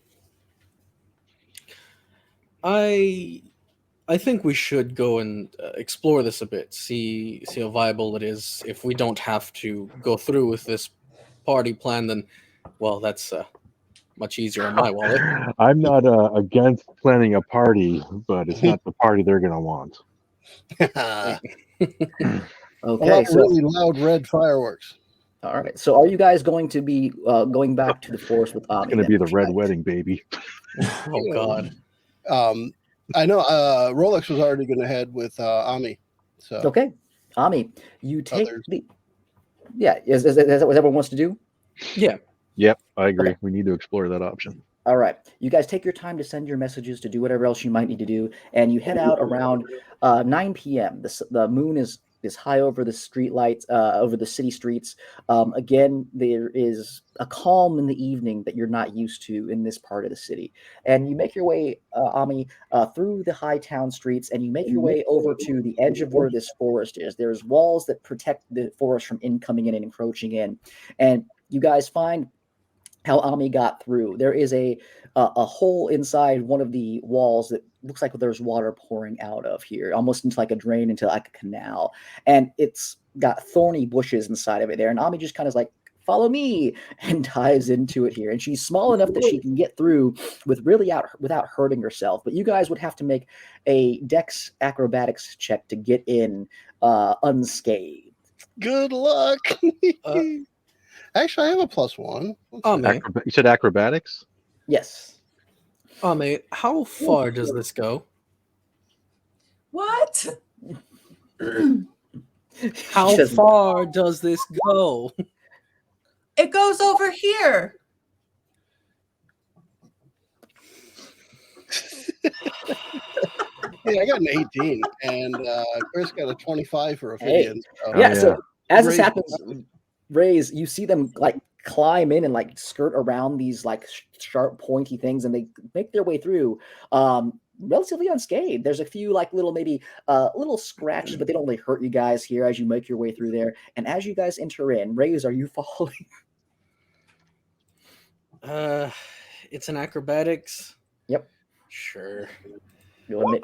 I think we should go and explore this a bit, see how viable it is. If we don't have to go through with this party plan, then, well, that's much easier on my wallet. I'm not against planning a party, but it's not the party they're going to want. Okay, so really loud red fireworks. all right. So, are you guys going to be going back to the forest with Ami? It's going to be the red wedding, baby. Oh God. I know Rolex was already going to head with Ami. So Okay, Ami, you take Others. the. Yeah, is that what everyone wants to do? Yeah. Yep, I agree. Okay. We need to explore that option. All right. You guys take your time to send your messages, to do whatever else you might need to do, and you head out around 9 p.m. The moon is high over the street lights, over the city streets. Again, there is a calm in the evening that you're not used to in this part of the city. And you make your way, Ami, through the high town streets, and you make your way over to the edge of where this forest is. There's walls that protect the forest from incoming in and encroaching in. And you guys find how Ami got through. There is a hole inside one of the walls that looks like there's water pouring out of here, almost into like a drain, into like a canal. And it's got thorny bushes inside of it there. And Ami just kind of like, follow me, and dives into it here. And she's small enough that she can get through without hurting herself. But you guys would have to make a Dex acrobatics check to get in unscathed. good luck. Actually, I have a +1. Ame, You said acrobatics? Yes. Ame, how far does this go? What? How far does this go? It goes over here. Yeah, I got an 18, and Chris got a 25 for Ophidian. So. Yeah, so as this Raise- happens, Rays, you see them like climb in and like skirt around these like sharp, pointy things, and they make their way through relatively unscathed. There's a few like little maybe little scratches, but they don't really hurt you guys here as you make your way through there. And as you guys enter in, Rays, are you following? It's an acrobatics. Yep. Sure. You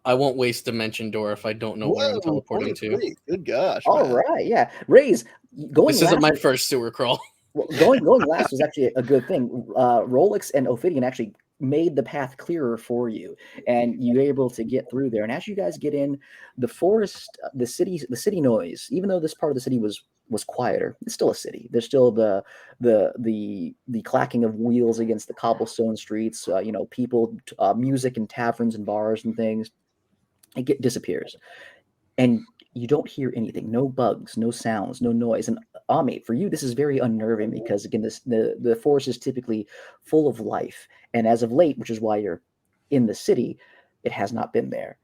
I won't waste dimension door if I don't know where I'm teleporting to. 23. Good gosh. All man. right, yeah. Rays, going This isn't my first sewer crawl. Well, going last was actually a good thing. Rolex and Ophidian actually made the path clearer for you, and you were able to get through there. And as you guys get in, the forest, the city noise, even though this part of the city was quieter, it's still a city. There's still the clacking of wheels against the cobblestone streets. People, music and taverns and bars and things. It disappears, and you don't hear anything. No bugs, no sounds, no noise. And Ami, for you, this is very unnerving because again, the forest is typically full of life, and as of late, which is why you're in the city, it has not been there.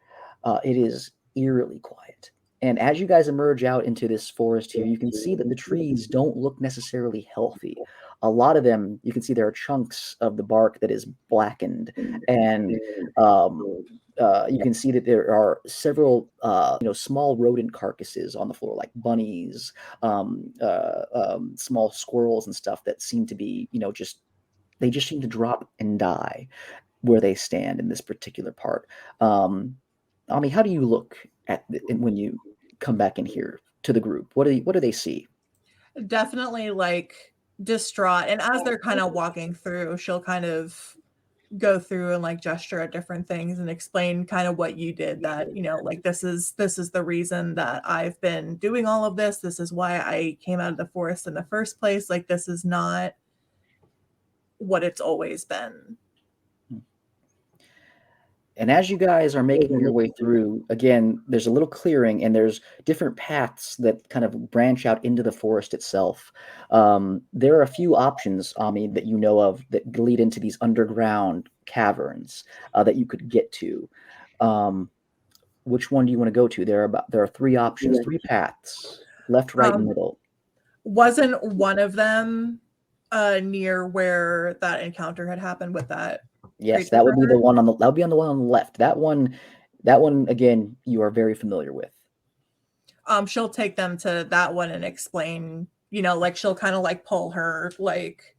It is eerily quiet. And as you guys emerge out into this forest here, you can see that the trees don't look necessarily healthy. A lot of them, you can see there are chunks of the bark that is blackened, and you can see that there are several, small rodent carcasses on the floor, like bunnies, small squirrels and stuff that seem to be, they just seem to drop and die where they stand in this particular part. Ami, how do you look at when you come back in here to the group? What do they see? Definitely like distraught. And as they're kind of walking through, she'll kind of go through and like gesture at different things and explain kind of what you did, that, you know, like this is the reason that I've been doing all of this. This is why I came out of the forest in the first place. Like, this is not what it's always been. And as you guys are making your way through, again, there's a little clearing and there's different paths that kind of branch out into the forest itself. There are a few options, Ami, that you know of that lead into these underground caverns that you could get to. Which one do you want to go to? There are three options, three paths, left, right, and middle. Wasn't one of them near where that encounter had happened with that? Yes, that would be the one on the that would be on the one on the left. That one again, you are very familiar with. She'll take them to that one and explain, you know, like she'll kind of like pull her like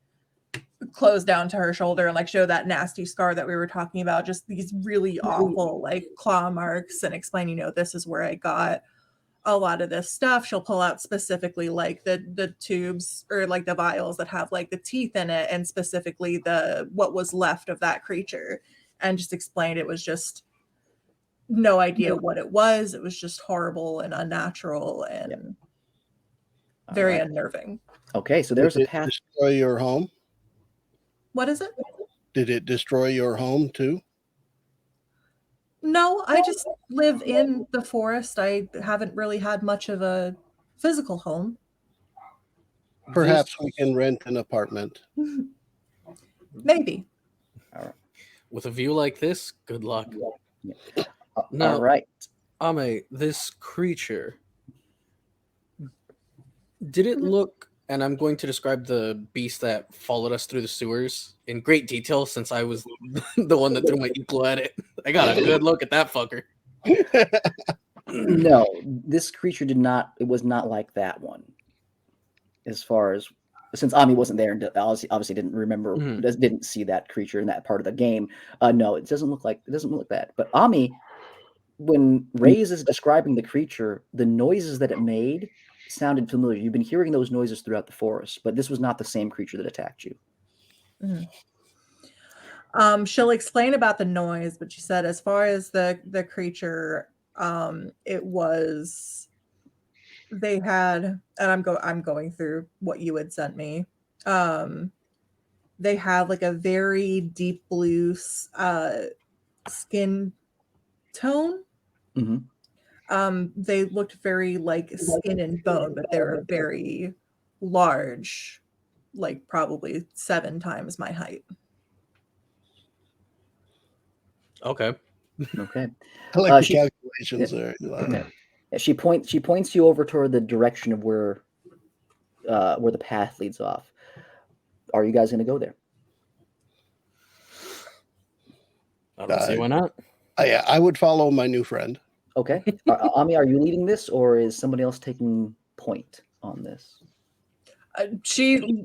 clothes down to her shoulder and like show that nasty scar that we were talking about, just these really awful like claw marks, and explain, you know, this is where I got a lot of this stuff. She'll pull out specifically like the tubes or like the vials that have like the teeth in it, and specifically what was left of that creature, and just explain it was just no idea what it was. It was just horrible and unnatural and very unnerving. Okay, so there's a path. Did it destroy your home? What is it? Did it destroy your home too? No, I just live in the forest. I haven't really had much of a physical home. Perhaps we can rent an apartment. Maybe. All right. With a view like this, good luck. Yeah. Now, all right. Ame, this creature, did it look, and I'm going to describe the beast that followed us through the sewers in great detail since I was the one that threw my equal at it. I got a good look at that fucker. No, this creature it was not like that one. As far as, since Ami wasn't there and obviously didn't remember, didn't see that creature in that part of the game. No, it doesn't look like that. But Ami, when Reyes is describing the creature, the noises that it made sounded familiar. You've been hearing those noises throughout the forest, but this was not the same creature that attacked you. She'll explain about the noise, but she said as far as the creature, it was, they had, and I'm going through what you had sent me. They had like a very deep blue skin tone. They looked very like skin and bone, but they were very large, like probably 7 times my height. Okay. I like the calculations there. Yeah. She points you over toward the direction of where the path leads off. Are you guys going to go there? I don't see why not. I would follow my new friend. Okay. Ami, are you leading this, or is somebody else taking point on this?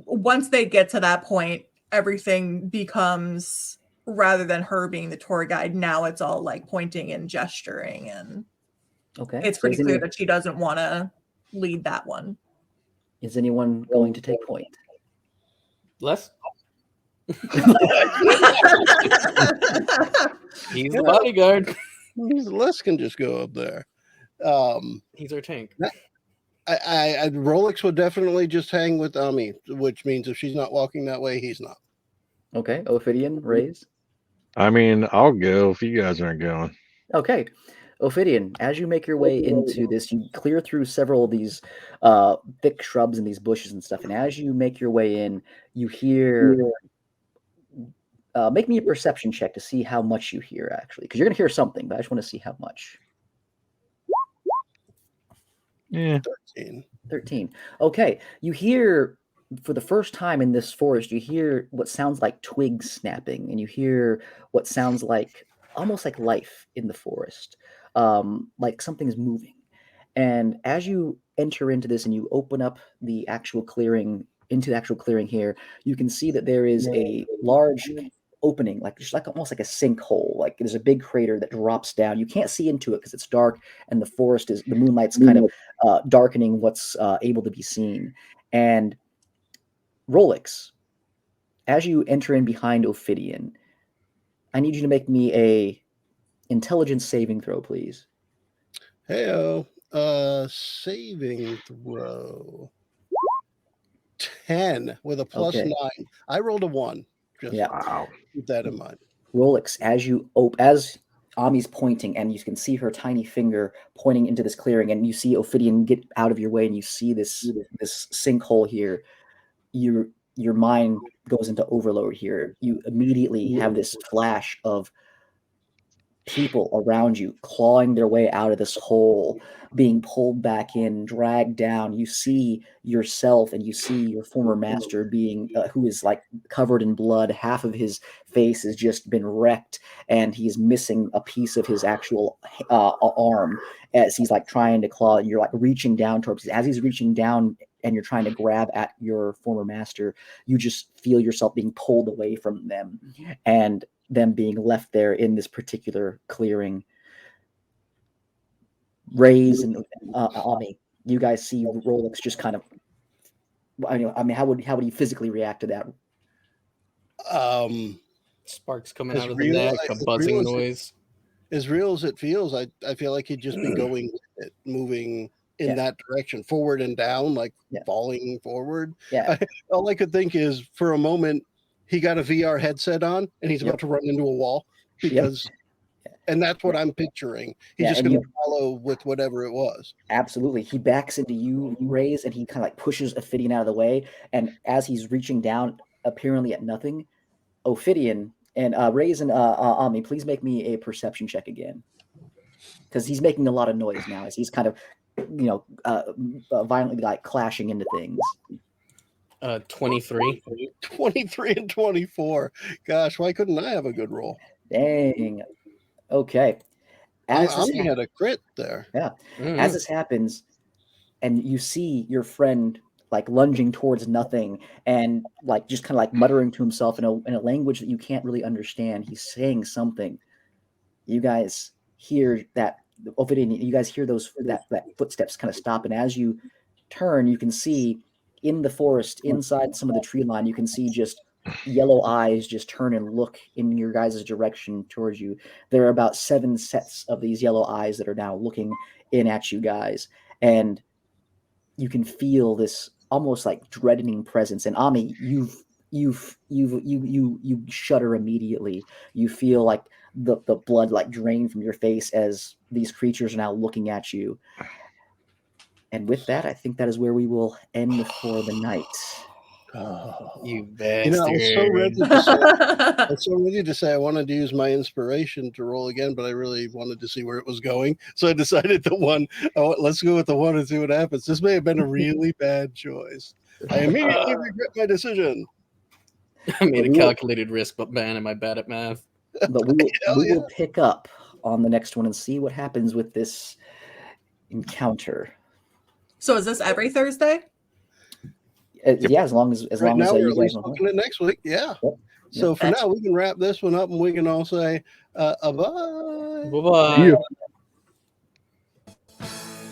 Once they get to that point, everything becomes, rather than her being the tour guide, now it's all like pointing and gesturing, and it's pretty clear that she doesn't want to lead that one. Is anyone going to take point? Les? He's the bodyguard. Les can just go up there. He's our tank. Rolex would definitely just hang with Ami, which means if she's not walking that way, he's not. Okay. Ophidian, Reyes? I mean, I'll go if you guys aren't going. Okay. Ophidian, as you make your way into this, you clear through several of these thick shrubs and these bushes and stuff. And as you make your way in, you hear... make me a perception check to see how much you hear, actually. Because you're going to hear something, but I just want to see how much. Yeah. 13. Okay. You hear, for the first time in this forest, you hear what sounds like twigs snapping, and you hear what sounds like almost like life in the forest, like something's moving. And as you enter into this and you open up the actual clearing, here, you can see that there is a large opening, like almost like a sinkhole. Like there's a big crater that drops down. You can't see into it because it's dark, and the moonlight's kind of darkening what's able to be seen. And Rolex, as you enter in behind Ophidian, I need you to make me a intelligence saving throw, please. Heyo. Saving throw. 10 with a plus Okay. 9. I rolled a 1. Just Yeah. Wow. keep that in mind. Rolex, as Ami's pointing, and you can see her tiny finger pointing into this clearing, and you see Ophidian get out of your way, and you see this sinkhole here. Your mind goes into overload here. You immediately have this flash of people around you clawing their way out of this hole, being pulled back in, dragged down. You see yourself and you see your former master being who is like covered in blood. Half of his face has just been wrecked, and he's missing a piece of his actual arm as he's like trying to claw. You're like reaching down towards, as he's reaching down and you're trying to grab at your former master, you just feel yourself being pulled away from them, and them being left there in this particular clearing. Raze and Ami, you guys see Rolex just kind of. I mean, how would he physically react to that? Sparks coming As out of the real- neck, as a buzzing real as- noise. As real as it feels, I feel like he'd just be going, moving in that direction, forward and down, like falling forward. Yeah. All I could think is for a moment, he got a VR headset on and he's about to run into a wall because, and that's what I'm picturing. He's just going to follow with whatever it was. Absolutely. He backs into you, Raze, and he kind of like pushes Ophidian out of the way. And as he's reaching down, apparently at nothing, Ophidian and Raze and Ami, please make me a perception check again. Because he's making a lot of noise now as he's kind of, violently like clashing into things. 23. 23 and 24. Gosh, why couldn't I have a good roll? Dang. Okay. Ami had a crit there. Yeah. As this happens, and you see your friend like lunging towards nothing and like just kind of like muttering to himself in a language that you can't really understand. He's saying something. You guys hear that. You guys hear those that footsteps kind of stop, and as you turn, you can see in the forest, inside some of the tree line, you can see just yellow eyes just turn and look in your guys' direction towards you. There are about 7 sets of these yellow eyes that are now looking in at you guys, and you can feel this almost like dreading presence. And Ami, you shudder immediately. You feel like the blood like drain from your face as these creatures are now looking at you. And with that, I think that is where we will end for the night. You bastard. I was so ready to say I wanted to use my inspiration to roll again, but I really wanted to see where it was going. So I decided let's go with the 1 and see what happens. This may have been a really bad choice. I immediately regret my decision. I made a calculated risk, but man, am I bad at math. But we will pick up on the next one and see what happens with this encounter. So is this every Thursday? Yeah, as long as now you we're guys at least want looking at next week. Yeah. Yep. So for now, we can wrap this one up, and we can all say bye. Bye-bye.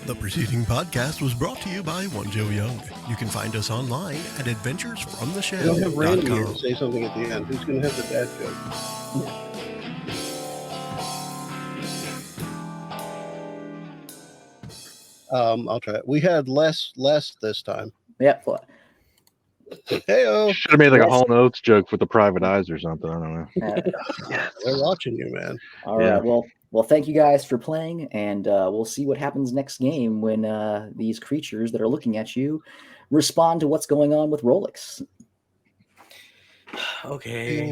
The preceding podcast was brought to you by One Joe Young. You can find us online at adventuresfromtheshed.com. We'll have Randy here to say something at the end. Who's going to have the dad joke? I'll try it. We had less this time. Yeah. Hey-o. Should have made like a Hall Notes joke with the private eyes or something. I don't know. They're watching you, man. All right. Well, thank you guys for playing, and we'll see what happens next game when these creatures that are looking at you respond to what's going on with Rolex. Okay.